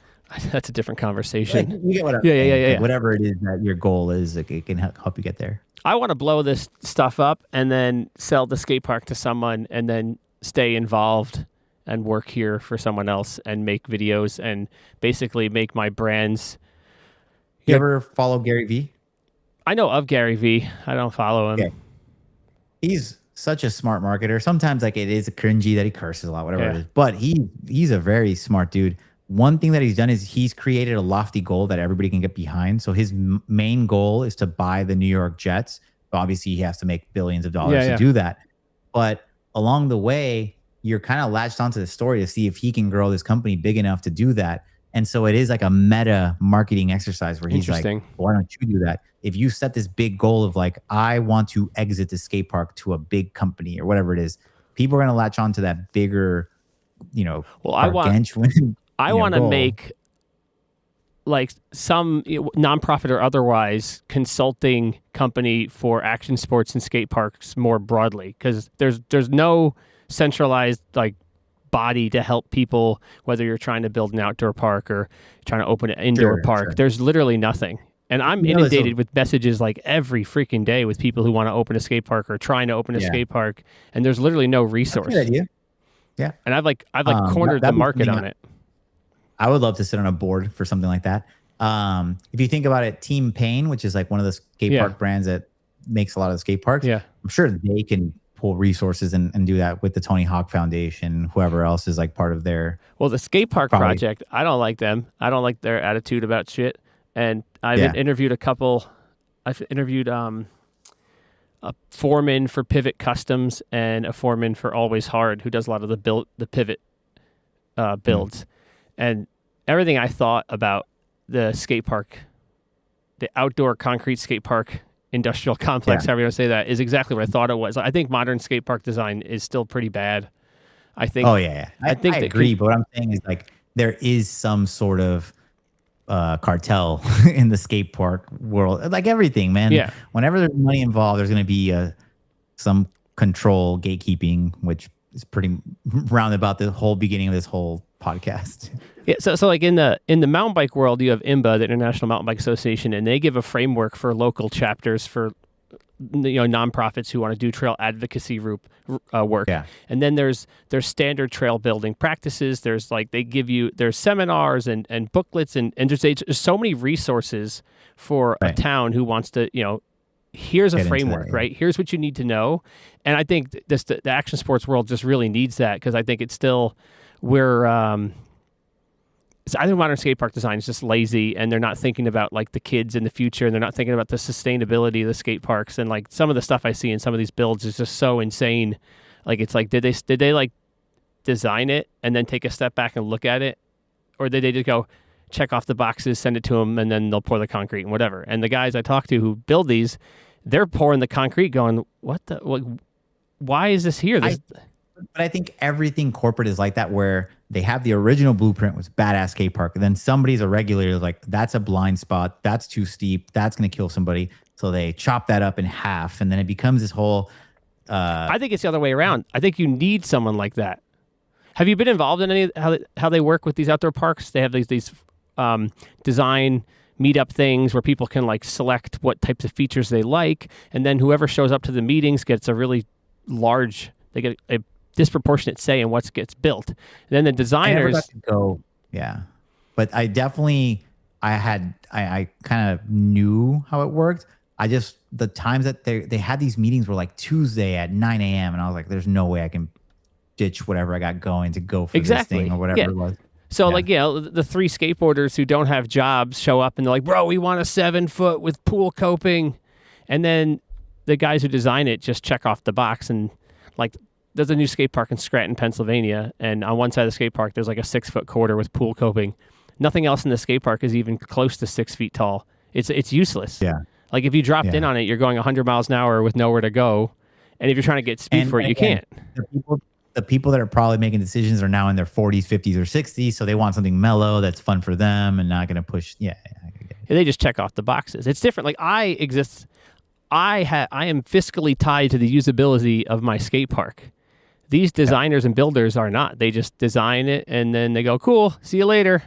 that's a different conversation. Like, you get what I'm saying. Like, whatever it is that your goal is, like, it can help you get there. I want to blow this stuff up and then sell the skate park to someone and then stay involved and work here for someone else and make videos and basically make my brands. You ever follow Gary Vee? I know of Gary Vee. I don't follow him. Okay. He's such a smart marketer. Sometimes like it is cringy that he curses a lot, whatever it is, but he's a very smart dude. One thing that he's done is he's created a lofty goal that everybody can get behind. So his main goal is to buy the New York Jets. But obviously, he has to make billions of dollars to do that. But along the way, you're kind of latched onto the story to see if he can grow this company big enough to do that. And so it is like a meta marketing exercise where he's like, well, why don't you do that? If you set this big goal of like, I want to exit the skate park to a big company or whatever it is, people are going to latch onto that bigger, I want to make like some nonprofit or otherwise consulting company for action sports and skate parks more broadly, because there's no centralized like body to help people, whether you're trying to build an outdoor park or trying to open an indoor park. There's literally nothing. And I'm inundated with messages like every freaking day with people who want to open a skate park or trying to open a skate park, and there's literally no resource. That's a good idea. Yeah. And I've cornered the market on it. I would love to sit on a board for something like that. If you think about it, Team Pain, which is like one of the skate park brands that makes a lot of the skate parks, I'm sure they can pull resources and do that with the Tony Hawk Foundation, whoever else is like part of their. Well, the skate park project, I don't like them. I don't like their attitude about shit. And I've interviewed a couple. I've interviewed a foreman for Pivot Customs and a foreman for Always Hard, who does a lot of the pivot builds. And everything I thought about the skate park, the outdoor concrete skate park industrial complex, however you want to say that, is exactly what I thought it was. I think modern skate park design is still pretty bad. I think. Oh yeah, I think I agree. But what I'm saying is like there is some sort of cartel in the skate park world, like everything, man. Yeah. Whenever there's money involved, there's going to be some control, gatekeeping, which is pretty roundabout the whole beginning of this whole podcast. Yeah, so like in the mountain bike world, you have IMBA, the International Mountain Bike Association, and they give a framework for local chapters for nonprofits who want to do trail advocacy work. Yeah. And then there's standard trail building practices. There's like there's seminars and booklets and there's so many resources for a town who wants to, here's a framework, right? Here's what you need to know. And I think the action sports world just really needs that, because I think it's still I think modern skate park design is just lazy, and they're not thinking about like the kids in the future, and they're not thinking about the sustainability of the skate parks. And like some of the stuff I see in some of these builds is just so insane. Like it's like, did they like design it and then take a step back and look at it, or did they just go check off the boxes, send it to them, and then they'll pour the concrete and whatever? And the guys I talk to who build these, they're pouring the concrete, going, why is this here? But I think everything corporate is like that, where they have the original blueprint was badass skate park. And then somebody's a regulator like, that's a blind spot. That's too steep. That's going to kill somebody. So they chop that up in half. And then it becomes this whole. I think it's the other way around. I think you need someone like that. Have you been involved in any how they work with these outdoor parks? They have these design meetup things where people can like select what types of features they like. And then whoever shows up to the meetings gets a really large, they get a disproportionate say in what gets built. And then the designers but I definitely I kind of knew how it worked. The times that they had these meetings were like Tuesday at 9 a.m. and I was like, there's no way I can ditch whatever I got going to go for this thing or whatever it was. So the three skateboarders who don't have jobs show up and they're like, bro, we want a 7-foot with pool coping. And then the guys who design it just check off the box. And like, there's a new skate park in Scranton, Pennsylvania, and on one side of the skate park, there's like a 6-foot quarter with pool coping. Nothing else in the skate park is even close to 6 feet tall. It's useless. Yeah. Like if you dropped in on it, you're going 100 miles an hour with nowhere to go, and if you're trying to get speed for it, you can't. The people that are probably making decisions are now in their 40s, 50s, or 60s, so they want something mellow that's fun for them and not going to push. Yeah. They just check off the boxes. It's different. Like I am fiscally tied to the usability of my skate park. These designers and builders are not. They just design it and then they go, cool, see you later.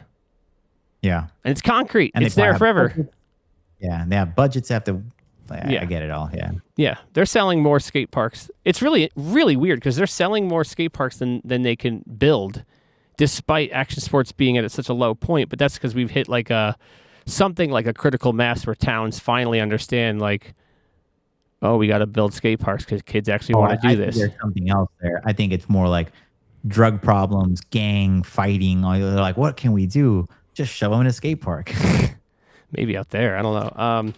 Yeah. And it's concrete. And it's there forever. Budgets. Yeah. And they have budgets I get it all. Yeah. Yeah. They're selling more skate parks. It's really, really weird because they're selling more skate parks than they can build, despite action sports being at such a low point. But that's because we've hit like something like a critical mass where towns finally understand like, oh, we got to build skate parks because kids actually want to do this. There's something else there. I think it's more like drug problems, gang fighting. They're like, what can we do? Just shove them in a skate park. Maybe out there. I don't know.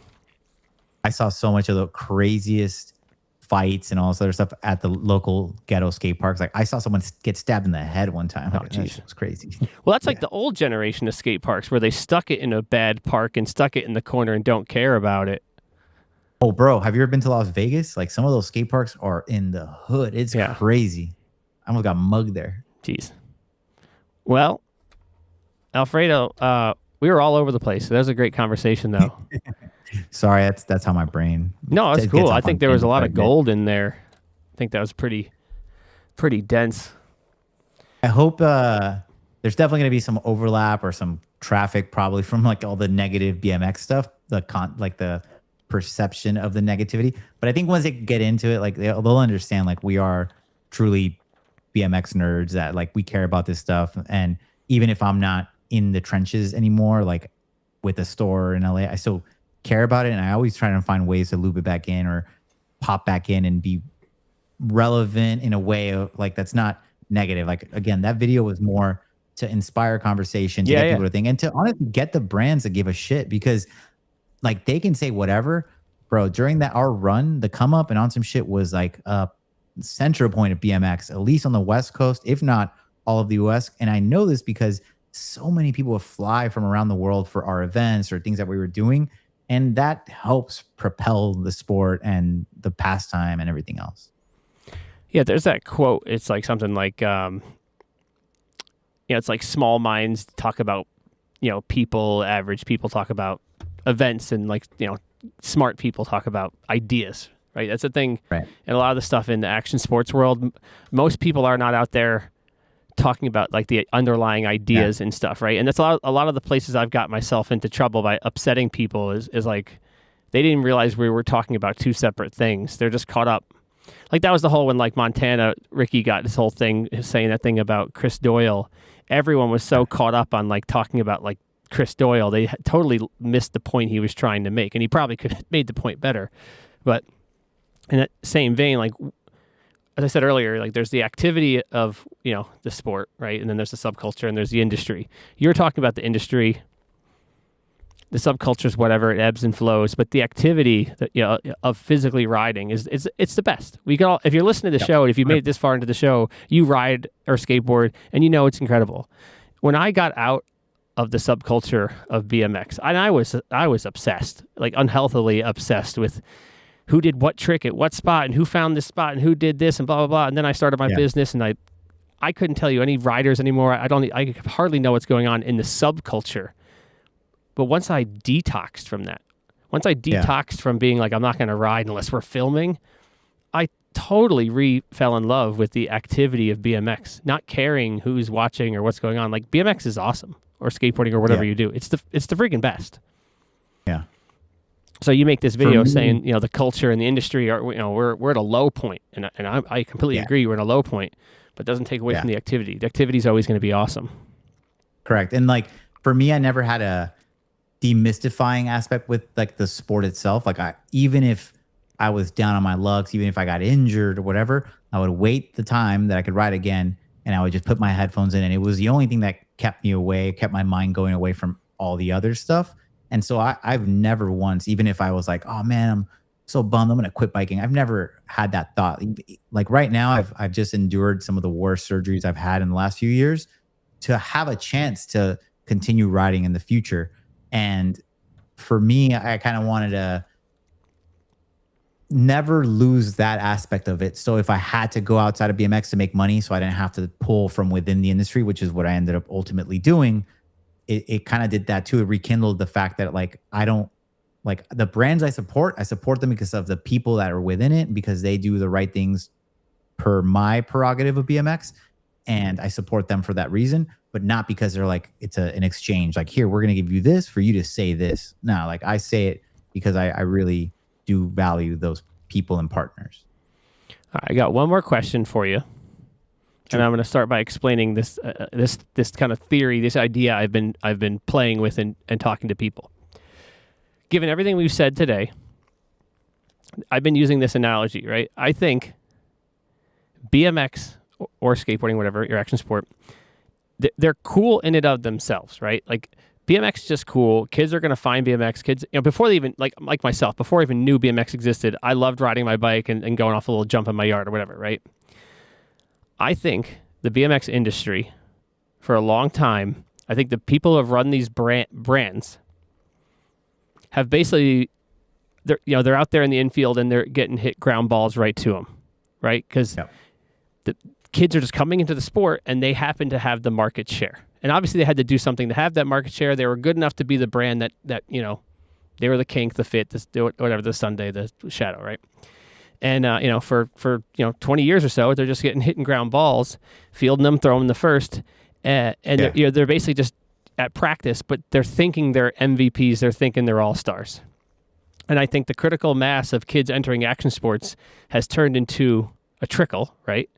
I saw so much of the craziest fights and all this other stuff at the local ghetto skate parks. Like I saw someone get stabbed in the head one time. Like, that was crazy. Well, that's like the old generation of skate parks where they stuck it in a bad park and stuck it in the corner and don't care about it. Oh, bro, have you ever been to Las Vegas? Like some of those skate parks are in the hood. It's crazy. I almost got mugged there. Jeez. Well, Alfredo, we were all over the place. So that was a great conversation, though. Sorry, that's how my brain. No, that's cool. I think there was a lot of gold in there. I think that was pretty dense. I hope there's definitely going to be some overlap or some traffic, probably from like all the negative BMX stuff, the perception of the negativity. But I think once they get into it, like they'll understand like we are truly BMX nerds, that like we care about this stuff. And even if I'm not in the trenches anymore, like with a store in LA. I still care about it, and I always try to find ways to loop it back in or pop back in and be relevant in a way of like that's not negative. Like again, that video was more to inspire conversation, to get people to think, and to honestly get the brands to give a shit because like they can say whatever, bro. During that our run, the come up and on some shit was like a central point of BMX, at least on the West Coast, if not all of the US. And I know this because so many people would fly from around the world for our events or things that we were doing. And that helps propel the sport and the pastime and everything else. Yeah, there's that quote. It's like something like, it's like small minds talk about, people, average people talk about events, and like, smart people talk about ideas, right? That's the thing. Right. And a lot of the stuff in the action sports world, most people are not out there talking about like the underlying ideas and stuff, right? And that's a lot of the places I've got myself into trouble by upsetting people is like they didn't realize we were talking about two separate things. They're just caught up. Like that was the whole when like Montana, Ricky got this whole thing saying that thing about Chris Doyle. Everyone was so caught up on like talking about like Chris Doyle, they totally missed the point he was trying to make, and he probably could have made the point better. But in that same vein, like as I said earlier, like there's the activity of, the sport, right? And then there's the subculture and there's the industry. You're talking about the industry, the subculture's whatever, it ebbs and flows, but the activity that, of physically riding it's the best. We can all, if you're listening to the show, and if you made it this far into the show, you ride or skateboard and it's incredible. When I got out of the subculture of BMX, and I was obsessed, like unhealthily obsessed with who did what trick at what spot and who found this spot and who did this and blah, blah, blah. And then I started my business and I couldn't tell you any riders anymore. I hardly know what's going on in the subculture. But once I detoxed from that, from being like, I'm not going to ride unless we're filming, I totally fell in love with the activity of BMX, not caring who's watching or what's going on. Like BMX is awesome, or skateboarding or whatever you do. It's the freaking best. Yeah. So you make this video saying, the culture and the industry are, we're at a low point, and I completely agree. We're at a low point, but it doesn't take away from the activity. The activity is always going to be awesome. Correct. And like for me, I never had a demystifying aspect with like the sport itself. Like even if I was down on my luck, even if I got injured or whatever, I would wait the time that I could ride again, and I would just put my headphones in, and it was the only thing that kept my mind going away from all the other stuff. And so I've never once, even if I was like, oh man, I'm so bummed, I'm going to quit biking, I've never had that thought. Like right now, I've just endured some of the worst surgeries I've had in the last few years to have a chance to continue riding in the future. And for me, I kind of wanted to never lose that aspect of it. So if I had to go outside of BMX to make money, so I didn't have to pull from within the industry, which is what I ended up ultimately doing, it kind of did that too. It rekindled the fact that like, I don't like the brands I support them because of the people that are within it, because they do the right things per my prerogative of BMX. And I support them for that reason, but not because they're like, it's an exchange. Like, here, we're going to give you this for you to say this. No, like I say it because I really do value those people and partners. I got one more question for you. And I'm going to start by explaining this this kind of theory, this idea I've been playing with and talking to people. Given everything we've said today, I've been using this analogy, right? I think BMX or skateboarding, whatever, your action sport, they're cool in and of themselves, right? Like BMX is just cool. Kids are going to find BMX. Kids, before they even, like myself, before I even knew BMX existed, I loved riding my bike and going off a little jump in my yard or whatever, right? I think the BMX industry, for a long time, I think the people who have run these brands have basically, they're out there in the infield and they're getting hit ground balls right to them, right? Because the kids are just coming into the sport and they happen to have the market share. And obviously they had to do something to have that market share. They were good enough to be the brand that they were the kink, the fit, whatever, the Sunday, the shadow, right? And, for 20 years or so, they're just getting hit and ground balls, fielding them, throwing them the first. They're basically just at practice, but they're thinking they're MVPs. They're thinking they're all-stars. And I think the critical mass of kids entering action sports has turned into a trickle, right?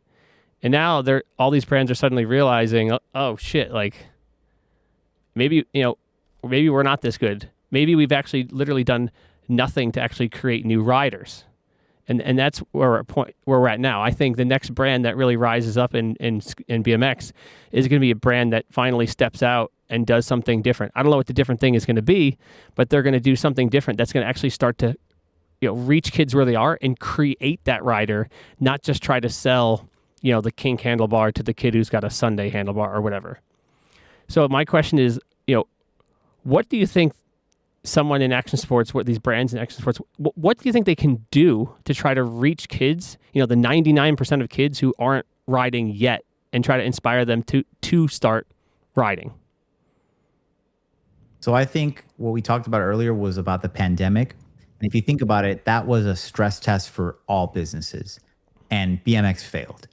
And now all these brands are suddenly realizing, oh shit, like maybe, maybe we're not this good. Maybe we've actually literally done nothing to actually create new riders. And that's where we're at now. I think the next brand that really rises up in BMX is going to be a brand that finally steps out and does something different. I don't know what the different thing is going to be, but they're going to do something different that's going to actually start to reach kids where they are and create that rider, not just try to sell the kink handlebar to the kid who's got a Sunday handlebar or whatever. So my question is, what do you think someone in action sports, what these brands in action sports, what do you think they can do to try to reach kids, the 99% of kids who aren't riding yet, and try to inspire them to start riding? So I think what we talked about earlier was about the pandemic. And if you think about it, that was a stress test for all businesses, and BMX failed.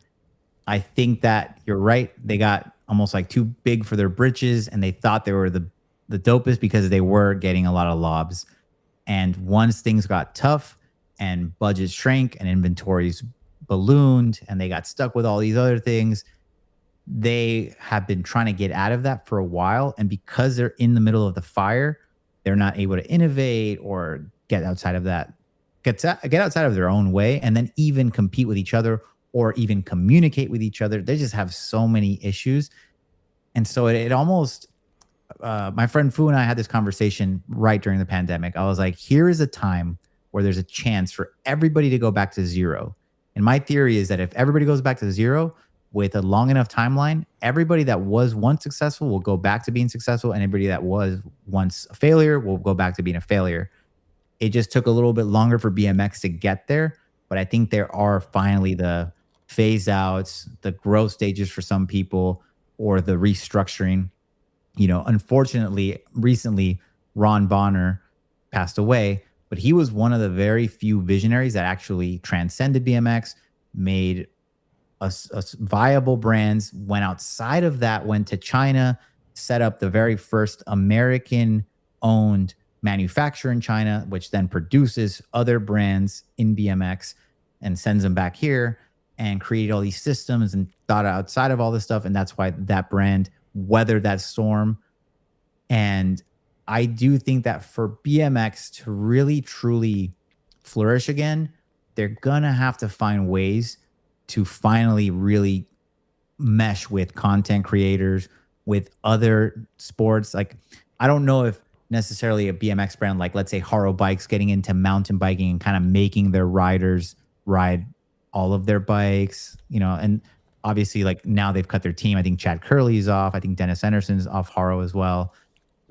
I think that you're right. They got almost like too big for their britches, and they thought they were the dopest because they were getting a lot of lobs. And once things got tough and budgets shrank and inventories ballooned and they got stuck with all these other things, they have been trying to get out of that for a while. And because they're in the middle of the fire, they're not able to innovate or get outside of that, get outside of their own way, and then even compete with each other or even communicate with each other. They just have so many issues. And so it almost, my friend Fu and I had this conversation right during the pandemic. I was like, here is a time where there's a chance for everybody to go back to zero. And my theory is that if everybody goes back to zero with a long enough timeline, everybody that was once successful will go back to being successful, and everybody that was once a failure will go back to being a failure. It just took a little bit longer for BMX to get there, but I think there are finally the phase outs, the growth stages for some people, or the restructuring. Unfortunately, recently, Ron Bonner passed away, but he was one of the very few visionaries that actually transcended BMX, made a viable brands, went outside of that, went to China, set up the very first American-owned manufacturer in China, which then produces other brands in BMX and sends them back here, and created all these systems and thought outside of all this stuff. And that's why that brand weathered that storm. And I do think that for BMX to really, truly flourish again, they're going to have to find ways to finally really mesh with content creators, with other sports. Like, I don't know if necessarily a BMX brand, like let's say Haro Bikes, getting into mountain biking and kind of making their riders ride all of their bikes, and obviously like now they've cut their team. I think Chad Curley's off. I think Dennis Anderson's off Haro as well.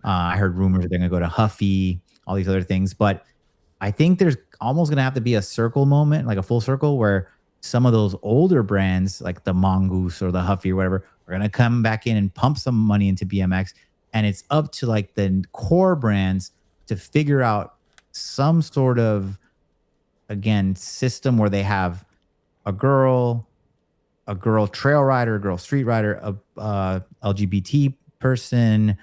I heard rumors that they're going to go to Huffy, all these other things. But I think there's almost going to have to be a circle moment, like a full circle, where some of those older brands like the Mancuso or the Huffy or whatever are going to come back in and pump some money into BMX. And it's up to like the core brands to figure out some sort of, again, system where they have a girl trail rider, a girl street rider, a LGBT person,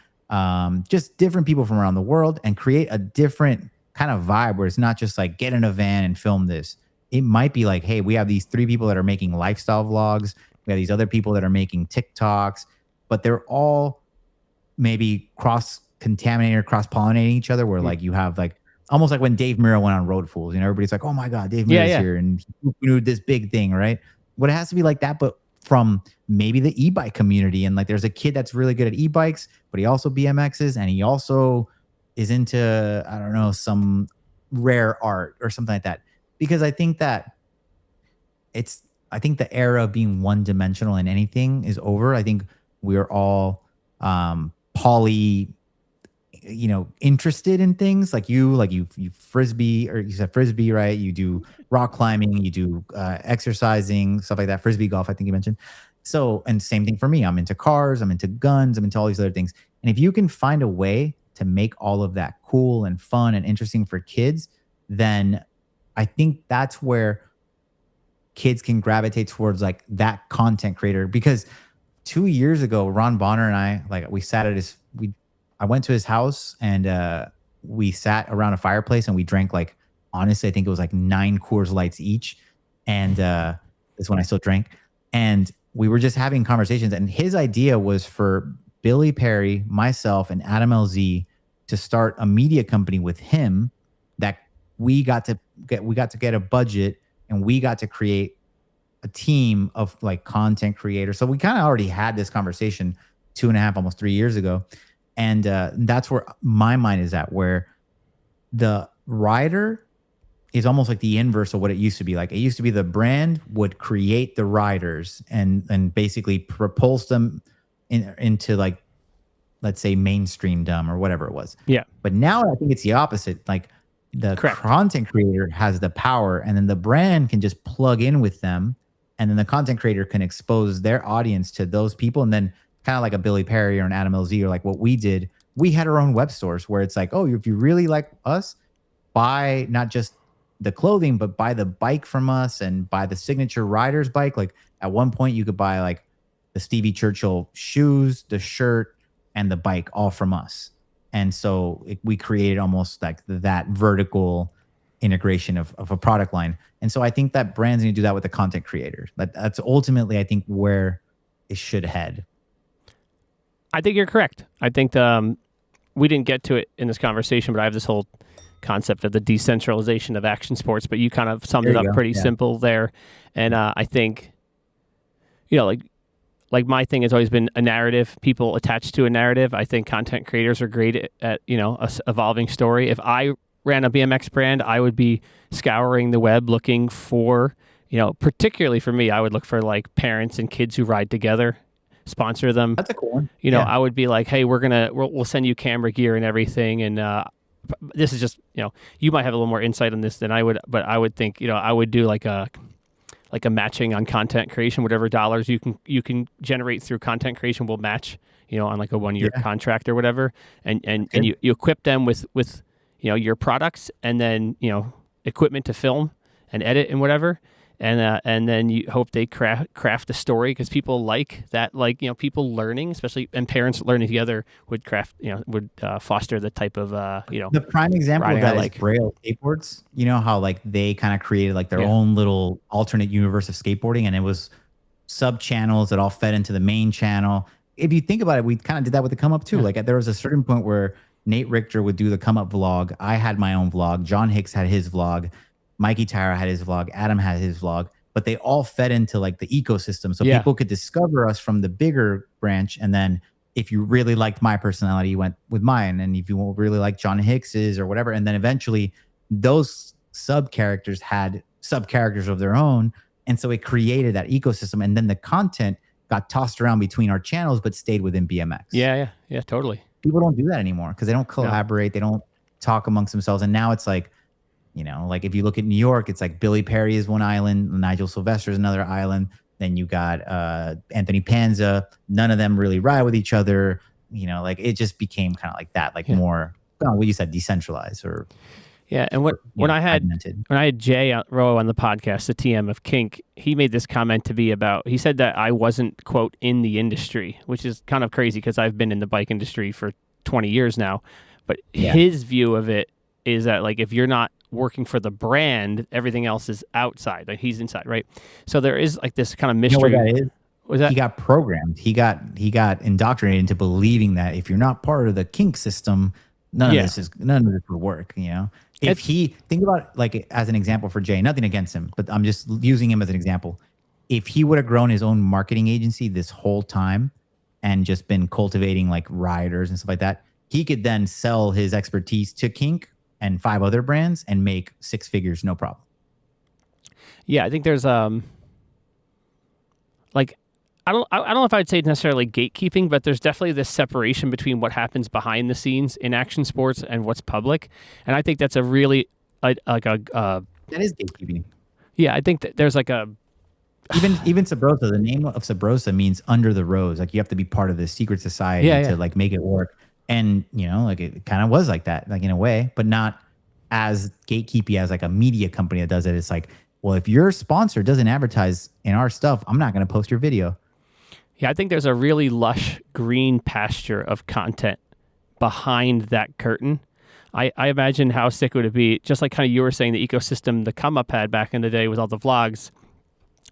just different people from around the world, and create a different kind of vibe where it's not just like get in a van and film this. It might be like, hey, we have these 3 people that are making lifestyle vlogs. We have these other people that are making TikToks, but they're all maybe cross-contaminating or cross-pollinating each other, where like you have like almost like when Dave Mirra went on Road Fools, everybody's like, oh my God, Dave Mirra's here and he knew this big thing, right? But it has to be like that, but from maybe the e-bike community. And like there's a kid that's really good at e-bikes, but he also BMXs, and he also is into, I don't know, some rare art or something like that. Because I think that I think the era of being one-dimensional in anything is over. I think we're all interested in things like you frisbee, or you said frisbee, right? You do rock climbing, you do exercising, stuff like that. Frisbee golf, I think you mentioned. So, and same thing for me. I'm into cars, I'm into guns, I'm into all these other things. And if you can find a way to make all of that cool and fun and interesting for kids, then I think that's where kids can gravitate towards like that content creator. Because 2 years ago, Ron Bonner and I, like, we sat at I went to his house, and we sat around a fireplace and we drank, like, honestly, I think it was like 9 Coors Lights each. And this one I still drank. And we were just having conversations. And his idea was for Billy Perry, myself, and Adam LZ to start a media company with him that we got to get a budget, and we got to create a team of like content creators. So we kind of already had this conversation 2.5, almost 3 years ago. And that's where my mind is at, where the rider is almost like the inverse of what it used to be. Like, it used to be the brand would create the riders and basically propulse them into like, let's say, mainstream-dom or whatever it was. Yeah. But now I think it's the opposite. Like, the content creator has the power, and then the brand can just plug in with them, and then the content creator can expose their audience to those people. And then kind of like a Billy Perry or an Adam LZ, or like what we did, we had our own web stores where it's like, oh, if you really like us, buy not just the clothing, but buy the bike from us and buy the signature rider's bike. Like, at one point you could buy like the Stevie Churchill shoes, the shirt, and the bike all from us. And so we created almost like that vertical integration of a product line. And so I think that brands need to do that with the content creators. That's ultimately, I think, where it should head. I think you're correct. I think we didn't get to it in this conversation, but I have this whole concept of the decentralization of action sports, but you kind of summed it up pretty simple there. And I think, like my thing has always been a narrative, people attached to a narrative. I think content creators are great at a evolving story. If I ran a BMX brand, I would be scouring the web looking for, particularly for me, I would look for like parents and kids who ride together, sponsor them. That's a cool one. I would be like, hey, we'll send you camera gear and everything. And this is just, you might have a little more insight on this than I would, but I would think, I would do like a matching on content creation. Whatever dollars you can generate through content creation will match, on like a 1-year contract or whatever. And you equip them with your products, and then, equipment to film and edit and whatever. And then you hope they craft a story, because people like that, people learning, especially, and parents learning together would foster the type of, The prime example of that is Braille skateboards. You know how like they kind of created like their own little alternate universe of skateboarding, and it was sub channels that all fed into the main channel. If you think about it, we kind of did that with the Come Up too. Like, there was a certain point where Nate Richter would do the Come Up vlog. I had my own vlog. John Hicks had his vlog. Mikey Tyra had his vlog. Adam had his vlog. But they all fed into like the ecosystem. So people could discover us from the bigger branch. And then if you really liked my personality, you went with mine. And if you really like John Hicks's or whatever. And then eventually those sub characters had sub characters of their own. And so it created that ecosystem. And then the content got tossed around between our channels, but stayed within BMX. Yeah, totally. People don't do that anymore because they don't collaborate. They don't talk amongst themselves. And now it's like, like if you look at New York, it's like Billy Perry is one island, Nigel Sylvester is another island. Then you got Anthony Panza. None of them really ride with each other. Like it just became kind of like that, like more, what you said, decentralized or. Yeah, and when I had Jay Rowe on the podcast, the TM of Kink, he made this comment to me about, he said that I wasn't, quote, in the industry, which is kind of crazy because I've been in the bike industry for 20 years now. But his view of it is that, like, if you're not working for the brand, everything else is outside. Like, he's inside, right? So there is like this kind of mystery. You know what that is? Was that? He got programmed. He got indoctrinated into believing that if you're not part of the Kink system, none of this would work. If he think about it, like as an example for Jay, nothing against him, but I'm just using him as an example. If he would have grown his own marketing agency this whole time and just been cultivating like riders and stuff like that, he could then sell his expertise to Kink and 5 other brands and make 6 figures, no problem. Yeah, I think there's like, I don't know if I'd say necessarily gatekeeping, but there's definitely this separation between what happens behind the scenes in action sports and what's public, and I think that's a really that is gatekeeping. Yeah, I think that there's like a even Sabrosa. The name of Sabrosa means under the rose. Like you have to be part of this secret society to like make it work. And like it kind of was like that, like in a way, but not as gatekeepy as like a media company that does it. It's like, well, if your sponsor doesn't advertise in our stuff, I'm not going to post your video. Yeah, I think there's a really lush green pasture of content behind that curtain. I imagine how sick would it be, just like kind of you were saying, the ecosystem the Come Up had back in the day with all the vlogs.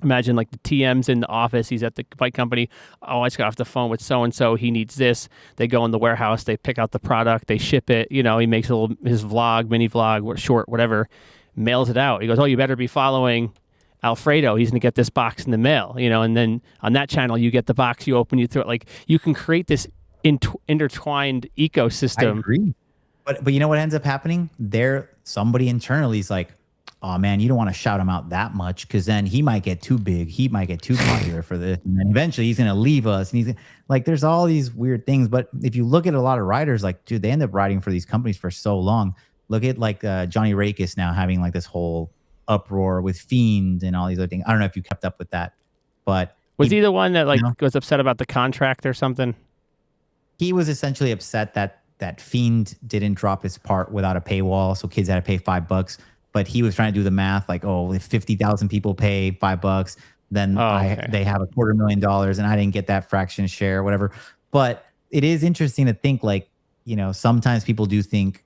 Imagine like the TM's in the office. He's at the bike company. Oh, I just got off the phone with so and so. He needs this. They go in the warehouse. They pick out the product. They ship it. You know, he makes his vlog, mini vlog, short, whatever. Mails it out. He goes, "Oh, you better be following Alfredo. He's gonna get this box in the mail." You know, and then on that channel, you get the box. You open, you throw it. Like you can create this intertwined ecosystem. I agree. But you know what ends up happening? Somebody internally is like, oh man, you don't want to shout him out that much because then he might get too big. He might get too popular for this. And then eventually he's going to leave us. And like, there's all these weird things. But if you look at a lot of riders, like, dude, they end up riding for these companies for so long. Look at like Johnny Rakis now having like this whole uproar with Fiend and all these other things. I don't know if you kept up with that, but was he the one that like was upset about the contract or something? He was essentially upset that Fiend didn't drop his part without a paywall. So kids had to pay $5. But he was trying to do the math like, oh, if 50,000 people pay $5, then they have $250,000 and I didn't get that fraction share, whatever. But it is interesting to think like, you know, sometimes people do think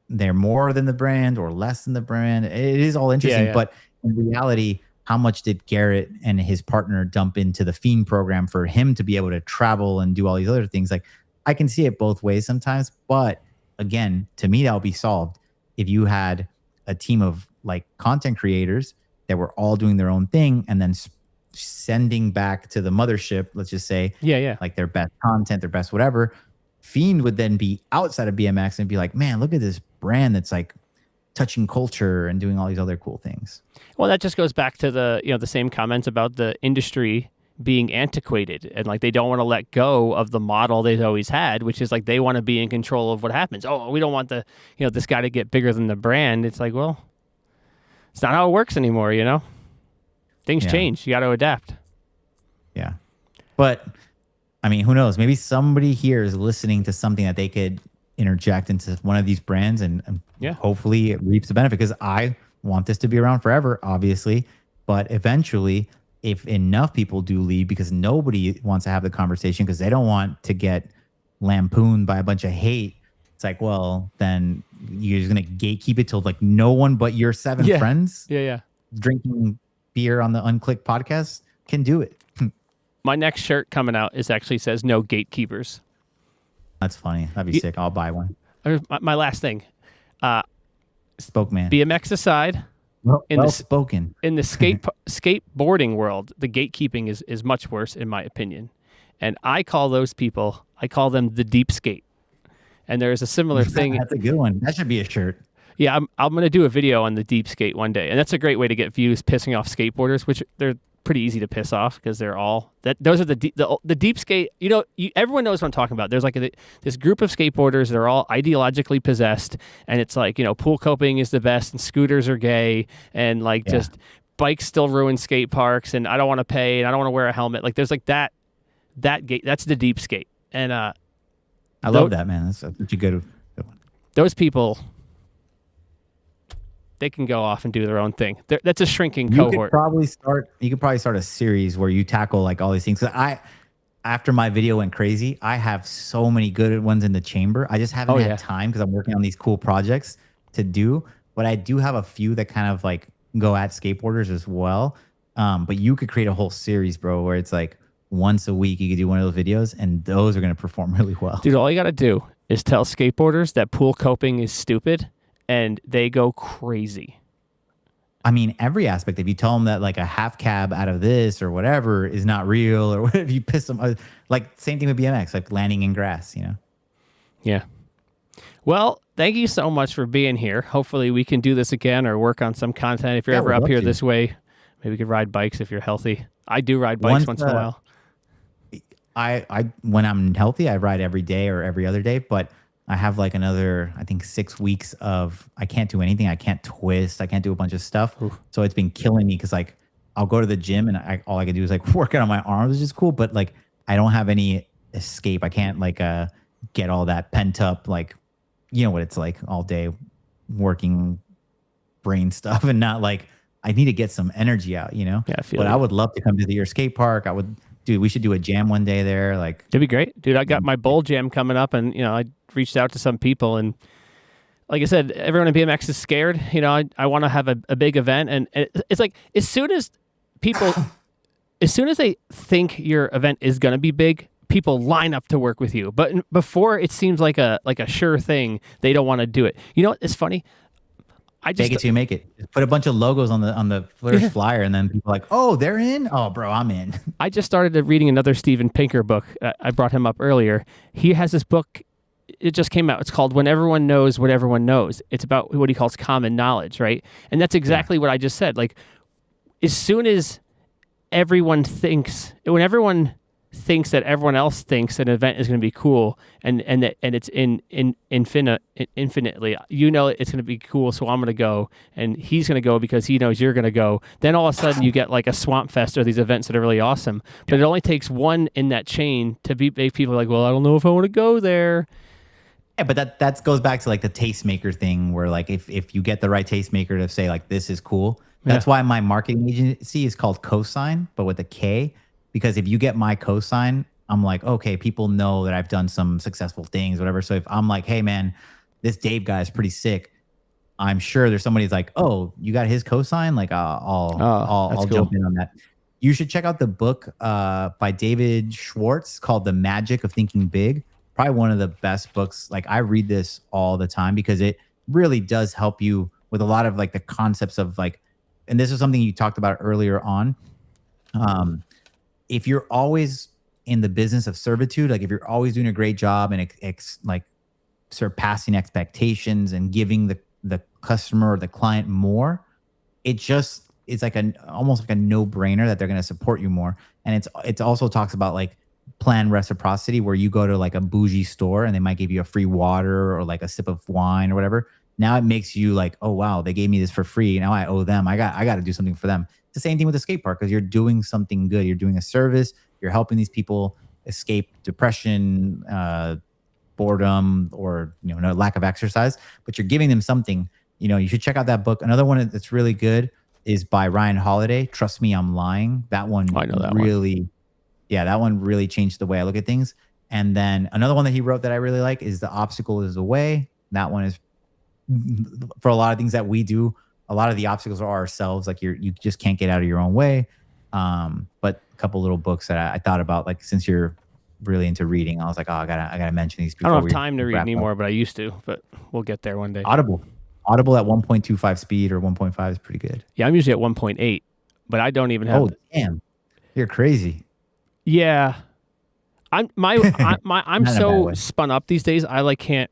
they're more than the brand or less than the brand. It is all interesting. Yeah. But in reality, how much did Garrett and his partner dump into the Fiend program for him to be able to travel and do all these other things? Like I can see it both ways sometimes. But again, to me, that would be solved if you had a team of like content creators that were all doing their own thing and then sending back to the mothership, let's just say, like their best content, their best whatever. Fiend would then be outside of BMX and be like, man, look at this brand that's like touching culture and doing all these other cool things. Well, that just goes back to the, you know, the same comments about the industry being antiquated and like they don't want to let go of the model they've always had, which is like they want to be in control of what happens. Oh, we don't want this guy to get bigger than the brand. It's like, well, it's not how it works anymore, you know? Things change. You got to adapt. Yeah. But I mean, who knows? Maybe somebody here is listening to something that they could interject into one of these brands and hopefully it reaps the benefit, because I want this to be around forever, obviously, but eventually if enough people do leave because nobody wants to have the conversation because they don't want to get lampooned by a bunch of hate, it's like, well, then you're just going to gatekeep it till like no one but your 7 friends drinking beer on the Unclick podcast can do it. My next shirt coming out actually says no gatekeepers. That's funny. That'd be sick. I'll buy one. My last thing. Spoke man. BMX aside. Spoken. In the skateboarding world, the gatekeeping is much worse, in my opinion. And I call them the deep skate. And there's a similar thing. That's a good one. That should be a shirt. Yeah, I'm going to do a video on the deep skate one day. And that's a great way to get views pissing off skateboarders, which they're pretty easy to piss off because they're all those are the deep skate. You know, everyone knows what I'm talking about. There's like this group of skateboarders. They're all ideologically possessed, and it's like, you know, pool coping is the best, and scooters are gay, and like just bikes still ruin skate parks, and I don't want to pay, and I don't want to wear a helmet. Like there's like that gate. That's the deep skate, and I love that, man. That's such a good one. Those people, they can go off and do their own thing. That's a shrinking cohort. You could probably start a series where you tackle like all these things. After my video went crazy, I have so many good ones in the chamber. I just haven't had time because I'm working on these cool projects to do. But I do have a few that kind of like go at skateboarders as well. But you could create a whole series, bro, where it's like once a week you could do one of those videos, and those are going to perform really well. Dude, all you got to do is tell skateboarders that pool coping is stupid, and they go crazy. I mean, every aspect. If you tell them that like a half cab out of this or whatever is not real, or whatever, you piss them. Like same thing with BMX, like landing in grass, you know? Yeah. Well, thank you so much for being here. Hopefully we can do this again or work on some content. If you're ever up here this way, maybe we could ride bikes if you're healthy. I do ride bikes once in a while. I when I'm healthy, I ride every day or every other day, but I have like another, I think 6 weeks of, I can't do anything. I can't twist. I can't do a bunch of stuff. Oof. So it's been killing me because like I'll go to the gym and all I can do is like work out on my arms, which is cool. But like I don't have any escape. I can't like get all that pent up, like, you know what it's like all day working brain stuff, and not like, I need to get some energy out, you know? Yeah, I would love to come to your skate park. Dude, we should do a jam one day there. Like, it'd be great, dude. I got my bowl jam coming up, and you know, I reached out to some people, and like I said, everyone in BMX is scared. You know, I want to have a big event, and it's like as soon as people, as soon as they think your event is going to be big, people line up to work with you. But before it seems like a sure thing, they don't want to do it. You know what? It's funny. Take it till you make it. Just put a bunch of logos on the first flyer, and then people are like, oh, they're in? Oh, bro, I'm in. I just started reading another Steven Pinker book. I brought him up earlier. He has this book. It just came out. It's called When Everyone Knows What Everyone Knows. It's about what he calls common knowledge, right? And that's exactly what I just said. Like, as soon as when everyone thinks that everyone else thinks an event is going to be cool, and it's infinitely, you know, it's going to be cool, so I'm going to go, and he's going to go because he knows you're going to go. Then all of a sudden you get like a Swamp Fest or these events that are really awesome. But it only takes one in that chain to make people like, well, I don't know if I want to go there. Yeah, but that goes back to like the tastemaker thing, where like if you get the right tastemaker to say like this is cool, that's why my marketing agency is called Cosign, but with a K. Because if you get my cosign, I'm like, okay, people know that I've done some successful things, whatever. So if I'm like, hey man, this Dave guy is pretty sick, I'm sure there's somebody's like, oh, you got his cosign? Like, I'll jump in on that. You should check out the book by David Schwartz called The Magic of Thinking Big. Probably one of the best books. Like, I read this all the time because it really does help you with a lot of like the concepts of like, and this is something you talked about earlier on. If you're always in the business of servitude, like if you're always doing a great job and like surpassing expectations and giving the customer or the client more, it's like almost like a no-brainer that they're going to support you more. And it also talks about like planned reciprocity, where you go to like a bougie store and they might give you a free water or like a sip of wine or whatever. Now it makes you like, oh wow, they gave me this for free. Now I owe them. I got to do something for them. It's the same thing with the skate park, because you're doing something good. You're doing a service. You're helping these people escape depression, boredom, or lack of exercise. But you're giving them something. You should check out that book. Another one that's really good is by Ryan Holiday. Trust Me, I'm Lying. That one I know that really, one. Yeah, that one really changed the way I look at things. And then another one that he wrote that I really like is The Obstacle Is the Way. That one is for a lot of things that we do. A lot of the obstacles are ourselves. Like you just can't get out of your own way. But a couple little books that I thought about, like since you're really into reading, I was like, oh, I gotta mention these. I don't have time to read anymore, but I used to. But we'll get there one day. Audible at 1.25 speed or 1.5 is pretty good. Yeah, I'm usually at 1.8, but I don't even have. Oh damn, you're crazy. Yeah, I'm so spun up these days. I can't.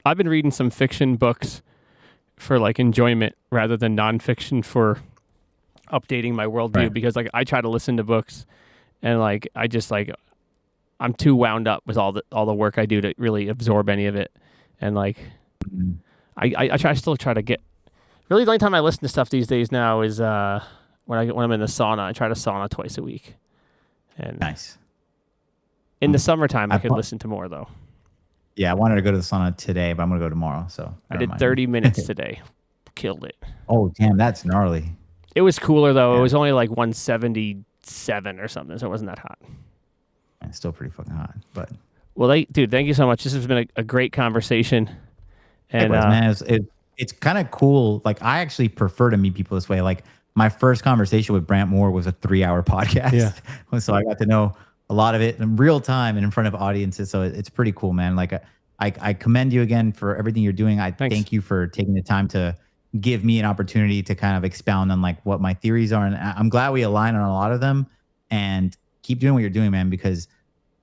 I've been reading some fiction books for like enjoyment rather than nonfiction for updating my worldview, because like I try to listen to books and like I just like I'm too wound up with all the work I do to really absorb any of it. And like I still try to get really the only time I listen to stuff these days now is when I'm in the sauna. I try to sauna twice a week. And nice. In the summertime I could listen to more though. Yeah, I wanted to go to the sauna today, but I'm going to go tomorrow. So I did 30 minutes today. Killed it. Oh, damn, that's gnarly. It was cooler, though. Yeah. It was only like 177 or something, so it wasn't that hot. It's still pretty fucking hot. But well, dude, thank you so much. This has been a great conversation. And man, it's kind of cool. Like, I actually prefer to meet people this way. Like, my first conversation with Brant Moore was a 3-hour podcast. Yeah. So I got to know a lot of it in real time and in front of audiences. So it's pretty cool, man. Like I commend you again for everything you're doing. Thanks. Thank you for taking the time to give me an opportunity to kind of expound on like what my theories are. And I'm glad we align on a lot of them, and keep doing what you're doing, man, because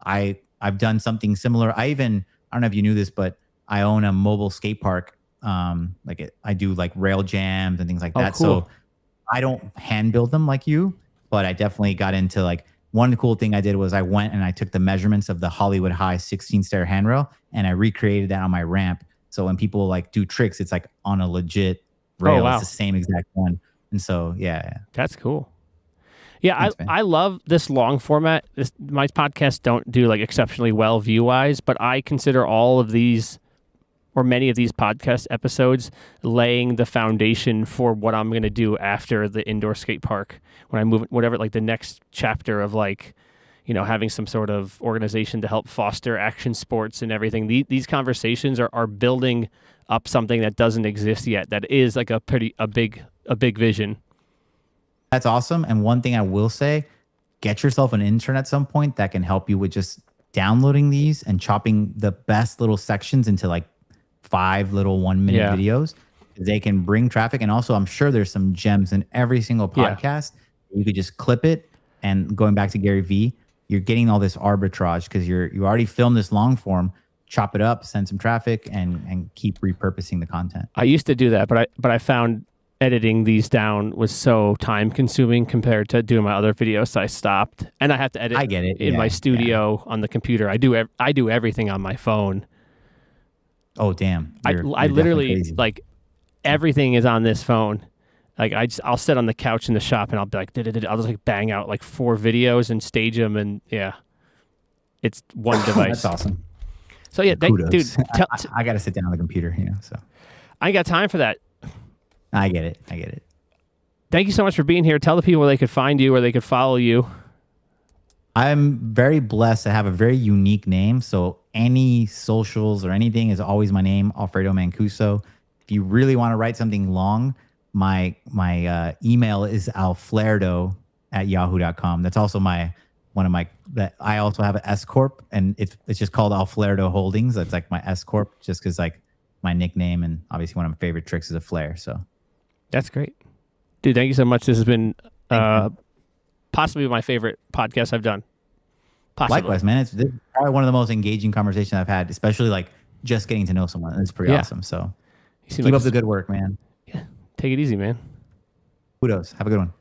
I've done something similar. I don't know if you knew this, but I own a mobile skate park. I do like rail jams and things like that. Cool. So I don't hand build them like you, but I definitely got into like, one cool thing I did was I went and I took the measurements of the Hollywood High 16-stair handrail and I recreated that on my ramp. So when people like do tricks, it's like on a legit rail. Oh, wow. It's the same exact one. And so, yeah. That's cool. Yeah, thanks, I love this long format. My podcasts don't do like exceptionally well view-wise, but I consider all of these or many of these podcast episodes laying the foundation for what I'm going to do after the indoor skate park when I move, whatever, like the next chapter of like, having some sort of organization to help foster action sports and everything. These conversations are building up something that doesn't exist yet. That is like a big vision. That's awesome. And one thing I will say, get yourself an intern at some point that can help you with just downloading these and chopping the best little sections into like 5 little 1-minute videos. They can bring traffic. And also, I'm sure there's some gems in every single podcast. You could just clip it. And going back to Gary Vee, you're getting all this arbitrage because you already filmed this long form. Chop it up, send some traffic, and keep repurposing the content. I used to do that, but I found editing these down was so time consuming compared to doing my other videos, so I stopped. And I have to edit in my studio on the computer. I do everything on my phone. Oh damn. I literally like everything is on this phone. Like I'll sit on the couch in the shop and I'll be like I'll just like bang out like 4 videos and stage them, and it's one device. That's awesome. So yeah, dude, I got to sit down on the computer, so I ain't got time for that. I get it. Thank you so much for being here. Tell the people where they could find you, where they could follow you. I'm very blessed to have a very unique name. So any socials or anything is always my name, Alfredo Mancuso. If you really want to write something long, my email is alfredo@yahoo.com. That's also I also have an S Corp, and it's just called Alfredo Holdings. That's like my S Corp, just because like my nickname, and obviously one of my favorite tricks is a flare. So that's great, dude. Thank you so much. This has been possibly my favorite podcast I've done. Possibly. Likewise, man. It's probably one of the most engaging conversations I've had, especially like just getting to know someone. It's pretty awesome. So keep up the good work, man. Yeah, take it easy, man. Kudos. Have a good one.